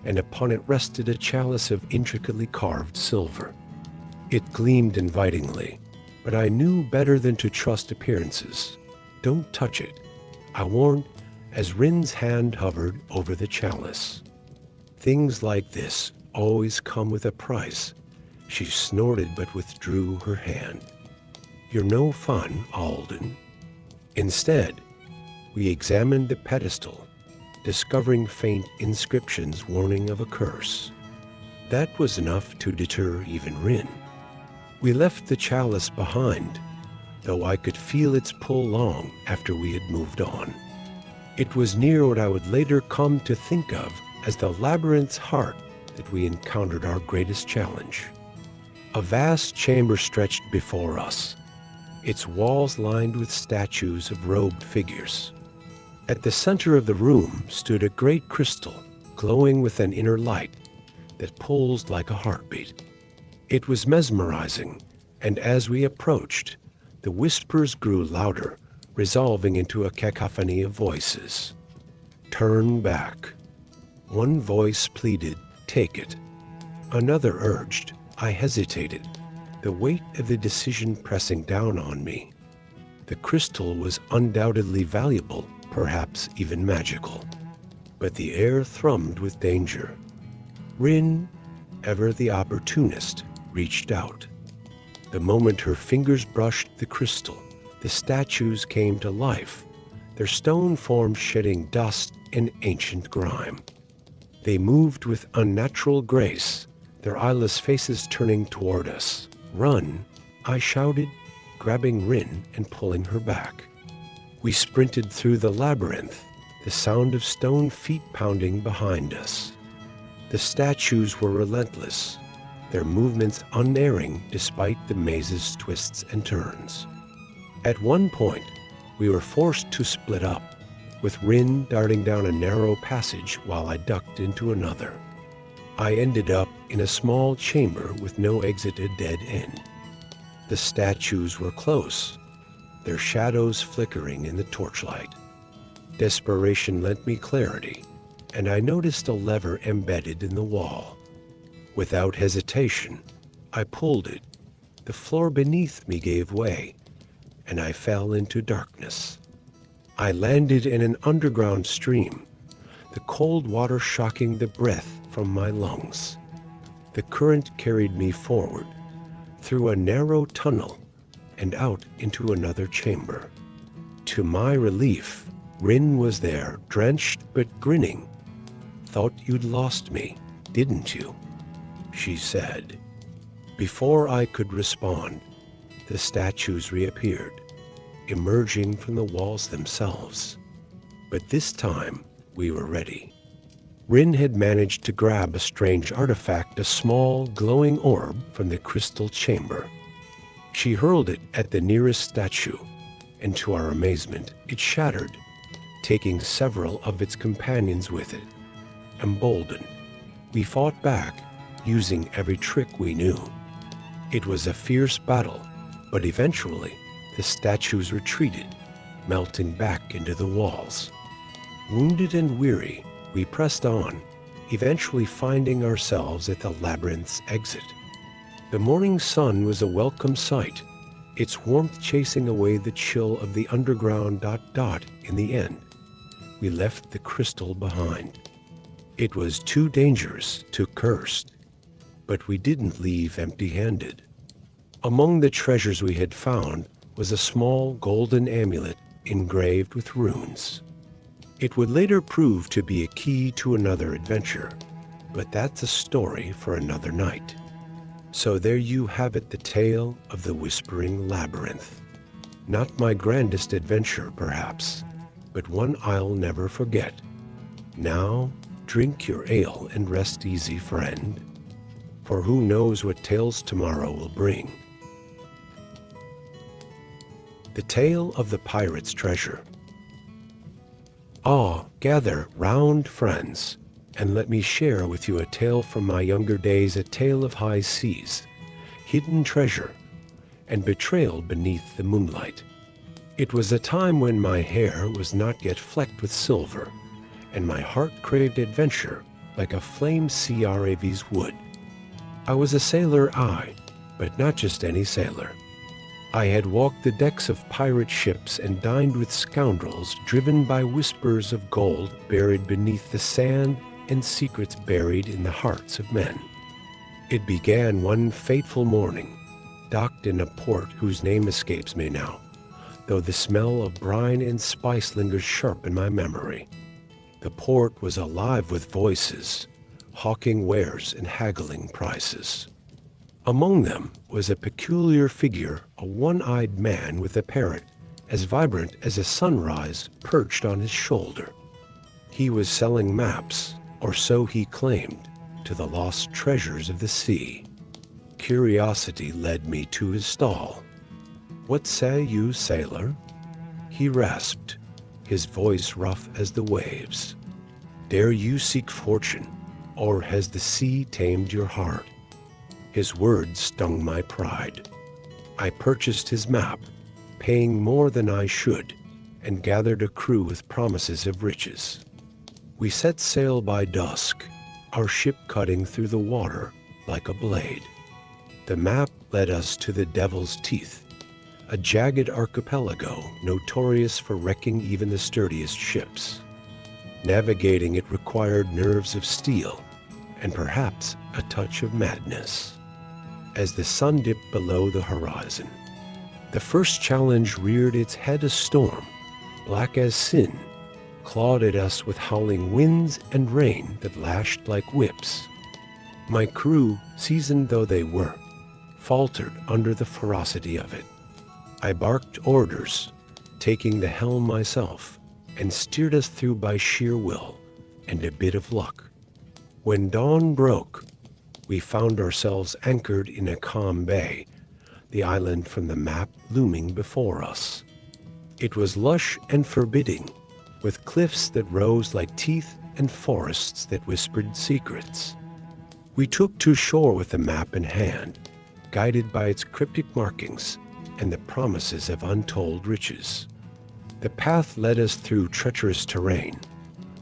and upon it rested a chalice of intricately carved silver. It gleamed invitingly, but I knew better than to trust appearances. "Don't touch it," I warned, as Rin's hand hovered over the chalice. "Things like this always come with a price." She snorted but withdrew her hand. "You're no fun, Alden." Instead, we examined the pedestal, discovering faint inscriptions warning of a curse. That was enough to deter even Rin. We left the chalice behind, though I could feel its pull long after we had moved on. It was near what I would later come to think of as the labyrinth's heart that we encountered our greatest challenge. A vast chamber stretched before us, its walls lined with statues of robed figures. At the center of the room stood a great crystal, glowing with an inner light that pulsed like a heartbeat. It was mesmerizing, and as we approached, the whispers grew louder, resolving into a cacophony of voices. "Turn back." One voice pleaded, "Take it." Another urged. I hesitated, the weight of the decision pressing down on me. The crystal was undoubtedly valuable, perhaps even magical. But the air thrummed with danger. Rin, ever the opportunist, reached out. The moment her fingers brushed the crystal, the statues came to life, their stone forms shedding dust and ancient grime. They moved with unnatural grace, their eyeless faces turning toward us. "Run," I shouted, grabbing Rin and pulling her back. We sprinted through the labyrinth, the sound of stone feet pounding behind us. The statues were relentless, their movements unerring despite the maze's twists and turns. At one point, we were forced to split up, with Rin darting down a narrow passage while I ducked into another. I ended up in a small chamber with no exit, a dead end. The statues were close, their shadows flickering in the torchlight. Desperation lent me clarity, and I noticed a lever embedded in the wall. Without hesitation, I pulled it. The floor beneath me gave way, and I fell into darkness. I landed in an underground stream, the cold water shocking the breath from my lungs. The current carried me forward, through a narrow tunnel, and out into another chamber. To my relief, Rin was there, drenched but grinning. "Thought you'd lost me, didn't you?" she said. Before I could respond, the statues reappeared, emerging from the walls themselves. But this time, we were ready. Rin had managed to grab a strange artifact, a small, glowing orb from the crystal chamber. She hurled it at the nearest statue, and to our amazement, it shattered, taking several of its companions with it. Emboldened, we fought back, using every trick we knew. It was a fierce battle, but eventually, the statues retreated, melting back into the walls. Wounded and weary, we pressed on, eventually finding ourselves at the labyrinth's exit. The morning sun was a welcome sight, its warmth chasing away the chill of the underground. In the end, we left the crystal behind. It was too dangerous, too cursed, but we didn't leave empty-handed. Among the treasures we had found was a small golden amulet engraved with runes. It would later prove to be a key to another adventure, but that's a story for another night. So there you have it, the tale of the Whispering Labyrinth. Not my grandest adventure, perhaps, but one I'll never forget. Now, drink your ale and rest easy, friend, for who knows what tales tomorrow will bring. The Tale of the Pirate's Treasure. Ah, gather round, friends, and let me share with you a tale from my younger days, a tale of high seas, hidden treasure, and betrayal beneath the moonlight. It was a time when my hair was not yet flecked with silver, and my heart craved adventure like a flame CRAV's would. I was a sailor, but not just any sailor. I had walked the decks of pirate ships and dined with scoundrels driven by whispers of gold buried beneath the sand and secrets buried in the hearts of men. It began one fateful morning, docked in a port whose name escapes me now, though the smell of brine and spice lingers sharp in my memory. The port was alive with voices, hawking wares and haggling prices. Among them was a peculiar figure, a one-eyed man with a parrot as vibrant as a sunrise perched on his shoulder. He was selling maps, or so he claimed, to the lost treasures of the sea. Curiosity led me to his stall. "What say you, sailor?" he rasped, his voice rough as the waves. "Dare you seek fortune, or has the sea tamed your heart?" His words stung my pride. I purchased his map, paying more than I should, and gathered a crew with promises of riches. We set sail by dusk, our ship cutting through the water like a blade. The map led us to the Devil's Teeth, a jagged archipelago notorious for wrecking even the sturdiest ships. Navigating it required nerves of steel and perhaps a touch of madness. As the sun dipped below the horizon, the first challenge reared its head a storm, black as sin, clawed at us with howling winds and rain that lashed like whips. My crew, seasoned though they were, faltered under the ferocity of it. I barked orders, taking the helm myself, and steered us through by sheer will and a bit of luck. When dawn broke, we found ourselves anchored in a calm bay, the island from the map looming before us. It was lush and forbidding, with cliffs that rose like teeth and forests that whispered secrets. We took to shore with the map in hand, guided by its cryptic markings and the promises of untold riches. The path led us through treacherous terrain,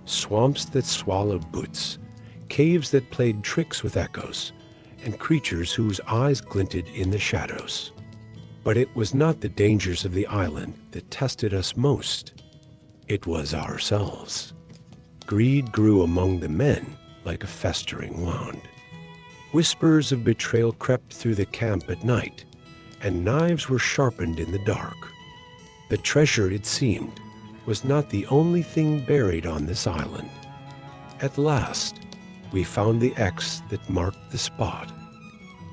swamps that swallowed boots, caves that played tricks with echoes, and creatures whose eyes glinted in the shadows. But it was not the dangers of the island that tested us most. It was ourselves. Greed grew among the men like a festering wound. Whispers of betrayal crept through the camp at night, and knives were sharpened in the dark. The treasure, it seemed, was not the only thing buried on this island. At last, we found the X that marked the spot.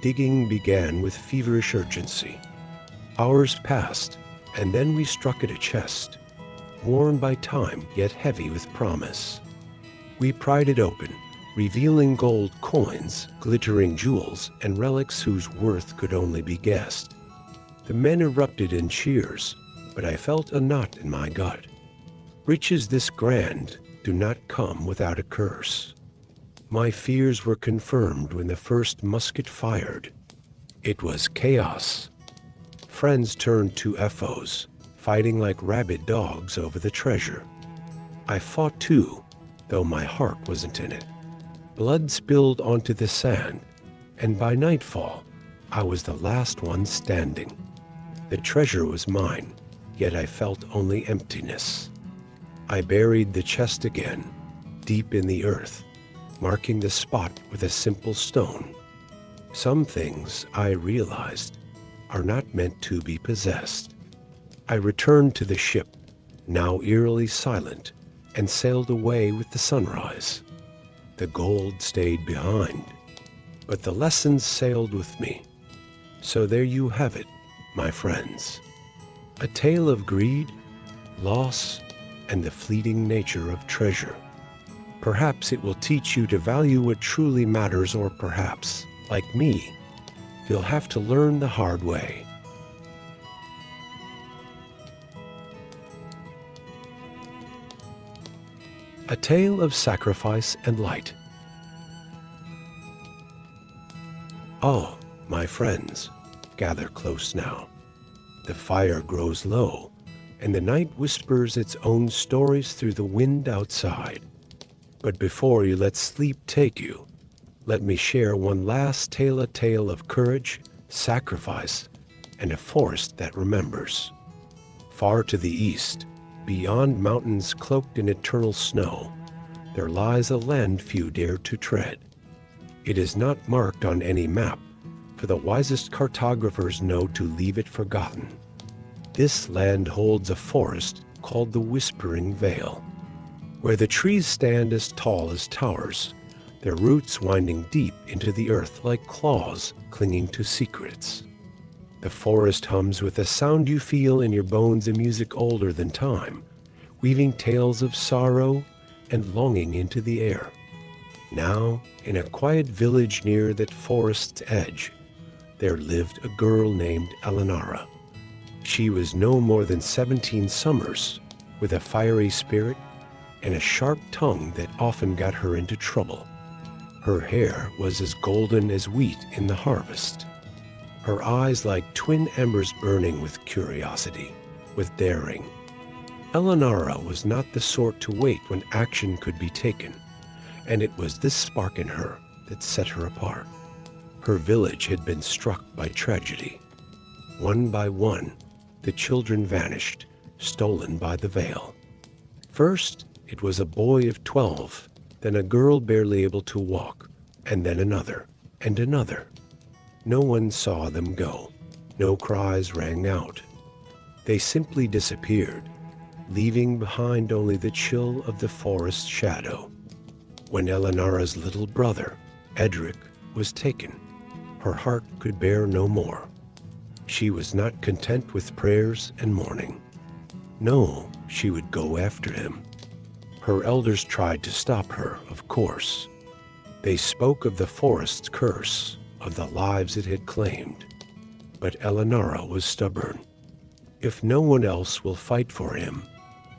Digging began with feverish urgency. Hours passed, and then we struck at a chest, worn by time yet heavy with promise. We pried it open, revealing gold coins, glittering jewels, and relics whose worth could only be guessed. The men erupted in cheers, but I felt a knot in my gut. Riches this grand do not come without a curse. My fears were confirmed when the first musket fired. It was chaos. Friends turned to foes, fighting like rabid dogs over the treasure. I fought too, though my heart wasn't in it. Blood spilled onto the sand, and by nightfall, I was the last one standing. The treasure was mine, yet I felt only emptiness. I buried the chest again, deep in the earth, marking the spot with a simple stone. Some things, I realized, are not meant to be possessed. I returned to the ship, now eerily silent, and sailed away with the sunrise. The gold stayed behind, but the lessons sailed with me. So there you have it, my friends. A tale of greed, loss, and the fleeting nature of treasure. Perhaps it will teach you to value what truly matters, or perhaps, like me, you'll have to learn the hard way. A tale of sacrifice and light. Oh, my friends, gather close now. The fire grows low, and the night whispers its own stories through the wind outside. But before you let sleep take you, let me share one last tale, a tale of courage, sacrifice, and a forest that remembers. Far to the east, beyond mountains cloaked in eternal snow, there lies a land few dare to tread. It is not marked on any map, for the wisest cartographers know to leave it forgotten. This land holds a forest called the Whispering Vale, where the trees stand as tall as towers, their roots winding deep into the earth like claws clinging to secrets. The forest hums with a sound you feel in your bones, a music older than time, weaving tales of sorrow and longing into the air. Now, in a quiet village near that forest's edge, there lived a girl named Elenara. She was no more than 17 summers, with a fiery spirit and a sharp tongue that often got her into trouble. Her hair was as golden as wheat in the harvest, her eyes like twin embers burning with curiosity, with daring. Elenara was not the sort to wait when action could be taken, and it was this spark in her that set her apart. Her village had been struck by tragedy. One by one, the children vanished, stolen by the veil. First, it was a boy of 12, then a girl barely able to walk, and then another, and another. No one saw them go. No cries rang out. They simply disappeared, leaving behind only the chill of the forest shadow. When Eleonora's little brother, Edric, was taken, her heart could bear no more. She was not content with prayers and mourning. No, she would go after him. Her elders tried to stop her, of course. They spoke of the forest's curse, of the lives it had claimed. But Eleonora was stubborn. If no one else will fight for him,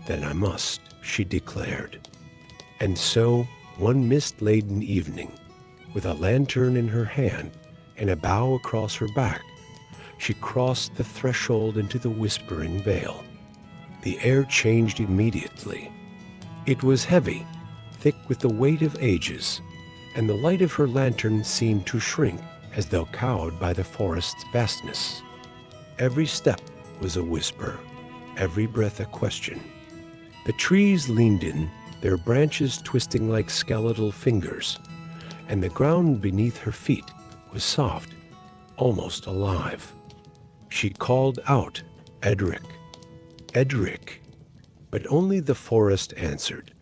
then I must, she declared. And so, one mist-laden evening, with a lantern in her hand and a bough across her back, she crossed the threshold into the whispering vale. The air changed immediately. It was heavy, thick with the weight of ages, and the light of her lantern seemed to shrink as though cowed by the forest's vastness. Every step was a whisper, every breath a question. The trees leaned in, their branches twisting like skeletal fingers, and the ground beneath her feet was soft, almost alive. She called out, "Edric, Edric," but only the forest answered,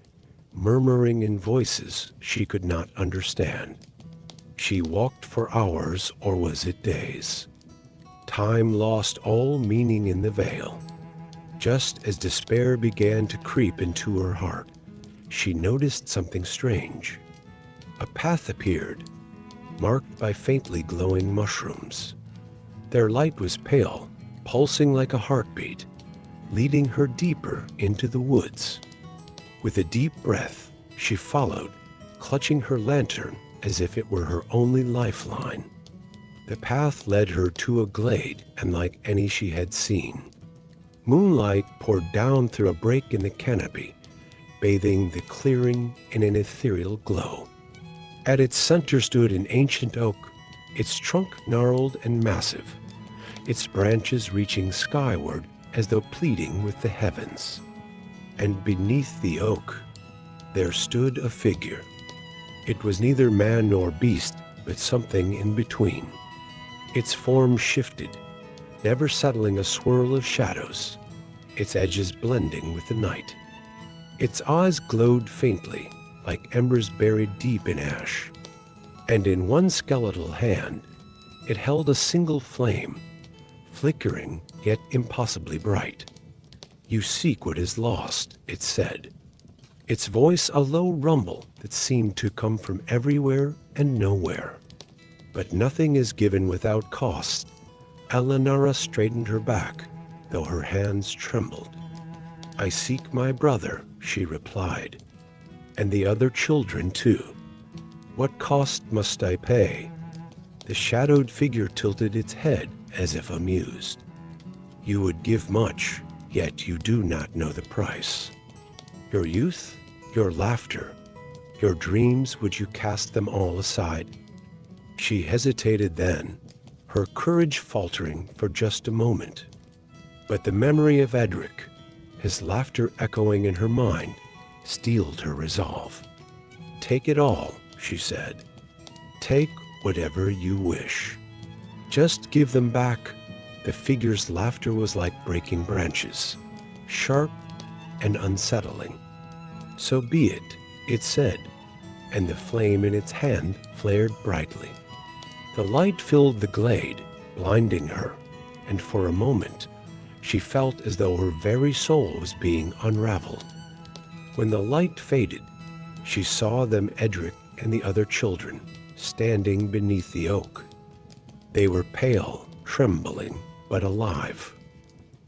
murmuring in voices she could not understand. She walked for hours, or was it days? Time lost all meaning in the vale. Just as despair began to creep into her heart, she noticed something strange. A path appeared, marked by faintly glowing mushrooms. Their light was pale, pulsing like a heartbeat, leading her deeper into the woods. With a deep breath, she followed, clutching her lantern as if it were her only lifeline. The path led her to a glade unlike any she had seen. Moonlight poured down through a break in the canopy, bathing the clearing in an ethereal glow. At its center stood an ancient oak, its trunk gnarled and massive, its branches reaching skyward as though pleading with the heavens. And beneath the oak, there stood a figure. It was neither man nor beast, but something in between. Its form shifted, never settling, a swirl of shadows, its edges blending with the night. Its eyes glowed faintly, like embers buried deep in ash, and in one skeletal hand, it held a single flame, flickering yet impossibly bright. "You seek what is lost," it said. Its voice a low rumble that seemed to come from everywhere and nowhere. But nothing is given without cost. Eleonora straightened her back, though her hands trembled. "I seek my brother," she replied, "and the other children too. What cost must I pay?" The shadowed figure tilted its head as if amused. "You would give much, yet you do not know the price. Your youth, your laughter, your dreams, would you cast them all aside?" She hesitated then, her courage faltering for just a moment. But the memory of Edric, his laughter echoing in her mind, steeled her resolve. "Take it all," she said. "Take whatever you wish. Just give them back." The figure's laughter was like breaking branches, sharp and unsettling. "So be it," it said, and the flame in its hand flared brightly. The light filled the glade, blinding her, and for a moment, she felt as though her very soul was being unraveled. When the light faded, she saw them, Edric and the other children, standing beneath the oak. They were pale, trembling, but alive.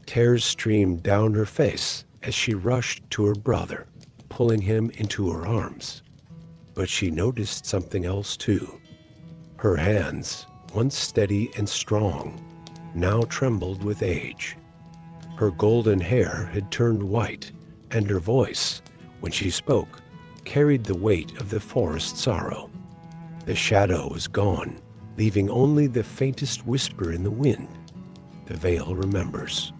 Tears streamed down her face as she rushed to her brother, pulling him into her arms. But she noticed something else too. Her hands, once steady and strong, now trembled with age. Her golden hair had turned white, and her voice, when she spoke, carried the weight of the forest sorrow. The shadow was gone, leaving only the faintest whisper in the wind. The vale remembers.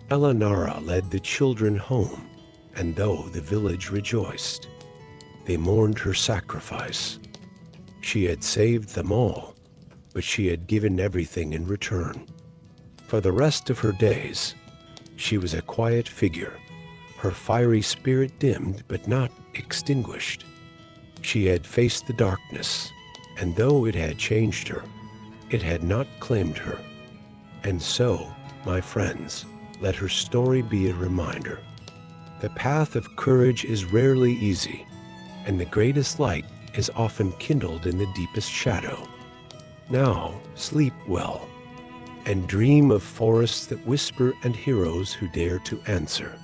Elenara led the children home, and though the village rejoiced, they mourned her sacrifice. She had saved them all, but she had given everything in return. For the rest of her days, she was a quiet figure, her fiery spirit dimmed but not extinguished. She had faced the darkness, and though it had changed her, it had not claimed her. And so, my friends, let her story be a reminder. The path of courage is rarely easy, and the greatest light is often kindled in the deepest shadow. Now, sleep well, and dream of forests that whisper and heroes who dare to answer.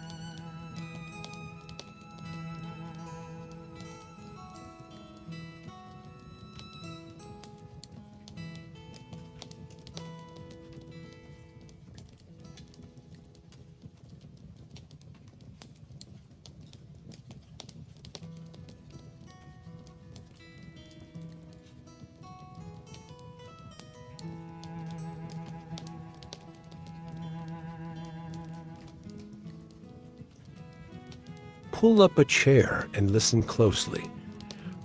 Pull up a chair and listen closely,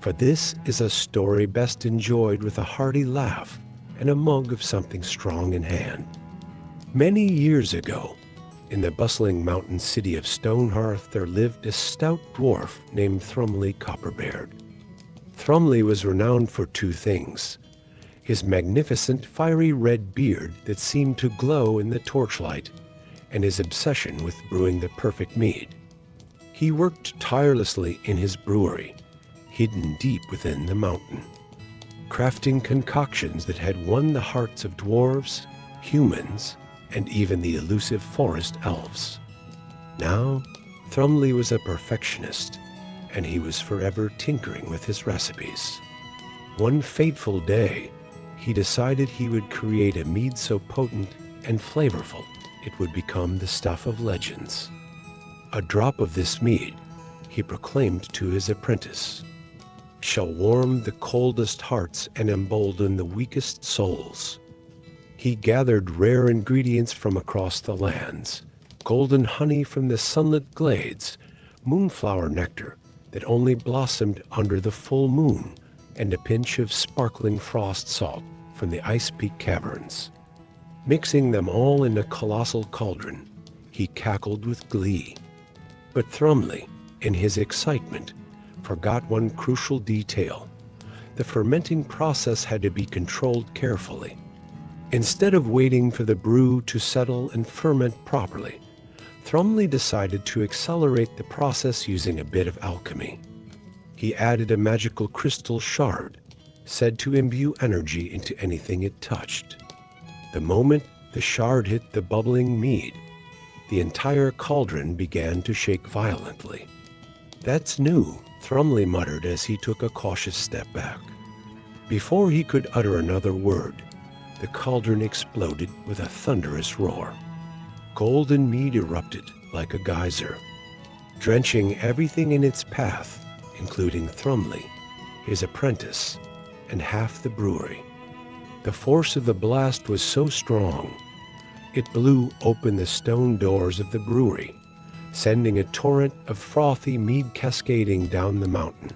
for this is a story best enjoyed with a hearty laugh and a mug of something strong in hand. Many years ago, in the bustling mountain city of Stonehearth, there lived a stout dwarf named Thrumley Copperbeard. Thrumley was renowned for two things: his magnificent fiery red beard that seemed to glow in the torchlight, and his obsession with brewing the perfect mead. He worked tirelessly in his brewery, hidden deep within the mountain, crafting concoctions that had won the hearts of dwarves, humans, and even the elusive forest elves. Now, Thrumley was a perfectionist, and he was forever tinkering with his recipes. One fateful day, he decided he would create a mead so potent and flavorful it would become the stuff of legends. A drop of this mead, he proclaimed to his apprentice, shall warm the coldest hearts and embolden the weakest souls. He gathered rare ingredients from across the lands, golden honey from the sunlit glades, moonflower nectar that only blossomed under the full moon, and a pinch of sparkling frost salt from the ice peak caverns. Mixing them all in a colossal cauldron, he cackled with glee. But Thrumley, in his excitement, forgot one crucial detail. The fermenting process had to be controlled carefully. Instead of waiting for the brew to settle and ferment properly, Thrumley decided to accelerate the process using a bit of alchemy. He added a magical crystal shard, said to imbue energy into anything it touched. The moment the shard hit the bubbling mead, the entire cauldron began to shake violently. "That's new," Thrumley muttered as he took a cautious step back. Before he could utter another word, the cauldron exploded with a thunderous roar. Golden mead erupted like a geyser, drenching everything in its path, including Thrumley, his apprentice, and half the brewery. The force of the blast was so strong, it blew open the stone doors of the brewery, sending a torrent of frothy mead cascading down the mountain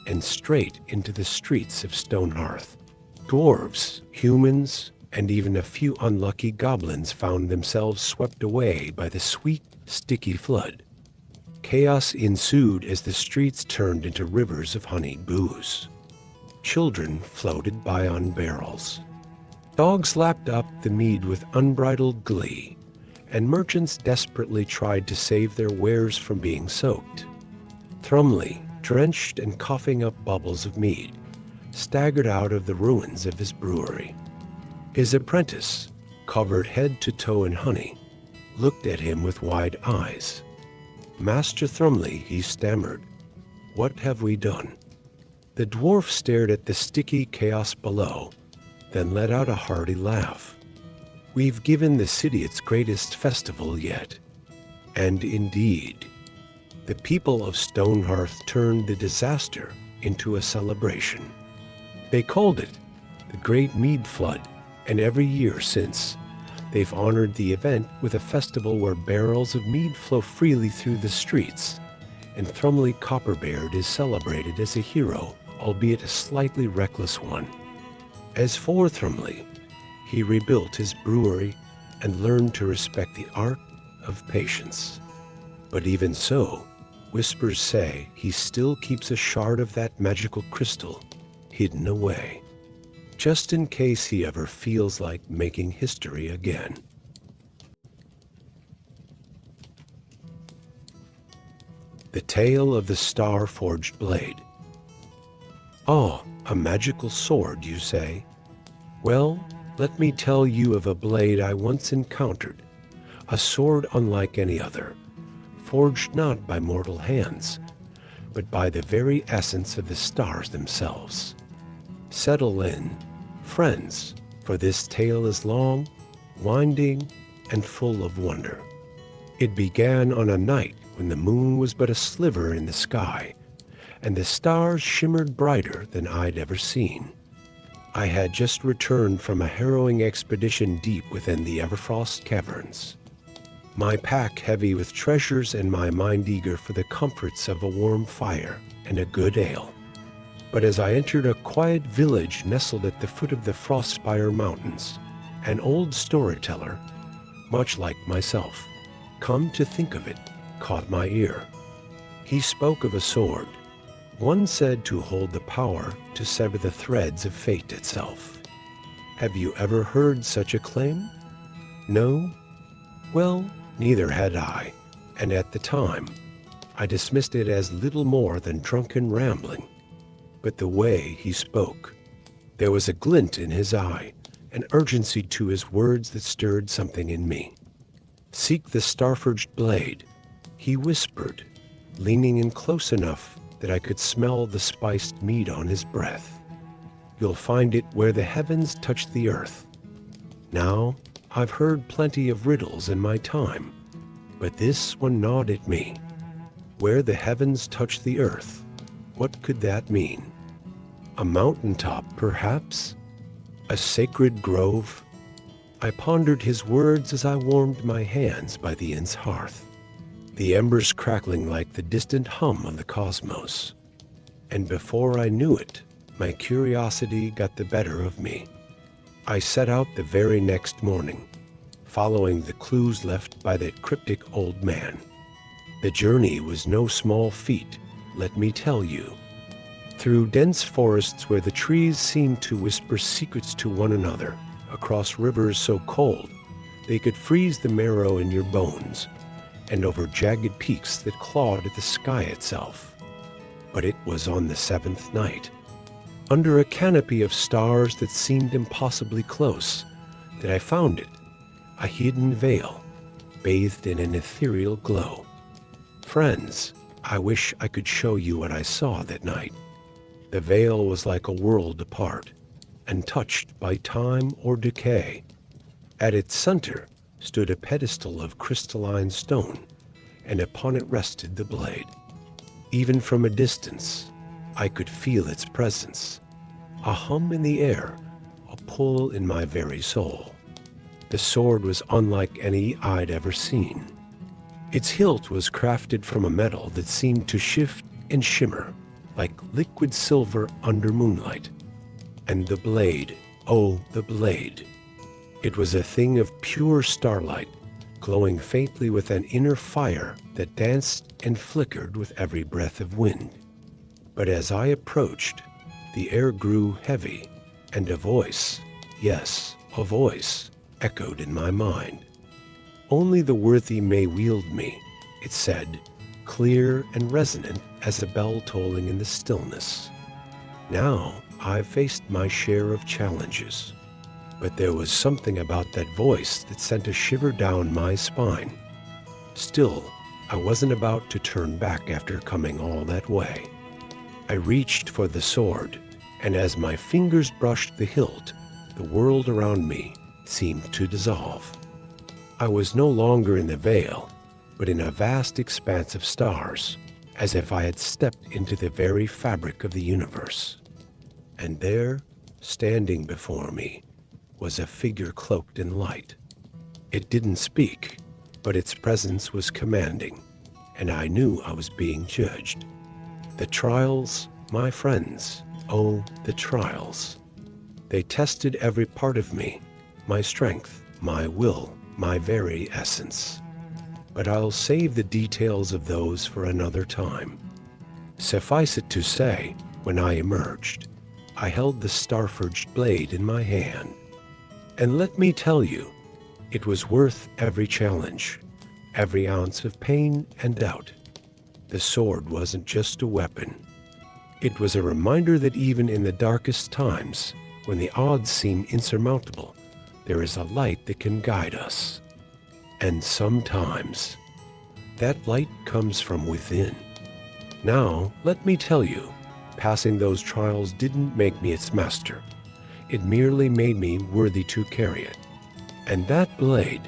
and straight into the streets of Stonehearth. Dwarves, humans, and even a few unlucky goblins found themselves swept away by the sweet, sticky flood. Chaos ensued as the streets turned into rivers of honeyed booze. Children floated by on barrels. Dogs lapped up the mead with unbridled glee, and merchants desperately tried to save their wares from being soaked. Thrumley, drenched and coughing up bubbles of mead, staggered out of the ruins of his brewery. His apprentice, covered head to toe in honey, looked at him with wide eyes. "Master Thrumley," he stammered, "what have we done?" The dwarf stared at the sticky chaos below, then let out a hearty laugh. "We've given the city its greatest festival yet." And indeed, the people of Stonehearth turned the disaster into a celebration. They called it the Great Mead Flood, and every year since, they've honored the event with a festival where barrels of mead flow freely through the streets, and Thrumley Copperbeard is celebrated as a hero, albeit a slightly reckless one. As for Thrumley, he rebuilt his brewery and learned to respect the art of patience. But even so, whispers say he still keeps a shard of that magical crystal hidden away, just in case he ever feels like making history again. The Tale of the Star-Forged Blade. Oh, a magical sword, you say? Well, let me tell you of a blade I once encountered, a sword unlike any other, forged not by mortal hands, but by the very essence of the stars themselves. Settle in, friends, for this tale is long, winding, and full of wonder. It began on a night when the moon was but a sliver in the sky, and the stars shimmered brighter than I'd ever seen. I had just returned from a harrowing expedition deep within the Everfrost caverns, my pack heavy with treasures and my mind eager for the comforts of a warm fire and a good ale. But as I entered a quiet village nestled at the foot of the Frostspire Mountains, an old storyteller, much like myself, come to think of it, caught my ear. He spoke of a sword, one said to hold the power to sever the threads of fate itself. Have you ever heard such a claim? No? Well, neither had I, and at the time, I dismissed it as little more than drunken rambling. But the way he spoke, there was a glint in his eye, an urgency to his words that stirred something in me. Seek the star-forged blade, he whispered, leaning in close enough that I could smell the spiced mead on his breath. You'll find it where the heavens touch the earth. Now, I've heard plenty of riddles in my time, but this one gnawed at me. Where the heavens touch the earth, what could that mean? A mountaintop, perhaps? A sacred grove? I pondered his words as I warmed my hands by the inn's hearth, the embers crackling like the distant hum of the cosmos. And before I knew it, my curiosity got the better of me. I set out the very next morning, following the clues left by that cryptic old man. The journey was no small feat, let me tell you. Through dense forests where the trees seemed to whisper secrets to one another, across rivers so cold they could freeze the marrow in your bones, and over jagged peaks that clawed at the sky itself. But it was on the seventh night, under a canopy of stars that seemed impossibly close, that I found it, a hidden vale, bathed in an ethereal glow. Friends, I wish I could show you what I saw that night. The vale was like a world apart, untouched by time or decay. At its center stood a pedestal of crystalline stone, and upon it rested the blade. Even from a distance, I could feel its presence, a hum in the air, a pull in my very soul. The sword was unlike any I'd ever seen. Its hilt was crafted from a metal that seemed to shift and shimmer like liquid silver under moonlight. And the blade, oh, the blade. It was a thing of pure starlight, glowing faintly with an inner fire that danced and flickered with every breath of wind. But as I approached, the air grew heavy, and a voice, yes, a voice, echoed in my mind. Only the worthy may wield me, it said, clear and resonant as a bell tolling in the stillness. Now I've faced my share of challenges, but there was something about that voice that sent a shiver down my spine. Still, I wasn't about to turn back after coming all that way. I reached for the sword, and as my fingers brushed the hilt, the world around me seemed to dissolve. I was no longer in the vale, but in a vast expanse of stars, as if I had stepped into the very fabric of the universe. And there, Standing before me was a figure cloaked in light. It didn't speak, but its presence was commanding, and I knew I was being judged. The trials, my friends, oh, the trials. They tested every part of me, my strength, my will, my very essence. But I'll save the details of those for another time. Suffice it to say, when I emerged, I held the star-forged blade in my hand. And let me tell you, it was worth every challenge, every ounce of pain and doubt. The sword wasn't just a weapon. It was a reminder that even in the darkest times, when the odds seem insurmountable, there is a light that can guide us. And sometimes, that light comes from within. Now, let me tell you, passing those trials didn't make me its master. It merely made me worthy to carry it. And that blade,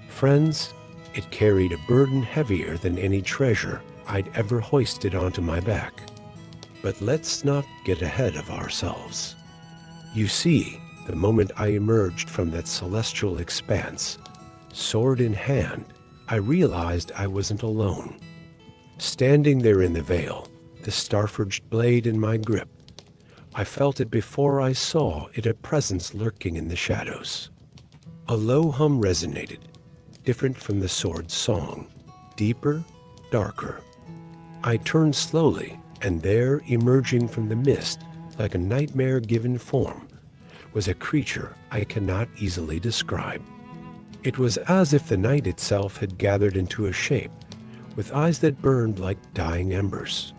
friends, it carried a burden heavier than any treasure I'd ever hoisted onto my back. But let's not get ahead of ourselves. You see, the moment I emerged from that celestial expanse, sword in hand, I realized I wasn't alone. Standing there in the veil, the star-forged blade in my grip, I felt it before I saw it, a presence lurking in the shadows. A low hum resonated, different from the sword's song, deeper, darker. I turned slowly, and there, emerging from the mist, like a nightmare-given form, was a creature I cannot easily describe. It was as if the night itself had gathered into a shape, with eyes that burned like dying embers.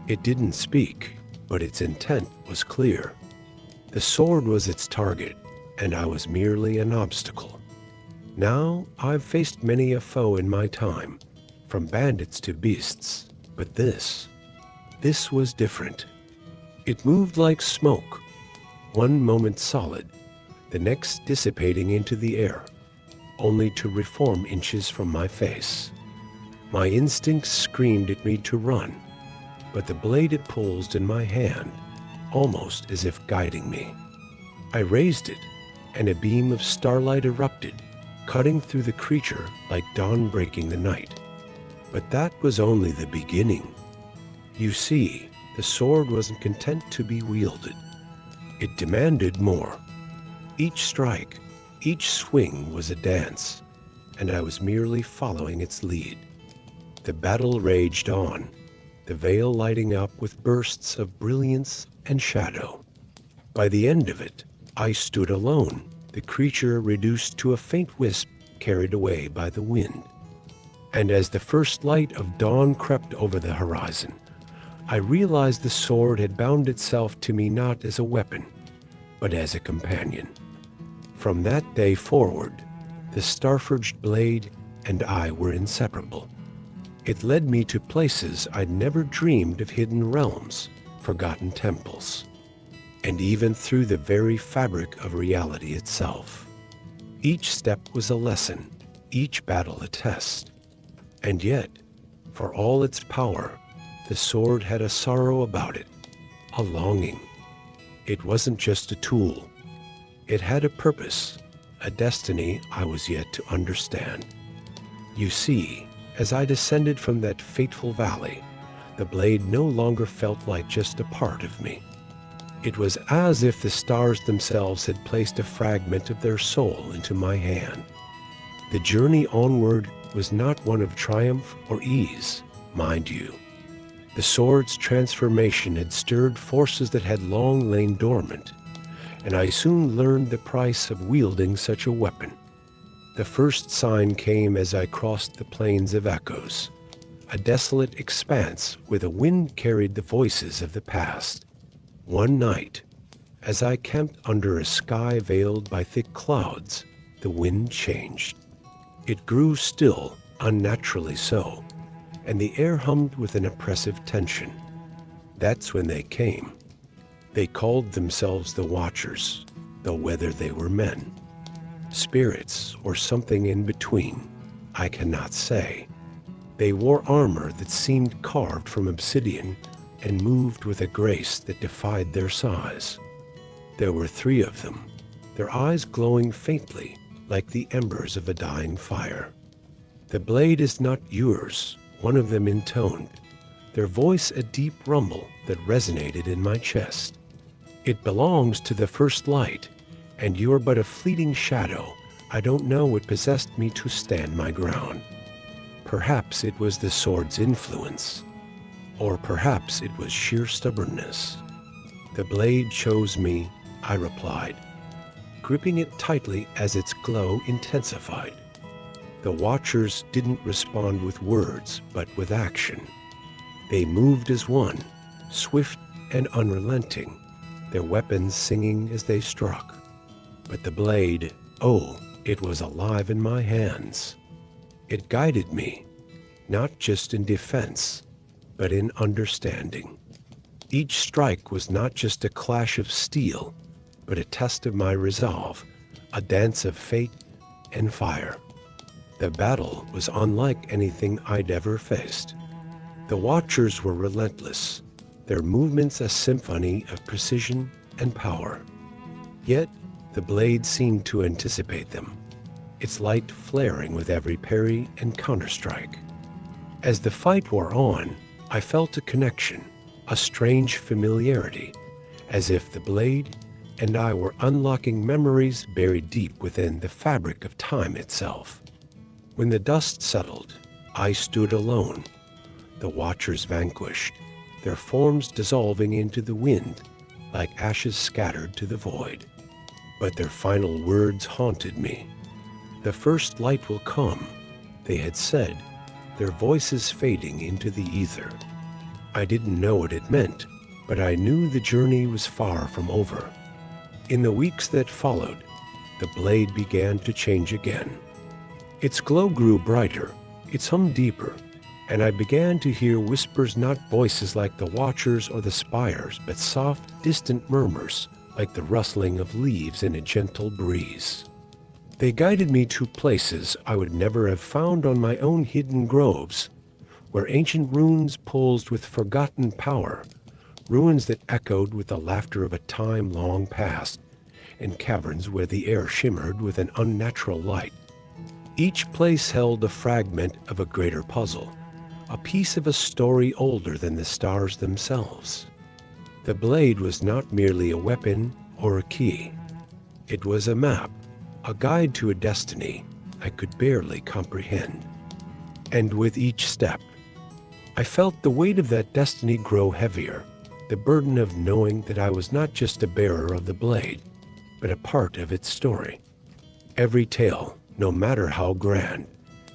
It didn't speak, but its intent was clear. The sword was its target, and I was merely an obstacle. Now, I've faced many a foe in my time, from bandits to beasts, but this was different. It moved like smoke, one moment solid, the next dissipating into the air, only to reform inches from my face. My instincts screamed at me to run, but the blade it pulsed in my hand, almost as if guiding me. I raised it, and a beam of starlight erupted, cutting through the creature like dawn breaking the night. But that was only the beginning. You see, the sword wasn't content to be wielded. It demanded more. Each strike, each swing was a dance, and I was merely following its lead. The battle raged on, the veil lighting up with bursts of brilliance and shadow. By the end of it, I stood alone, the creature reduced to a faint wisp carried away by the wind. And as the first light of dawn crept over the horizon, I realized the sword had bound itself to me not as a weapon, but as a companion. From that day forward, the star-forged blade and I were inseparable. It led me to places I'd never dreamed of, hidden realms, forgotten temples, and even through the very fabric of reality itself. Each step was a lesson, each battle a test. And yet, for all its power, the sword had a sorrow about it, a longing. It wasn't just a tool. It had a purpose, a destiny I was yet to understand. You see, as I descended from that fateful valley, the blade no longer felt like just a part of me. It was as if the stars themselves had placed a fragment of their soul into my hand. The journey onward was not one of triumph or ease, mind you. The sword's transformation had stirred forces that had long lain dormant, and I soon learned the price of wielding such a weapon. The first sign came as I crossed the plains of echoes, a desolate expanse where the wind carried the voices of the past. One night, as I camped under a sky veiled by thick clouds, the wind changed. It grew still, unnaturally so, and the air hummed with an oppressive tension. That's when they came. They called themselves the Watchers, though whether they were men, spirits, or something in between, I cannot say. They wore armor that seemed carved from obsidian and moved with a grace that defied their size. There were 3 of them, their eyes glowing faintly like the embers of a dying fire. "The blade is not yours," one of them intoned, their voice a deep rumble that resonated in my chest. "It belongs to the first light, and you're but a fleeting shadow. I don't know what possessed me to stand my ground. Perhaps it was the sword's influence, or perhaps it was sheer stubbornness." "The blade chose me," I replied, gripping it tightly as its glow intensified. The watchers didn't respond with words, but with action. They moved as one, swift and unrelenting, their weapons singing as they struck. But the blade, oh, it was alive in my hands. It guided me, not just in defense, but in understanding. Each strike was not just a clash of steel, but a test of my resolve, a dance of fate and fire. The battle was unlike anything I'd ever faced. The watchers were relentless, their movements a symphony of precision and power. Yet, the blade seemed to anticipate them, its light flaring with every parry and counterstrike. As the fight wore on, I felt a connection, a strange familiarity, as if the blade and I were unlocking memories buried deep within the fabric of time itself. When the dust settled, I stood alone, the watchers vanquished, their forms dissolving into the wind like ashes scattered to the void. But their final words haunted me. "The first light will come," they had said, their voices fading into the ether. I didn't know what it meant, but I knew the journey was far from over. In the weeks that followed, the blade began to change again. Its glow grew brighter, its hum deeper, and I began to hear whispers, not voices like the watchers or the spires, but soft, distant murmurs like the rustling of leaves in a gentle breeze. They guided me to places I would never have found on my own hidden groves, where ancient ruins pulsed with forgotten power, ruins that echoed with the laughter of a time long past, and caverns where the air shimmered with an unnatural light. Each place held a fragment of a greater puzzle, a piece of a story older than the stars themselves. The blade was not merely a weapon or a key. It was a map, a guide to a destiny I could barely comprehend. And with each step, I felt the weight of that destiny grow heavier, the burden of knowing that I was not just a bearer of the blade, but a part of its story. Every tale, no matter how grand,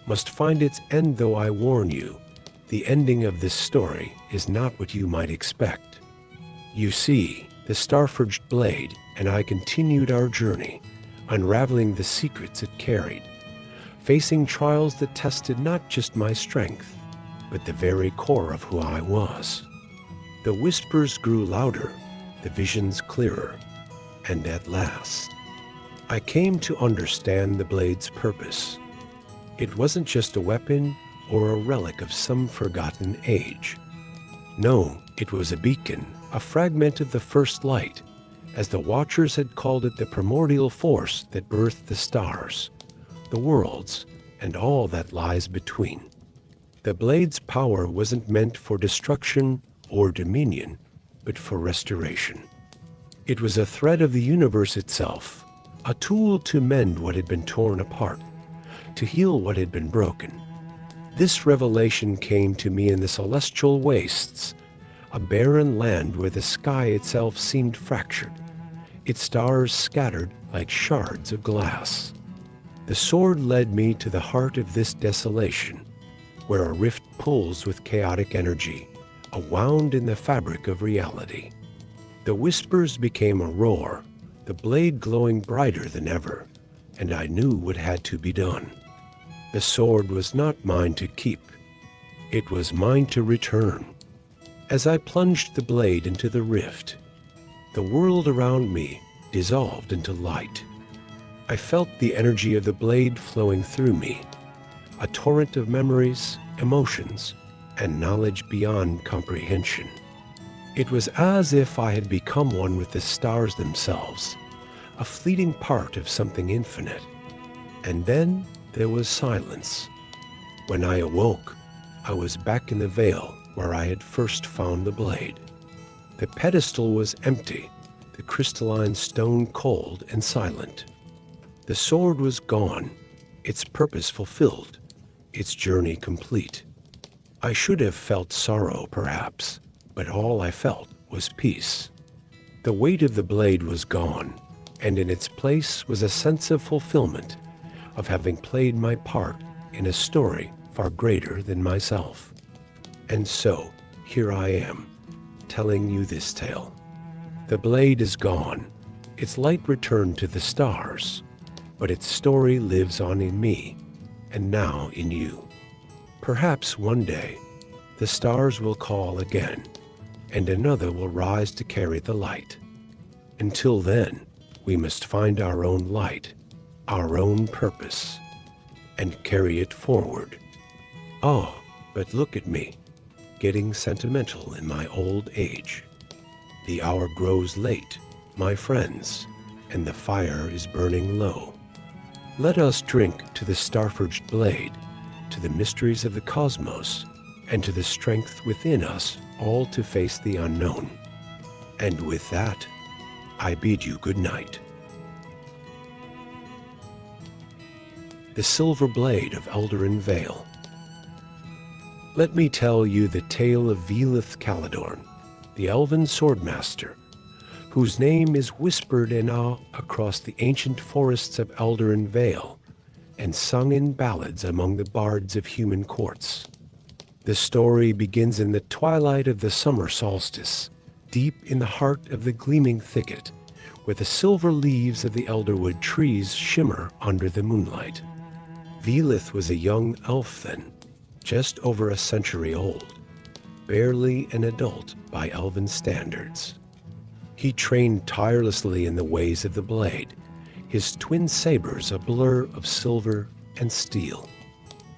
must find its end, though I warn you, the ending of this story is not what you might expect. You see, the star-forged blade and I continued our journey, unraveling the secrets it carried, facing trials that tested not just my strength, but the very core of who I was. The whispers grew louder, the visions clearer, and at last, I came to understand the blade's purpose. It wasn't just a weapon or a relic of some forgotten age. No, it was a beacon, a fragment of the first light, as the Watchers had called it, the primordial force that birthed the stars, the worlds, and all that lies between. The blade's power wasn't meant for destruction or dominion, but for restoration. It was a thread of the universe itself, a tool to mend what had been torn apart, to heal what had been broken. This revelation came to me in the celestial wastes, a barren land where the sky itself seemed fractured, its stars scattered like shards of glass. The sword led me to the heart of this desolation, where a rift pulls with chaotic energy, a wound in the fabric of reality. The whispers became a roar, the blade glowing brighter than ever, and I knew what had to be done. The sword was not mine to keep. It was mine to return. As I plunged the blade into the rift, the world around me dissolved into light. I felt the energy of the blade flowing through me, a torrent of memories, emotions, and knowledge beyond comprehension. It was as if I had become one with the stars themselves, a fleeting part of something infinite. And then there was silence. When I awoke, I was back in the vale where I had first found the blade. The pedestal was empty, the crystalline stone cold and silent. The sword was gone, its purpose fulfilled, its journey complete. I should have felt sorrow, perhaps, but all I felt was peace. The weight of the blade was gone, and in its place was a sense of fulfillment, of having played my part in a story far greater than myself. And so, here I am, telling you this tale. The blade is gone, its light returned to the stars, but its story lives on in me, and now in you. Perhaps one day, the stars will call again, and another will rise to carry the light. Until then, we must find our own light, our own purpose, and carry it forward. Oh, but look at me, getting sentimental in my old age. The hour grows late, my friends, and the fire is burning low. Let us drink to the star-forged blade, to the mysteries of the cosmos, and to the strength within us all to face the unknown. And with that, I bid you good night. The Silver Blade of Eldarin Vale. Let me tell you the tale of Velith Caledorn, the elven swordmaster, whose name is whispered in awe across the ancient forests of Eldarin Vale and sung in ballads among the bards of human courts. The story begins in the twilight of the summer solstice, deep in the heart of the gleaming thicket, where the silver leaves of the elderwood trees shimmer under the moonlight. Velith was a young elf then, just over a century old, barely an adult by elven standards. He trained tirelessly in the ways of the blade, his twin sabers a blur of silver and steel.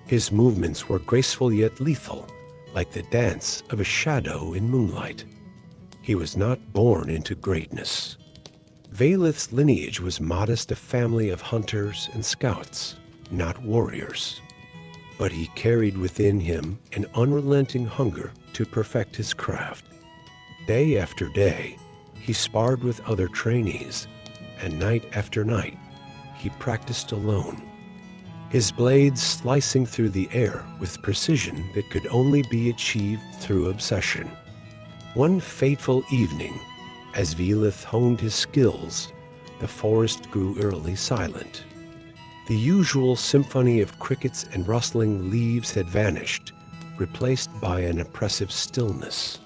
His movements were graceful yet lethal, like the dance of a shadow in moonlight. He was not born into greatness. Velith's lineage was modest, a family of hunters and scouts, not warriors. But he carried within him an unrelenting hunger to perfect his craft. Day after day, he sparred with other trainees, and night after night, he practiced alone. His blades slicing through the air with precision that could only be achieved through obsession. One fateful evening, as Velith honed his skills, the forest grew eerily silent. The usual symphony of crickets and rustling leaves had vanished, replaced by an oppressive stillness.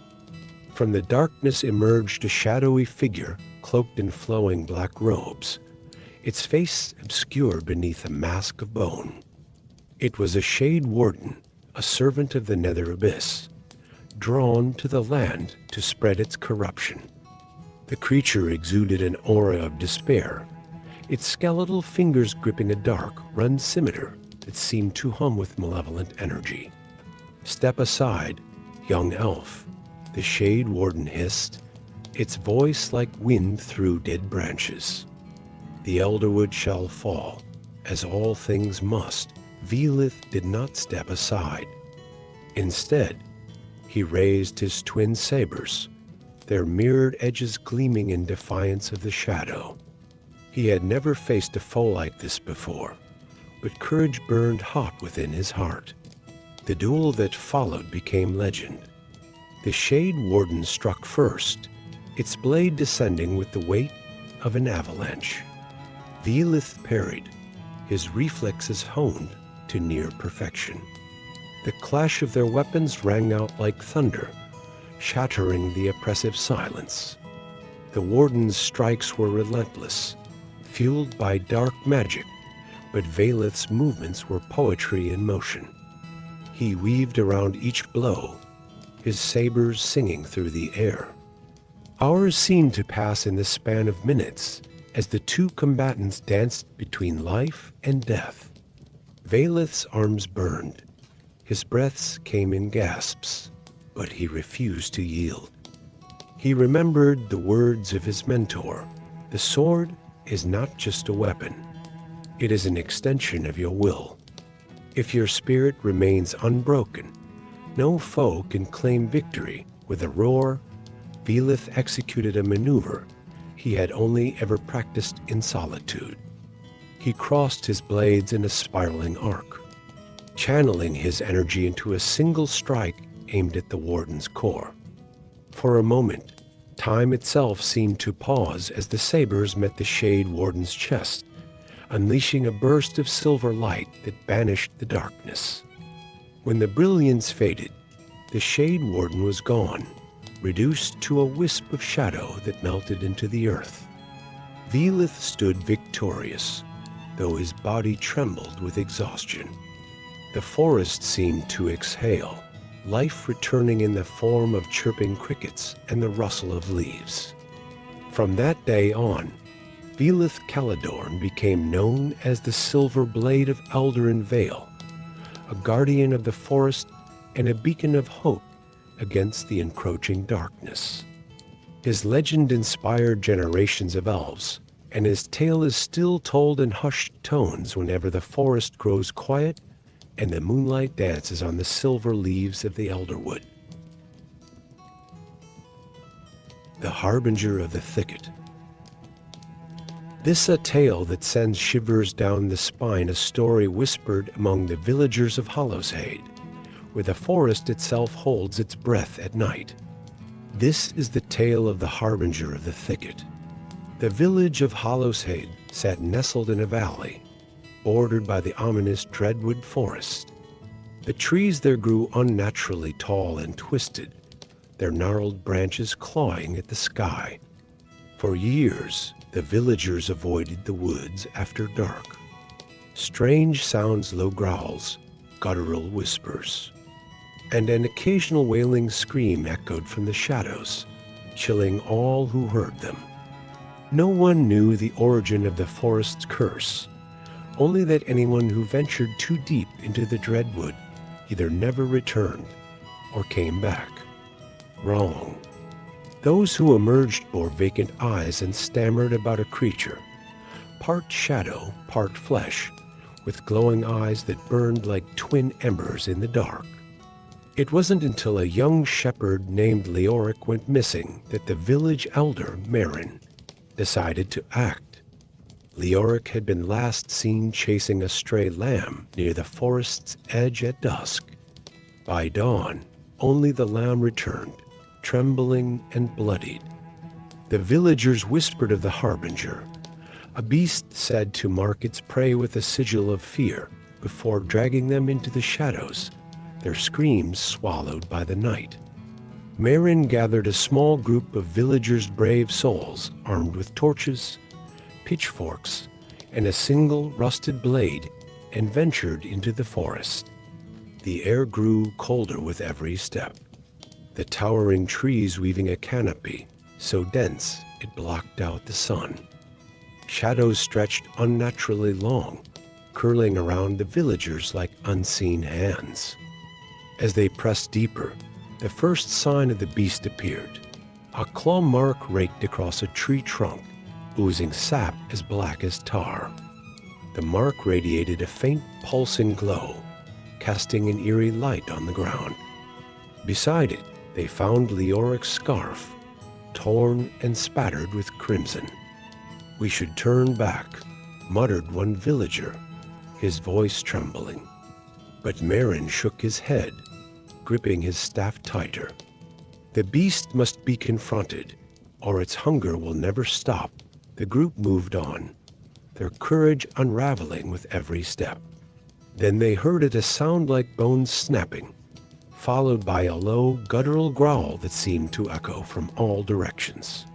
From the darkness emerged a shadowy figure cloaked in flowing black robes, its face obscured beneath a mask of bone. It was a shade warden, a servant of the nether abyss, drawn to the land to spread its corruption. The creature exuded an aura of despair, its skeletal fingers gripping a dark, run scimitar that seemed to hum with malevolent energy. "Step aside, young elf," the shade warden hissed, its voice like wind through dead branches. "The elderwood shall fall, as all things must." Velith did not step aside. Instead, he raised his twin sabers, their mirrored edges gleaming in defiance of the shadow. He had never faced a foe like this before, but courage burned hot within his heart. The duel that followed became legend. The Shade Warden struck first, its blade descending with the weight of an avalanche. Velith parried, his reflexes honed to near perfection. The clash of their weapons rang out like thunder, shattering the oppressive silence. The Warden's strikes were relentless, fueled by dark magic, but Velith's movements were poetry in motion. He weaved around each blow, his sabers singing through the air. Hours seemed to pass in the span of minutes as the two combatants danced between life and death. Velith's arms burned, his breaths came in gasps, but he refused to yield. He remembered the words of his mentor. The sword is not just a weapon. It is an extension of your will. If your spirit remains unbroken, no foe can claim victory. With a roar, Velith executed a maneuver he had only ever practiced in solitude. He crossed his blades in a spiraling arc, channeling his energy into a single strike aimed at the warden's core. For a moment, time itself seemed to pause as the sabers met the Shade Warden's chest, unleashing a burst of silver light that banished the darkness. When the brilliance faded, the Shade Warden was gone, reduced to a wisp of shadow that melted into the earth. Velith stood victorious, though his body trembled with exhaustion. The forest seemed to exhale, life returning in the form of chirping crickets and the rustle of leaves. From that day on, Velith Caledorn became known as the Silver Blade of Eldarin Vale, a guardian of the forest and a beacon of hope against the encroaching darkness. His legend inspired generations of elves, and his tale is still told in hushed tones whenever the forest grows quiet and the moonlight dances on the silver leaves of the elderwood. The Harbinger of the Thicket. This a tale that sends shivers down the spine, a story whispered among the villagers of Hollowshade, where the forest itself holds its breath at night. This is the tale of the Harbinger of the Thicket. The village of Hollowshade sat nestled in a valley, bordered by the ominous Dreadwood Forest. The trees there grew unnaturally tall and twisted, their gnarled branches clawing at the sky. For years, the villagers avoided the woods after dark. Strange sounds, low growls, guttural whispers, and an occasional wailing scream echoed from the shadows, chilling all who heard them. No one knew the origin of the forest's curse, only that anyone who ventured too deep into the Dreadwood either never returned or came back. Wrong. Those who emerged bore vacant eyes and stammered about a creature, part shadow, part flesh, with glowing eyes that burned like twin embers in the dark. It wasn't until a young shepherd named Leoric went missing that the village elder, Marin, decided to act. Leoric had been last seen chasing a stray lamb near the forest's edge at dusk. By dawn, only the lamb returned, trembling and bloodied. The villagers whispered of the Harbinger, a beast said to mark its prey with a sigil of fear before dragging them into the shadows, their screams swallowed by the night. Marin gathered a small group of villagers' brave souls armed with torches, pitchforks, and a single rusted blade, and ventured into the forest. The air grew colder with every step, the towering trees weaving a canopy so dense it blocked out the sun. Shadows stretched unnaturally long, curling around the villagers like unseen hands. As they pressed deeper, the first sign of the beast appeared. A claw mark raked across a tree trunk, oozing sap as black as tar. The mark radiated a faint pulsing glow, casting an eerie light on the ground. Beside it, they found Leoric's scarf, torn and spattered with crimson. "We should turn back," muttered one villager, his voice trembling. But Marin shook his head, gripping his staff tighter. The beast must be confronted, or its hunger will never stop. The group moved on, their courage unraveling with every step. Then they heard it, a sound like bones snapping, followed by a low, guttural growl that seemed to echo from all directions.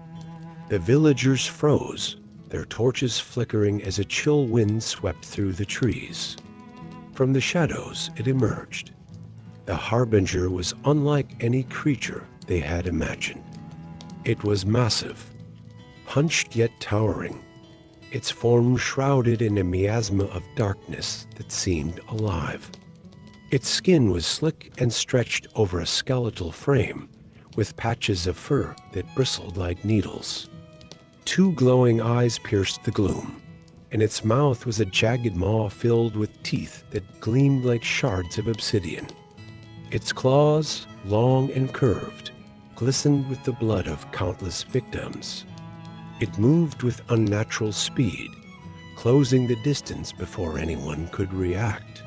The villagers froze, their torches flickering as a chill wind swept through the trees. From the shadows it emerged. The Harbinger was unlike any creature they had imagined. It was massive, hunched yet towering, its form shrouded in a miasma of darkness that seemed alive. Its skin was slick and stretched over a skeletal frame, with patches of fur that bristled like needles. Two glowing eyes pierced the gloom, and its mouth was a jagged maw filled with teeth that gleamed like shards of obsidian. Its claws, long and curved, glistened with the blood of countless victims. It moved with unnatural speed, closing the distance before anyone could react.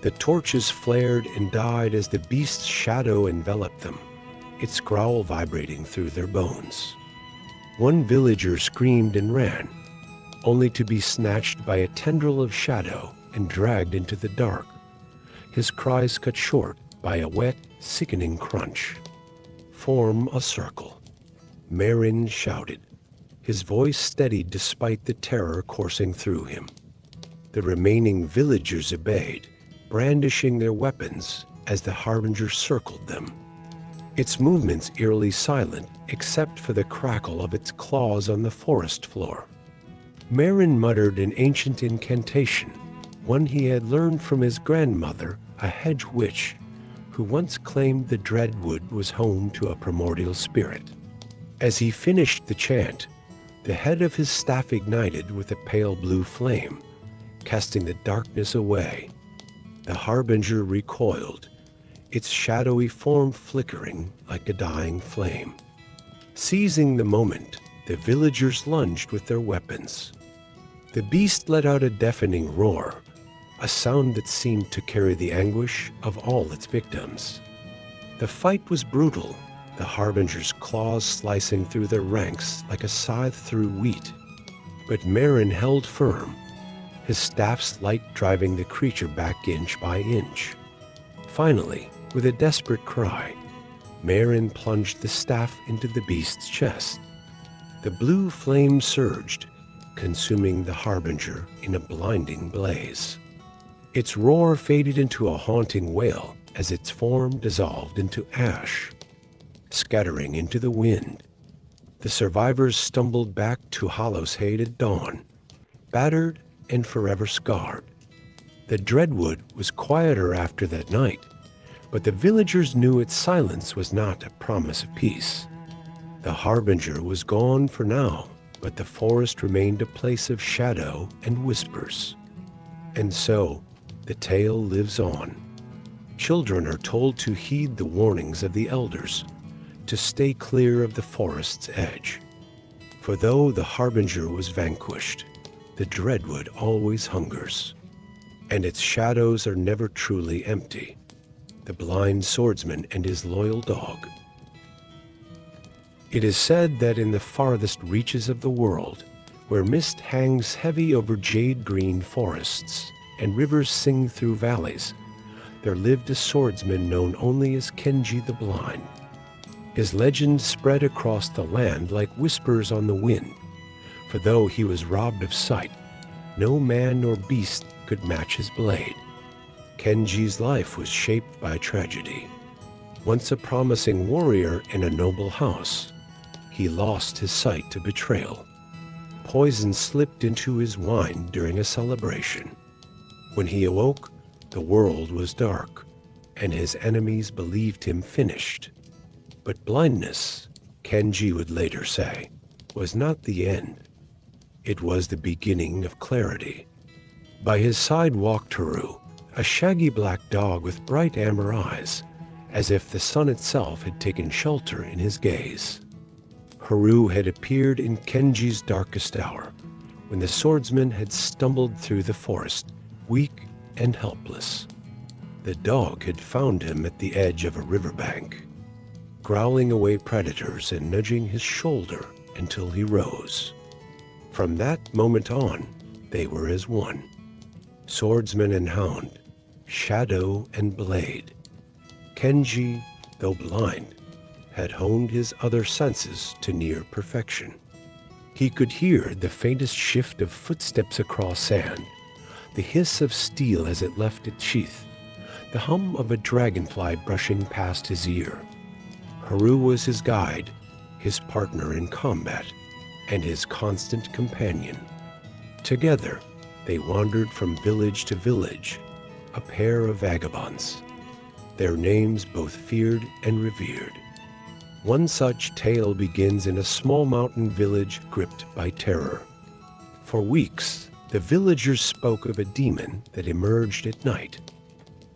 The torches flared and died as the beast's shadow enveloped them, its growl vibrating through their bones. One villager screamed and ran, only to be snatched by a tendril of shadow and dragged into the dark, his cries cut short by a wet, sickening crunch. "Form a circle," Marin shouted, his voice steadied despite the terror coursing through him. The remaining villagers obeyed, brandishing their weapons as the harbinger circled them. Its movements eerily silent except for the crackle of its claws on the forest floor. Marin muttered an ancient incantation, one he had learned from his grandmother, a hedge witch, who once claimed the Dreadwood was home to a primordial spirit. As he finished the chant, the head of his staff ignited with a pale blue flame, casting the darkness away. The harbinger recoiled, its shadowy form flickering like a dying flame. Seizing the moment, the villagers lunged with their weapons. The beast let out a deafening roar, a sound that seemed to carry the anguish of all its victims. The fight was brutal, the harbinger's claws slicing through their ranks like a scythe through wheat. But Marin held firm, his staff's light driving the creature back inch by inch. Finally, with a desperate cry, Marin plunged the staff into the beast's chest. The blue flame surged, consuming the harbinger in a blinding blaze. Its roar faded into a haunting wail as its form dissolved into ash, scattering into the wind. The survivors stumbled back to Hollowshead at dawn, battered and forever scarred. The Dreadwood was quieter after that night, but the villagers knew its silence was not a promise of peace. The harbinger was gone for now, but the forest remained a place of shadow and whispers. And so, the tale lives on. Children are told to heed the warnings of the elders, to stay clear of the forest's edge. For though the harbinger was vanquished, the Dreadwood always hungers, and its shadows are never truly empty. The blind swordsman and his loyal dog. It is said that in the farthest reaches of the world, where mist hangs heavy over jade-green forests and rivers sing through valleys, there lived a swordsman known only as Kenji the Blind. His legend spread across the land like whispers on the wind, for though he was robbed of sight, no man nor beast could match his blade. Kenji's life was shaped by tragedy. Once a promising warrior in a noble house, he lost his sight to betrayal. Poison slipped into his wine during a celebration. When he awoke, the world was dark, and his enemies believed him finished. But blindness, Kenji would later say, was not the end. It was the beginning of clarity. By his side walked Haru, a shaggy black dog with bright amber eyes, as if the sun itself had taken shelter in his gaze. Haru had appeared in Kenji's darkest hour, when the swordsman had stumbled through the forest, weak and helpless. The dog had found him at the edge of a riverbank, growling away predators and nudging his shoulder until he rose. From that moment on, they were as one. Swordsman and hound, shadow and blade. Kenji, though blind, had honed his other senses to near perfection. He could hear the faintest shift of footsteps across sand, the hiss of steel as it left its sheath, the hum of a dragonfly brushing past his ear. Haru was his guide, his partner in combat, and his constant companion. Together, they wandered from village to village, a pair of vagabonds, their names both feared and revered. One such tale begins in a small mountain village gripped by terror. For weeks, the villagers spoke of a demon that emerged at night,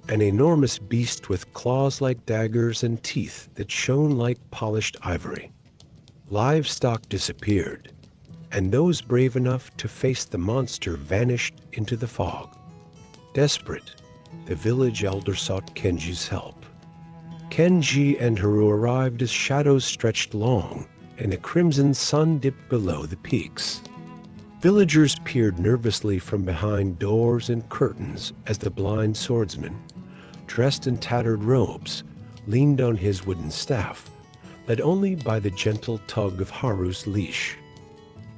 an enormous beast with claws like daggers and teeth that shone like polished ivory. Livestock disappeared, and those brave enough to face the monster vanished into the fog. Desperate, the village elder sought Kenji's help. Kenji and Haru arrived as shadows stretched long and a crimson sun dipped below the peaks. Villagers peered nervously from behind doors and curtains as the blind swordsman, dressed in tattered robes, leaned on his wooden staff, led only by the gentle tug of Haru's leash.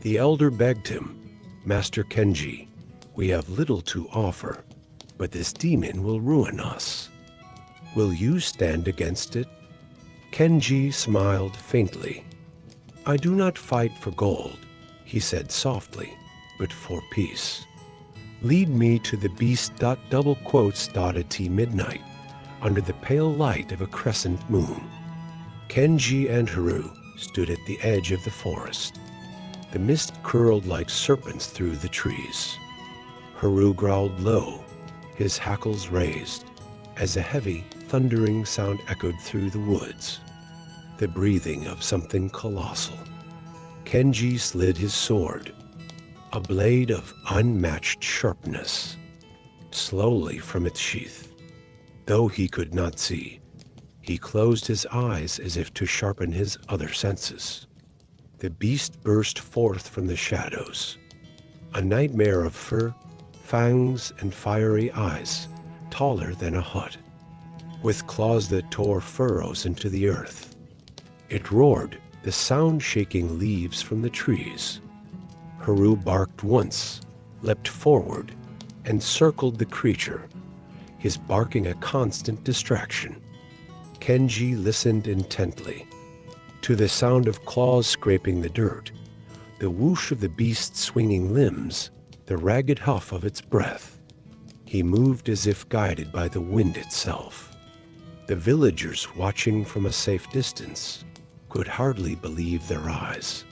The elder begged him, "Master Kenji, we have little to offer, but this demon will ruin us. Will you stand against it?" Kenji smiled faintly. "I do not fight for gold," he said softly, "but for peace. Lead me to the beast at midnight, under the pale light of a crescent moon." Kenji and Haru stood at the edge of the forest. The mist curled like serpents through the trees. Haru growled low, his hackles raised, as a heavy, thundering sound echoed through the woods, the breathing of something colossal. Kenji slid his sword, a blade of unmatched sharpness, slowly from its sheath. Though he could not see, he closed his eyes as if to sharpen his other senses. The beast burst forth from the shadows, a nightmare of fur, fangs, and fiery eyes, taller than a hut, with claws that tore furrows into the earth. It roared, the sound shaking leaves from the trees. Haru barked once, leapt forward, and circled the creature, his barking a constant distraction. Kenji listened intently. To the sound of claws scraping the dirt, the whoosh of the beast's swinging limbs, the ragged huff of its breath. He moved as if guided by the wind itself. The villagers, watching from a safe distance, could hardly believe their eyes.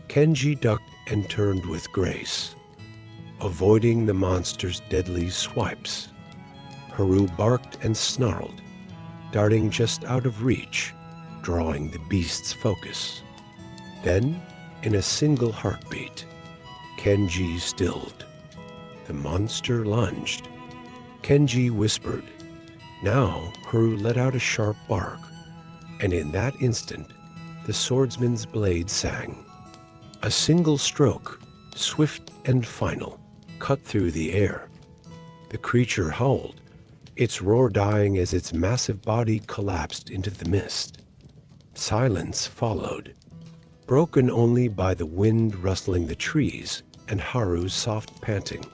Kenji ducked and turned with grace, avoiding the monster's deadly swipes. Haru barked and snarled, darting just out of reach, drawing the beast's focus. Then, in a single heartbeat, Kenji stilled. The monster lunged. Kenji whispered. Now Haru let out a sharp bark, and in that instant, the swordsman's blade sang. A single stroke, swift and final, cut through the air. The creature howled, its roar dying as its massive body collapsed into the mist. Silence followed, broken only by the wind rustling the trees and Haru's soft panting.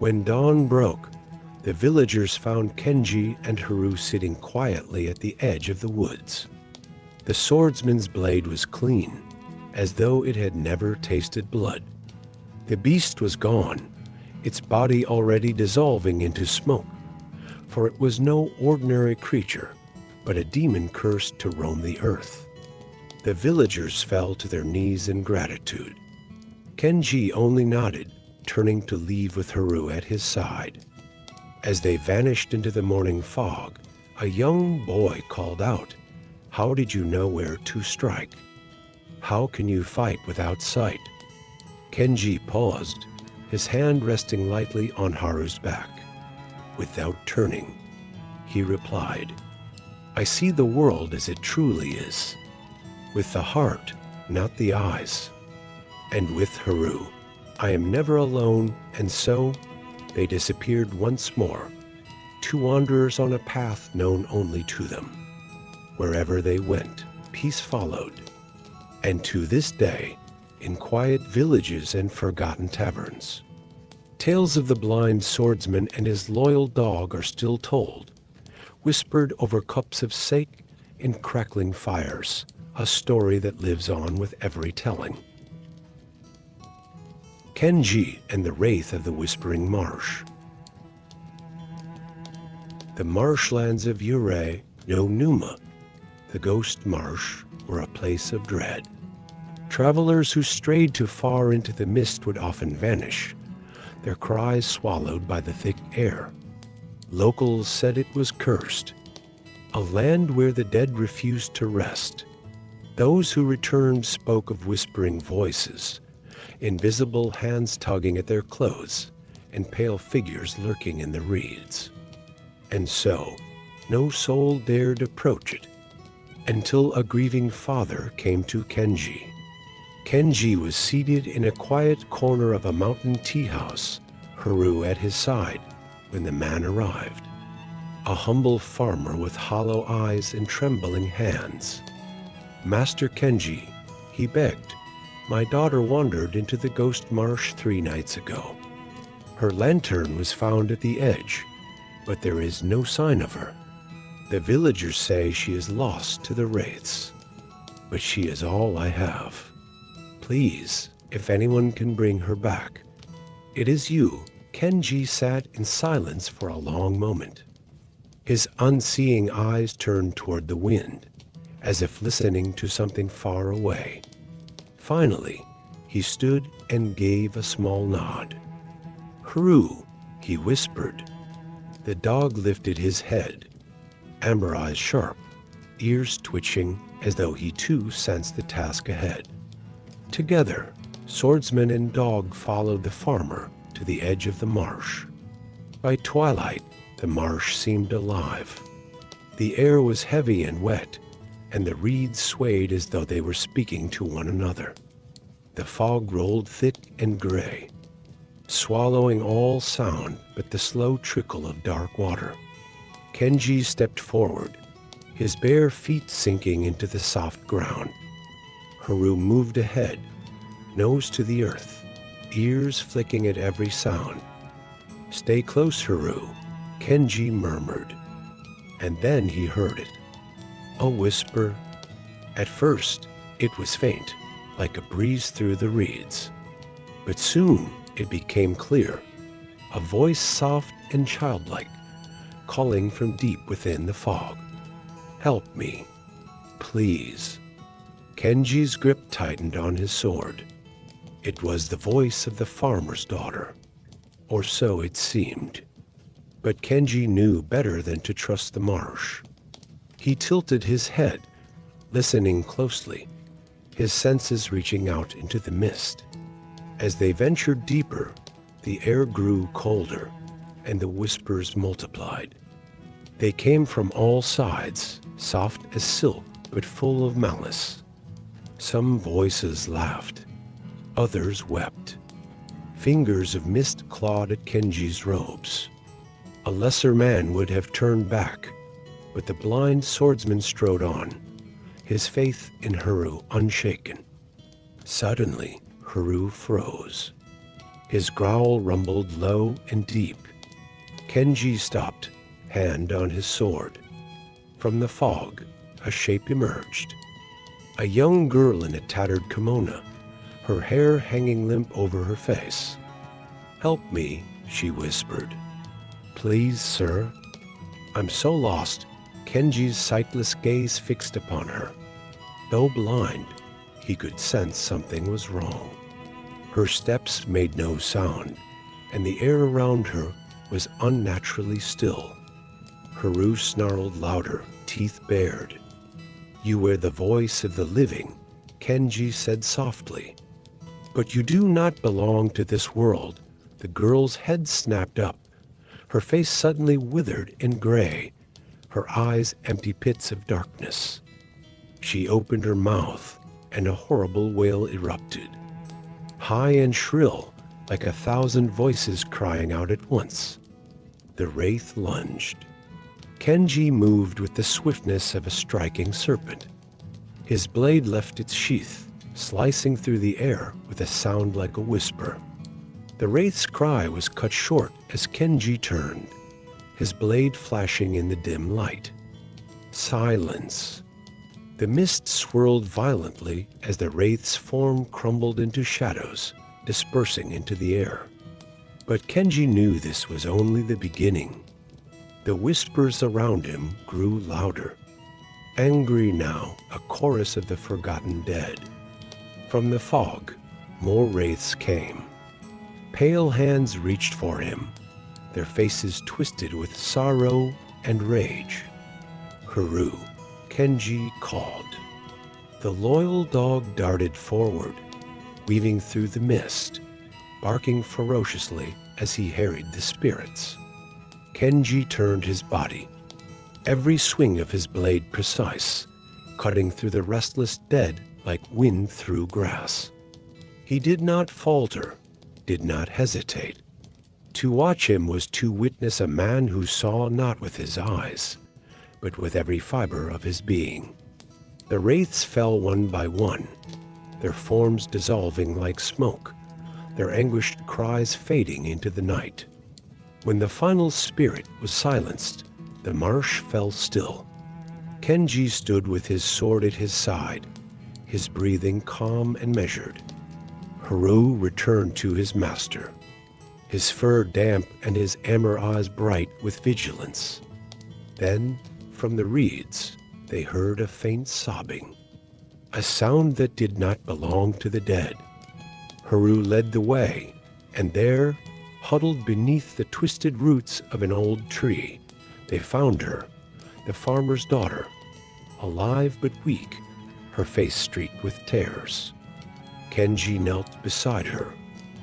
When dawn broke, the villagers found Kenji and Haru sitting quietly at the edge of the woods. The swordsman's blade was clean, as though it had never tasted blood. The beast was gone, its body already dissolving into smoke, for it was no ordinary creature, but a demon cursed to roam the earth. The villagers fell to their knees in gratitude. Kenji only nodded, turning to leave with Haru at his side. As they vanished into the morning fog, a young boy called out, "How did you know where to strike? How can you fight without sight?" Kenji paused, his hand resting lightly on Haru's back. Without turning, he replied, "I see the world as it truly is, with the heart, not the eyes. And with Haru, I am never alone," and so they disappeared once more, two wanderers on a path known only to them. Wherever they went, peace followed. And to this day, in quiet villages and forgotten taverns, tales of the blind swordsman and his loyal dog are still told, whispered over cups of sake in crackling fires, a story that lives on with every telling. Kenji and the Wraith of the Whispering Marsh. The marshlands of Yurei no Numa, the ghost marsh, were a place of dread. Travelers who strayed too far into the mist would often vanish, their cries swallowed by the thick air. Locals said it was cursed, a land where the dead refused to rest. Those who returned spoke of whispering voices, invisible hands tugging at their clothes, and pale figures lurking in the reeds. And so, no soul dared approach it, until a grieving father came to Kenji. Kenji was seated in a quiet corner of a mountain tea house, Haru at his side, when the man arrived. A humble farmer with hollow eyes and trembling hands. "Master Kenji," he begged, "my daughter wandered into the ghost marsh 3 nights ago. Her lantern was found at the edge, but there is no sign of her. The villagers say she is lost to the wraiths, but she is all I have. Please, if anyone can bring her back." "It is you." Kenji sat in silence for a long moment. His unseeing eyes turned toward the wind, as if listening to something far away. Finally, he stood and gave a small nod. "Haru," he whispered. The dog lifted his head, amber eyes sharp, ears twitching as though he too sensed the task ahead. Together, swordsman and dog followed the farmer to the edge of the marsh. By twilight, the marsh seemed alive. The air was heavy and wet, and the reeds swayed as though they were speaking to one another. The fog rolled thick and gray, swallowing all sound but the slow trickle of dark water. Kenji stepped forward, his bare feet sinking into the soft ground. Haru moved ahead, nose to the earth, ears flicking at every sound. "Stay close, Haru," Kenji murmured, and then he heard it. A whisper. At first, it was faint, like a breeze through the reeds. But soon it became clear, a voice soft and childlike, calling from deep within the fog. "Help me, please." Kenji's grip tightened on his sword. It was the voice of the farmer's daughter, or so it seemed. But Kenji knew better than to trust the marsh. He tilted his head, listening closely, his senses reaching out into the mist. As they ventured deeper, the air grew colder, and the whispers multiplied. They came from all sides, soft as silk, but full of malice. Some voices laughed, others wept. Fingers of mist clawed at Kenji's robes. A lesser man would have turned back, but the blind swordsman strode on, his faith in Haru unshaken. Suddenly, Haru froze. His growl rumbled low and deep. Kenji stopped, hand on his sword. From the fog, a shape emerged. A young girl in a tattered kimono, her hair hanging limp over her face. "Help me," she whispered. "Please, sir." "I'm so lost." Kenji's sightless gaze fixed upon her. Though blind, he could sense something was wrong. Her steps made no sound, and the air around her was unnaturally still. Haru snarled louder, teeth bared. "You were the voice of the living," Kenji said softly. "But you do not belong to this world." The girl's head snapped up. Her face suddenly withered and gray, her eyes empty pits of darkness. She opened her mouth, and a horrible wail erupted, high and shrill, like 1,000 voices crying out at once. The wraith lunged. Kenji moved with the swiftness of a striking serpent. His blade left its sheath, slicing through the air with a sound like a whisper. The wraith's cry was cut short as Kenji turned, his blade flashing in the dim light. Silence. The mist swirled violently as the wraith's form crumbled into shadows, dispersing into the air. But Kenji knew this was only the beginning. The whispers around him grew louder, Angry now, a chorus of the forgotten dead. From the fog, more wraiths came. Pale hands reached for him, their faces twisted with sorrow and rage. Haru, Kenji called. The loyal dog darted forward, weaving through the mist, barking ferociously as he harried the spirits. Kenji turned his body, every swing of his blade precise, cutting through the restless dead like wind through grass. He did not falter, did not hesitate. To watch him was to witness a man who saw not with his eyes, but with every fiber of his being. The wraiths fell one by one, their forms dissolving like smoke, their anguished cries fading into the night. When the final spirit was silenced, the marsh fell still. Kenji stood with his sword at his side, his breathing calm and measured. Haru returned to his master, his fur damp and his amber eyes bright with vigilance. Then, from the reeds, they heard a faint sobbing, a sound that did not belong to the dead. Haru led the way, and there, huddled beneath the twisted roots of an old tree, they found her, the farmer's daughter, alive but weak, her face streaked with tears. Kenji knelt beside her,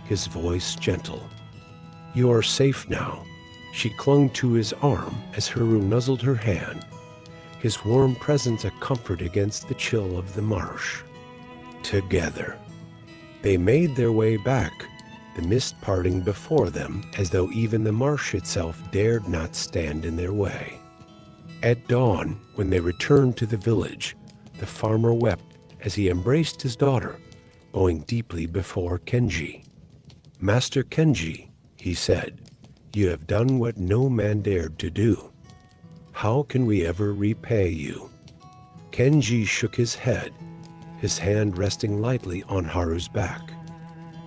his voice gentle. "You are safe now." She clung to his arm as Haru nuzzled her hand, his warm presence a comfort against the chill of the marsh. Together, they made their way back, the mist parting before them as though even the marsh itself dared not stand in their way. At dawn, when they returned to the village, the farmer wept as he embraced his daughter, bowing deeply before Kenji. "Master Kenji," he said, "you have done what no man dared to do. How can we ever repay you?" Kenji shook his head, his hand resting lightly on Haru's back.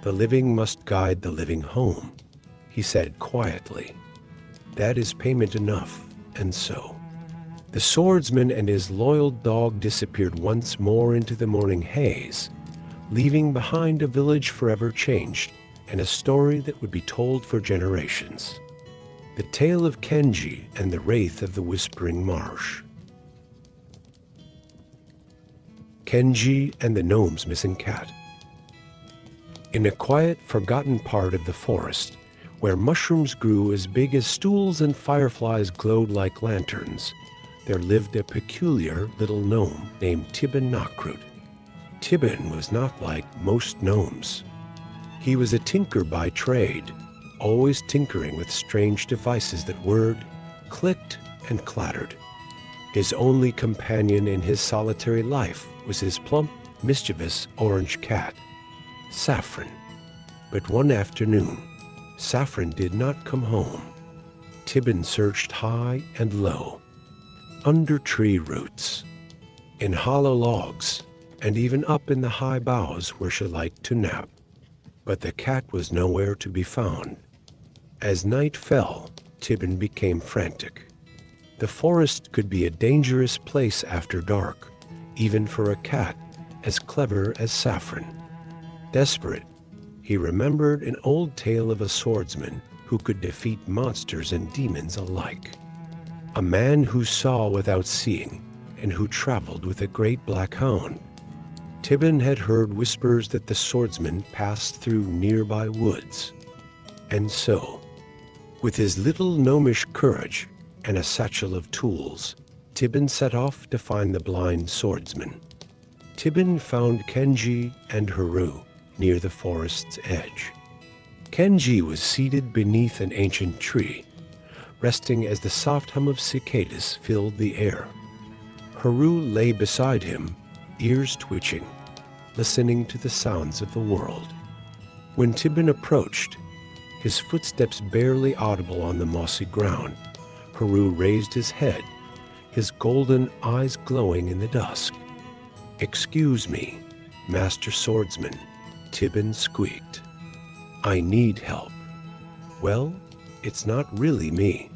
"The living must guide the living home," he said quietly. "That is payment enough, and so." The swordsman and his loyal dog disappeared once more into the morning haze, leaving behind a village forever changed and a story that would be told for generations. The tale of Kenji and the Wraith of the Whispering Marsh. Kenji and the Gnome's Missing Cat. In a quiet, forgotten part of the forest, where mushrooms grew as big as stools and fireflies glowed like lanterns, there lived a peculiar little gnome named Tibbin Knockroot. Tibbin was not like most gnomes. He was a tinker by trade, always tinkering with strange devices that whirred, clicked, and clattered. His only companion in his solitary life was his plump, mischievous orange cat, Saffron. But one afternoon, Saffron did not come home. Tibbin searched high and low, under tree roots, in hollow logs, and even up in the high boughs where she liked to nap. But the cat was nowhere to be found. As night fell, Tibbin became frantic. The forest could be a dangerous place after dark, even for a cat as clever as Saffron. Desperate, he remembered an old tale of a swordsman who could defeat monsters and demons alike. A man who saw without seeing, and who traveled with a great black hound. Tibbin had heard whispers that the swordsman passed through nearby woods. And so, with his little gnomish courage and a satchel of tools, Tibbin set off to find the blind swordsman. Tibbin found Kenji and Haru near the forest's edge. Kenji was seated beneath an ancient tree, resting as the soft hum of cicadas filled the air. Haru lay beside him, ears twitching, listening to the sounds of the world. When Tibbin approached, his footsteps barely audible on the mossy ground, Haru raised his head, his golden eyes glowing in the dusk. "Excuse me, Master Swordsman," Tibbin squeaked. "I need help." "Well, it's not really me.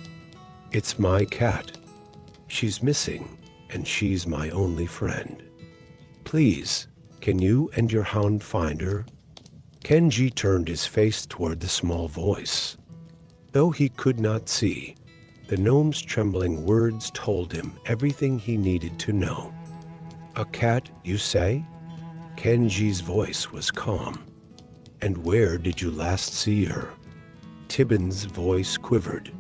It's my cat. She's missing, and she's my only friend. Please, can you and your hound find her?" Kenji turned his face toward the small voice. Though he could not see, the gnome's trembling words told him everything he needed to know. "A cat, you say?" Kenji's voice was calm. "And where did you last see her?" Tibbin's voice quivered.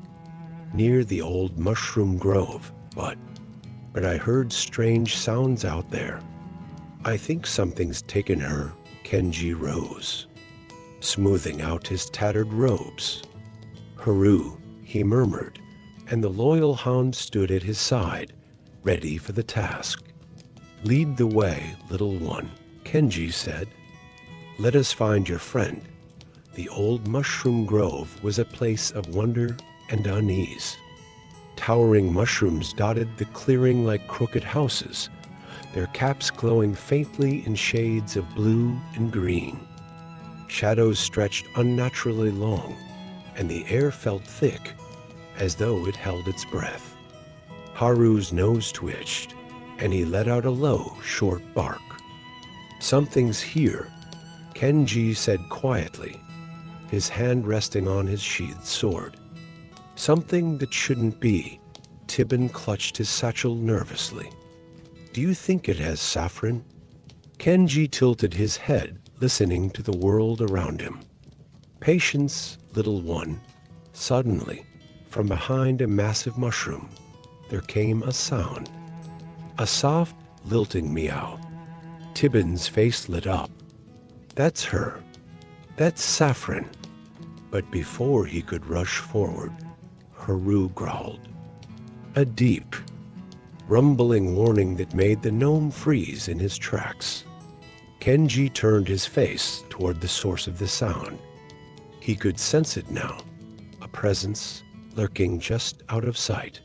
"Near the old mushroom grove, but I heard strange sounds out there. I think something's taken her." Kenji rose, smoothing out his tattered robes. "Haru," he murmured, and the loyal hound stood at his side, ready for the task. "Lead the way, little one," Kenji said. "Let us find your friend." The old mushroom grove was a place of wonder and unease. Towering mushrooms dotted the clearing like crooked houses, their caps glowing faintly in shades of blue and green. Shadows stretched unnaturally long, and the air felt thick, as though it held its breath. Haru's nose twitched, and he let out a low, short bark. "Something's here," Kenji said quietly, his hand resting on his sheathed sword. "Something that shouldn't be." Tibbin clutched his satchel nervously. "Do you think it has saffron?" Kenji tilted his head, listening to the world around him. "Patience, little one." Suddenly, from behind a massive mushroom, there came a sound. A soft, lilting meow. Tibbin's face lit up. "That's her. That's Saffron." But before he could rush forward, Haru growled. A deep, rumbling warning that made the gnome freeze in his tracks. Kenji turned his face toward the source of the sound. He could sense it now, a presence lurking just out of sight.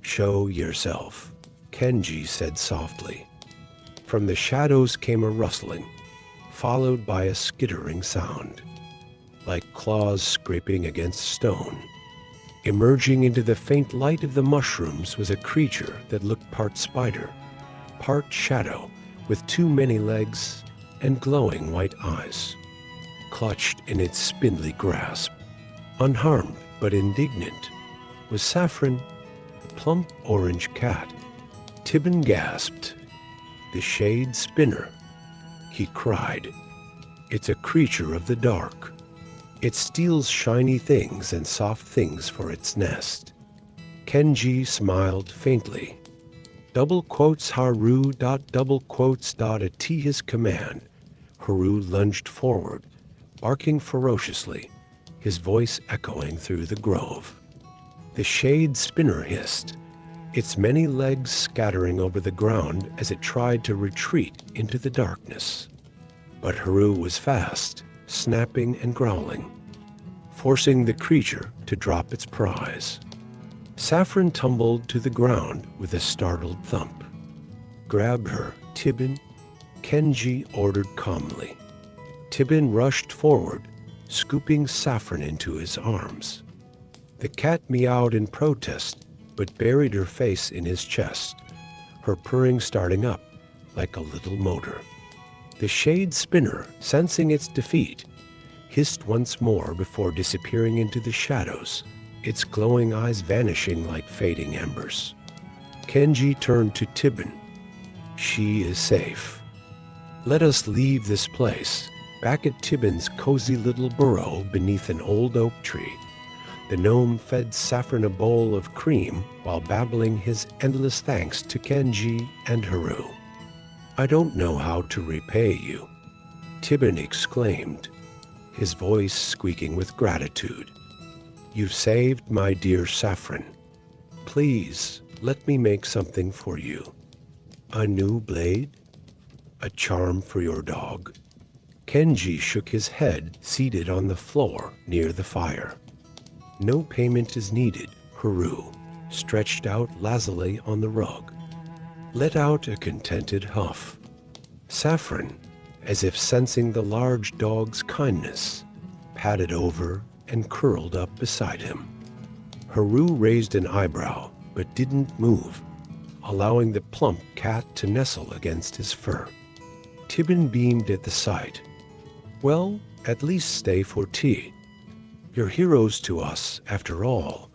"Show yourself," Kenji said softly. From the shadows came a rustling, followed by a skittering sound, like claws scraping against stone. Emerging into the faint light of the mushrooms was a creature that looked part spider, part shadow, with too many legs and glowing white eyes. Clutched in its spindly grasp, unharmed but indignant, was Saffron, the plump orange cat. Tibbin gasped. "The shade spinner," he cried. "It's a creature of the dark. It steals shiny things and soft things for its nest." Kenji smiled faintly. Double quotes Haru dot double quotes dot at his command. Haru lunged forward, barking ferociously, his voice echoing through the grove. The shade spinner hissed, its many legs scattering over the ground as it tried to retreat into the darkness. But Haru was fast, snapping and growling, forcing the creature to drop its prize. Saffron tumbled to the ground with a startled thump. "Grab her, Tibbin," Kenji ordered calmly. Tibbin rushed forward, scooping Saffron into his arms. The cat meowed in protest, but buried her face in his chest, her purring starting up like a little motor. The shade spinner, sensing its defeat, hissed once more before disappearing into the shadows, its glowing eyes vanishing like fading embers. Kenji turned to Tibbin. "She is safe. Let us leave this place." Back at Tibbin's cozy little burrow beneath an old oak tree, the gnome fed Saffron a bowl of cream while babbling his endless thanks to Kenji and Haru. "I don't know how to repay you," Tibbin exclaimed, his voice squeaking with gratitude. "You've saved my dear Saffron. Please, let me make something for you. A new blade? A charm for your dog?" Kenji shook his head, seated on the floor near the fire. "No payment is needed," Haru stretched out lazily on the rug, let out a contented huff. Saffron, as if sensing the large dog's kindness, padded over and curled up beside him. Haru raised an eyebrow, but didn't move. allowing the plump cat to nestle against his fur. Tibin beamed at the sight. "Well, at least stay for tea. You're heroes to us, after all."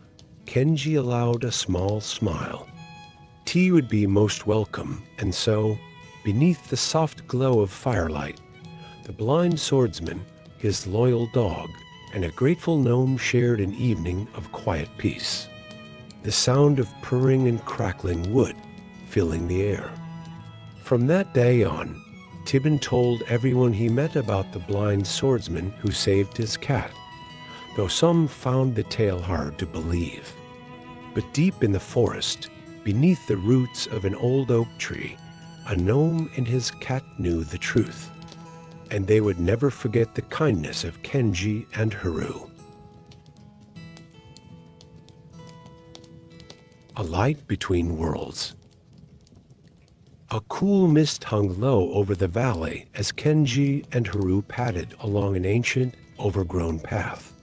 Kenji allowed a small smile. Tea would be most welcome, and so, beneath the soft glow of firelight, the blind swordsman, his loyal dog, and a grateful gnome shared an evening of quiet peace. The sound of purring and crackling wood filling the air. From that day on, Tibin told everyone he met about the blind swordsman who saved his cat, though some found the tale hard to believe. But deep in the forest, beneath the roots of an old oak tree, a gnome and his cat knew the truth, and they would never forget the kindness of Kenji and Haru. A light between worlds. A cool mist hung low over the valley as Kenji and Haru padded along an ancient, overgrown path.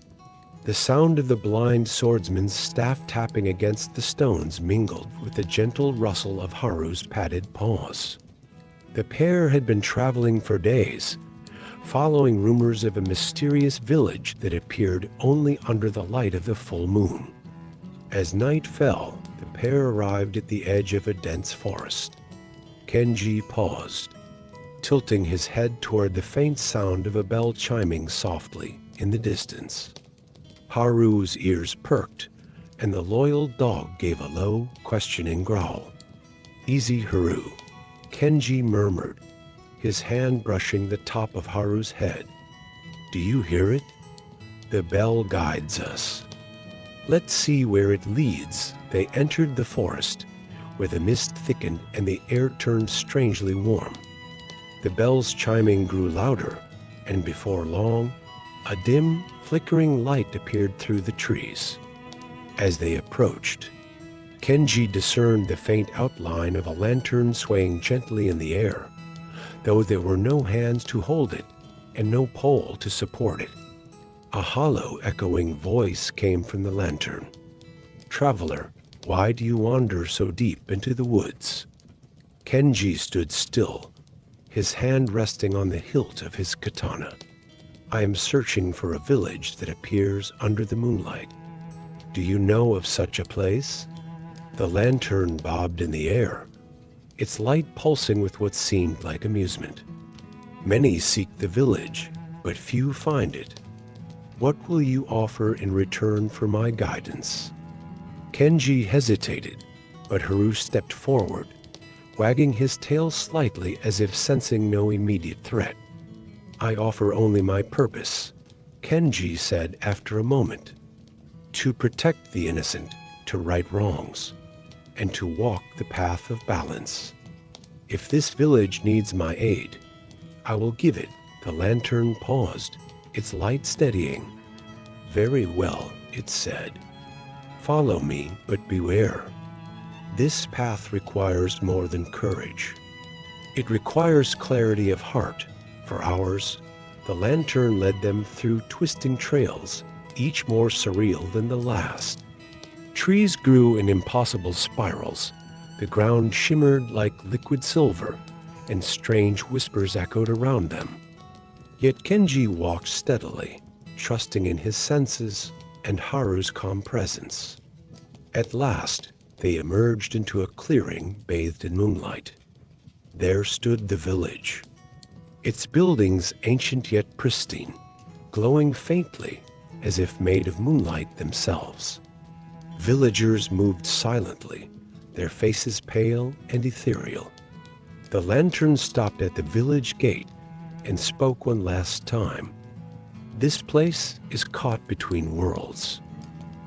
The sound of the blind swordsman's staff tapping against the stones mingled with the gentle rustle of Haru's padded paws. The pair had been traveling for days, following rumors of a mysterious village that appeared only under the light of the full moon. As night fell, the pair arrived at the edge of a dense forest. Kenji paused, tilting his head toward the faint sound of a bell chiming softly in the distance. Haru's ears perked, and the loyal dog gave a low, questioning growl. "Easy, Haru," Kenji murmured, his hand brushing the top of Haru's head. "Do you hear it? The bell guides us. Let's see where it leads." They entered the forest, where the mist thickened and the air turned strangely warm. The bell's chiming grew louder, and before long, a dim, flickering light appeared through the trees. As they approached, Kenji discerned the faint outline of a lantern swaying gently in the air, though there were no hands to hold it and no pole to support it. A hollow, echoing voice came from the lantern. "Traveler, why do you wander so deep into the woods?" Kenji stood still, his hand resting on the hilt of his katana. "I am searching for a village that appears under the moonlight. Do you know of such a place?" The lantern bobbed in the air, its light pulsing with what seemed like amusement. "Many seek the village, but few find it. What will you offer in return for my guidance?" Kenji hesitated, but Haru stepped forward, wagging his tail slightly as if sensing no immediate threat. "I offer only my purpose," Kenji said after a moment. "To protect the innocent, to right wrongs, and to walk the path of balance. If this village needs my aid, I will give it." The lantern paused, its light steadying. "Very well," it said. "Follow me, but beware. This path requires more than courage. It requires clarity of heart. For hours, the lantern led them through twisting trails, each more surreal than the last. Trees grew in impossible spirals, the ground shimmered like liquid silver, and strange whispers echoed around them. Yet Kenji walked steadily, trusting in his senses and Haru's calm presence. At last, they emerged into a clearing bathed in moonlight. There stood the village, its buildings ancient yet pristine, glowing faintly as if made of moonlight themselves. Villagers moved silently, their faces pale and ethereal. The lantern stopped at the village gate and spoke one last time. "This place is caught between worlds.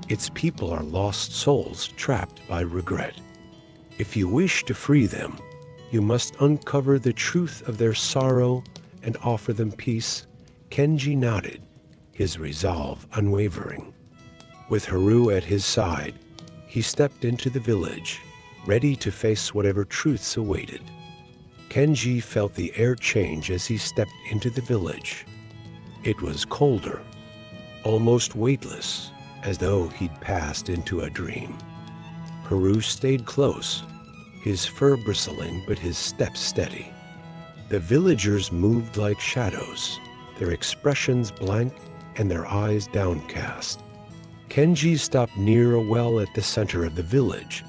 Its people are lost souls trapped by regret. If you wish to free them, you must uncover the truth of their sorrow and offer them peace." Kenji nodded, his resolve unwavering. With Haru at his side, he stepped into the village, ready to face whatever truths awaited. Kenji felt the air change as he stepped into the village. It was colder, almost weightless, as though he'd passed into a dream. Haru stayed close, his fur bristling but his steps steady. The villagers moved like shadows, their expressions blank and their eyes downcast. Kenji stopped near a well at the center of the village,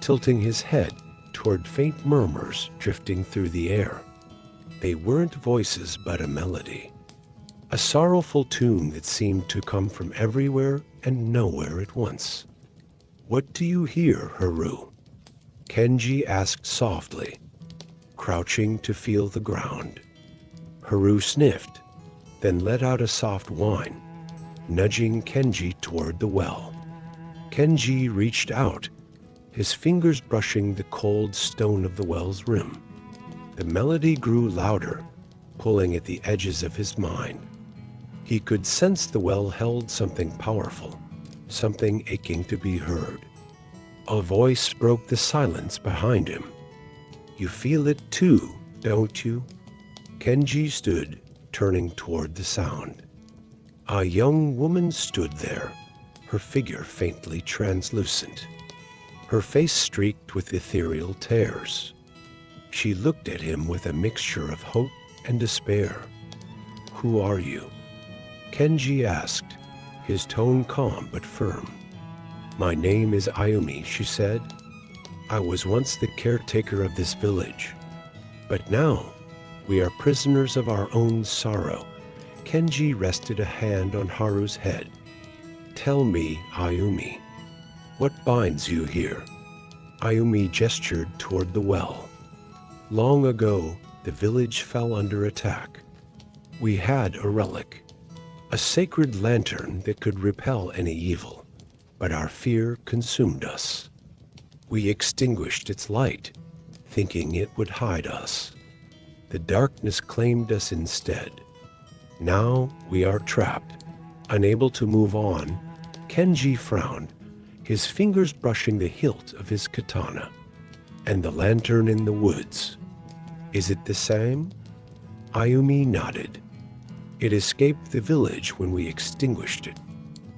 tilting his head toward faint murmurs drifting through the air. They weren't voices but a melody, a sorrowful tune that seemed to come from everywhere and nowhere at once. "What do you hear, Haru?" Kenji asked softly, crouching to feel the ground. Haru sniffed, then let out a soft whine, nudging Kenji toward the well. Kenji reached out, his fingers brushing the cold stone of the well's rim. The melody grew louder, pulling at the edges of his mind. He could sense the well held something powerful, something aching to be heard. A voice broke the silence behind him. "You feel it too, don't you?" Kenji stood, turning toward the sound. A young woman stood there, her figure faintly translucent, her face streaked with ethereal tears. She looked at him with a mixture of hope and despair. "Who are you?" Kenji asked, his tone calm but firm. "My name is Ayumi," she said. "I was once the caretaker of this village, but now we are prisoners of our own sorrow." Kenji rested a hand on Haru's head. "Tell me, Ayumi, what binds you here?" Ayumi gestured toward the well. "Long ago, the village fell under attack. We had a relic, a sacred lantern that could repel any evil, but our fear consumed us. We extinguished its light, thinking it would hide us. The darkness claimed us instead. Now we are trapped, unable to move on." Kenji frowned, his fingers brushing the hilt of his katana. "And the lantern in the woods, is it the same?" Ayumi nodded. "It escaped the village when we extinguished it,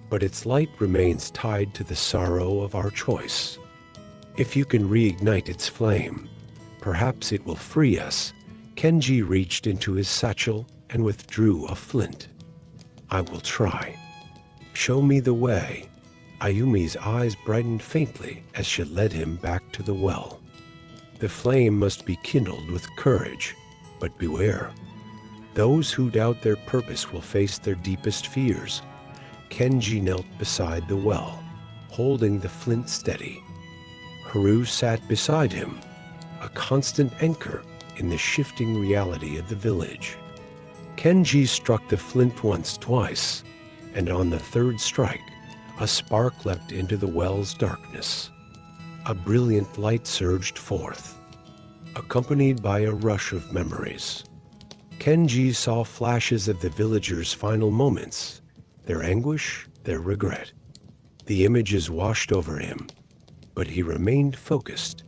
but its light remains tied to the sorrow of our choice. If you can reignite its flame, perhaps it will free us." Kenji reached into his satchel and withdrew a flint. "I will try. Show me the way." Ayumi's eyes brightened faintly as she led him back to the well. "The flame must be kindled with courage, but beware. Those who doubt their purpose will face their deepest fears." Kenji knelt beside the well, holding the flint steady. Haru sat beside him, a constant anchor in the shifting reality of the village. Kenji struck the flint once, twice, and on the third strike, a spark leapt into the well's darkness. A brilliant light surged forth, accompanied by a rush of memories. Kenji saw flashes of the villagers' final moments, their anguish, their regret. The images washed over him, but he remained focused,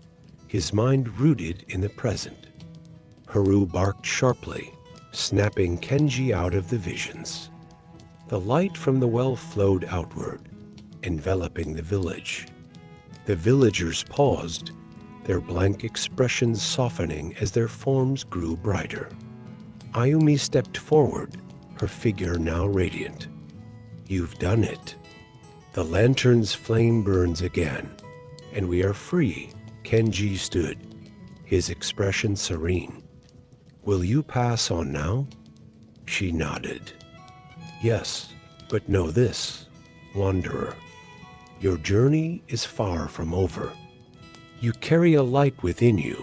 his mind rooted in the present. Haru barked sharply, snapping Kenji out of the visions. The light from the well flowed outward, enveloping the village. The villagers paused, their blank expressions softening as their forms grew brighter. Ayumi stepped forward, her figure now radiant. "You've done it. The lantern's flame burns again, and we are free." Kenji stood, his expression serene. "Will you pass on now?" She nodded. "Yes, but know this, wanderer. Your journey is far from over. You carry a light within you,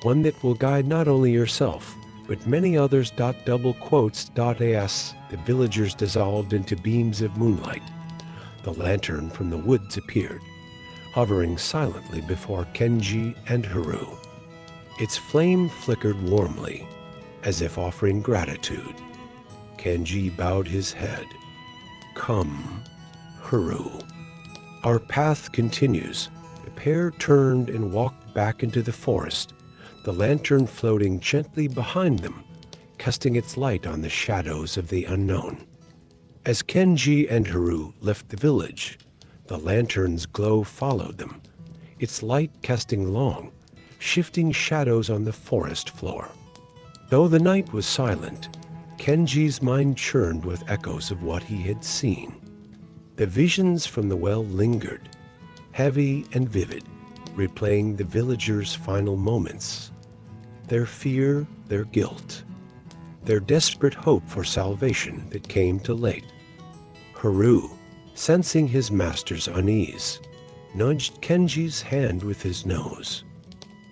one that will guide not only yourself, but many others. Double quotes. As the villagers dissolved into beams of moonlight, the lantern from the woods appeared, hovering silently before Kenji and Haru. Its flame flickered warmly, as if offering gratitude. Kenji bowed his head. "Come, Haru. Our path continues." The pair turned and walked back into the forest, the lantern floating gently behind them, casting its light on the shadows of the unknown. As Kenji and Haru left the village, the lantern's glow followed them, its light casting long, shifting shadows on the forest floor. Though the night was silent, Kenji's mind churned with echoes of what he had seen. The visions from the well lingered, heavy and vivid, replaying the villagers' final moments. Their fear, their guilt, their desperate hope for salvation that came too late. Haru, sensing his master's unease, nudged Kenji's hand with his nose.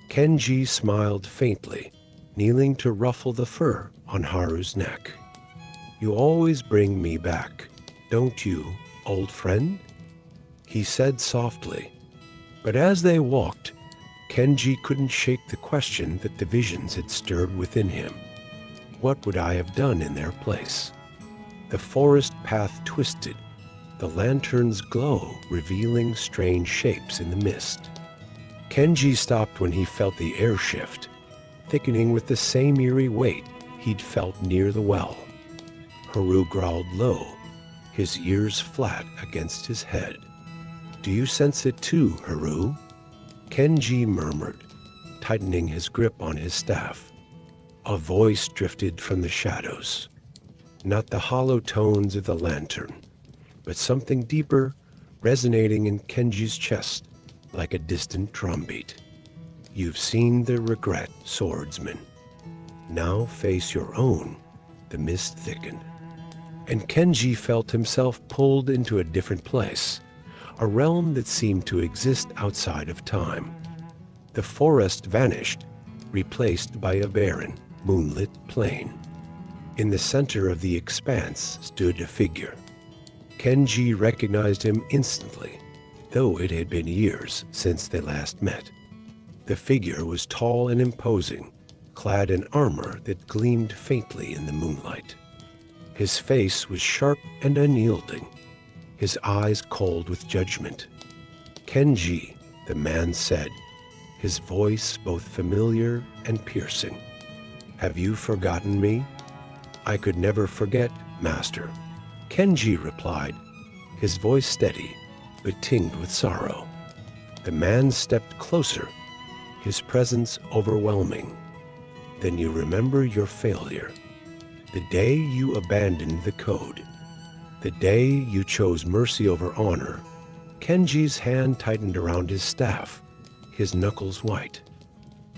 Kenji smiled faintly, kneeling to ruffle the fur on Haru's neck. "You always bring me back, don't you, old friend?" he said softly. But as they walked, Kenji couldn't shake the question that the visions had stirred within him. What would I have done in their place? The forest path twisted, the lantern's glow revealing strange shapes in the mist. Kenji stopped when he felt the air shift, thickening with the same eerie weight he'd felt near the well. Haru growled low, his ears flat against his head. "Do you sense it too, Haru?" Kenji murmured, tightening his grip on his staff. A voice drifted from the shadows. Not the hollow tones of the lantern, but something deeper, resonating in Kenji's chest like a distant drumbeat. "You've seen the regret, swordsman. Now face your own." The mist thickened, and Kenji felt himself pulled into a different place, a realm that seemed to exist outside of time. The forest vanished, replaced by a barren, moonlit plain. In the center of the expanse stood a figure. Kenji recognized him instantly, though it had been years since they last met. The figure was tall and imposing, clad in armor that gleamed faintly in the moonlight. His face was sharp and unyielding, his eyes cold with judgment. "Kenji," the man said, his voice both familiar and piercing. "Have you forgotten me?" "I could never forget, master," Kenji replied, his voice steady, but tinged with sorrow. The man stepped closer, his presence overwhelming. "Then you remember your failure. The day you abandoned the code. The day you chose mercy over honor." Kenji's hand tightened around his staff, his knuckles white.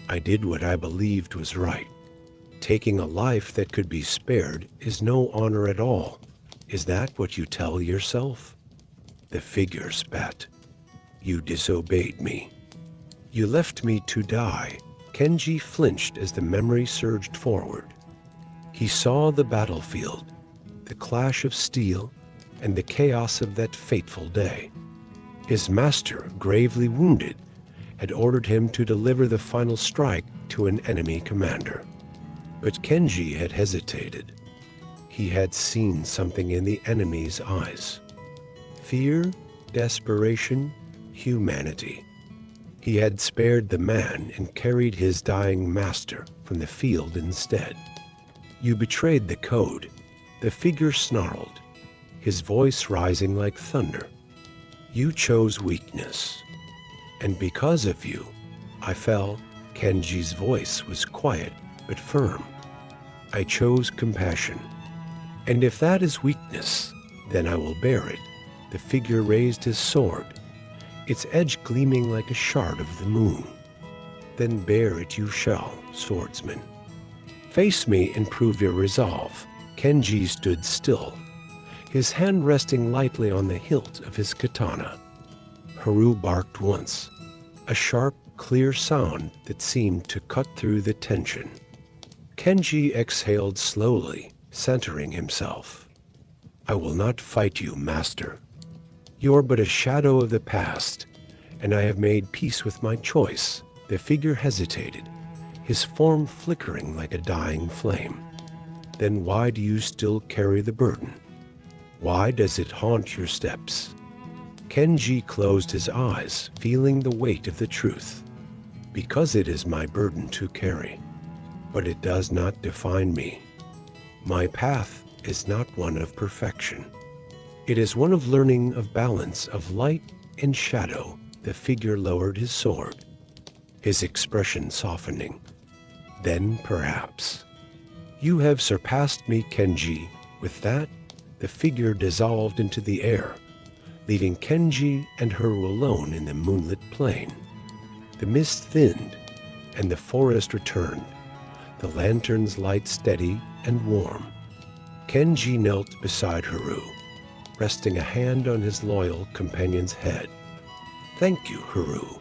"I did what I believed was right. Taking a life that could be spared is no honor at all. Is that what you tell yourself?" The figure spat. "You disobeyed me. You left me to die." Kenji flinched as the memory surged forward. He saw the battlefield, the clash of steel, and the chaos of that fateful day. His master, gravely wounded, had ordered him to deliver the final strike to an enemy commander. But Kenji had hesitated. He had seen something in the enemy's eyes. Fear, desperation, humanity. He had spared the man and carried his dying master from the field instead. "You betrayed the code," the figure snarled, his voice rising like thunder. "You chose weakness. And because of you, I fell." Kenji's voice was quiet but firm. "I chose compassion. And if that is weakness, then I will bear it." The figure raised his sword, its edge gleaming like a shard of the moon. "Then bear it you shall, swordsman. Face me and prove your resolve." Kenji stood still, his hand resting lightly on the hilt of his katana. Haru barked once, a sharp, clear sound that seemed to cut through the tension. Kenji exhaled slowly, centering himself. "I will not fight you, master. You are but a shadow of the past, and I have made peace with my choice." The figure hesitated, his form flickering like a dying flame. "Then why do you still carry the burden? Why does it haunt your steps?" Kenji closed his eyes, feeling the weight of the truth. "Because it is my burden to carry, but it does not define me. My path is not one of perfection. It is one of learning, of balance, of light and shadow." The figure lowered his sword, his expression softening. Then, perhaps. You have surpassed me, Kenji. With that, the figure dissolved into the air, leaving Kenji and Haru alone in the moonlit plain. The mist thinned, and the forest returned, the lantern's light steady and warm. Kenji knelt beside Haru, resting a hand on his loyal companion's head. "Thank you, Haru,"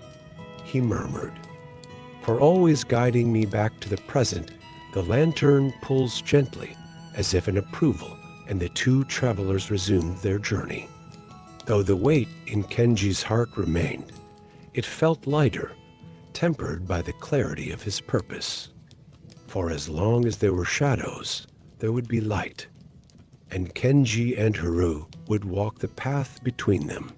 he murmured. "For always guiding me back to the present." The lantern pulls gently, as if in approval, and the two travelers resumed their journey. Though the weight in Kenji's heart remained, it felt lighter, tempered by the clarity of his purpose. For as long as there were shadows, there would be light, and Kenji and Haru would walk the path between them.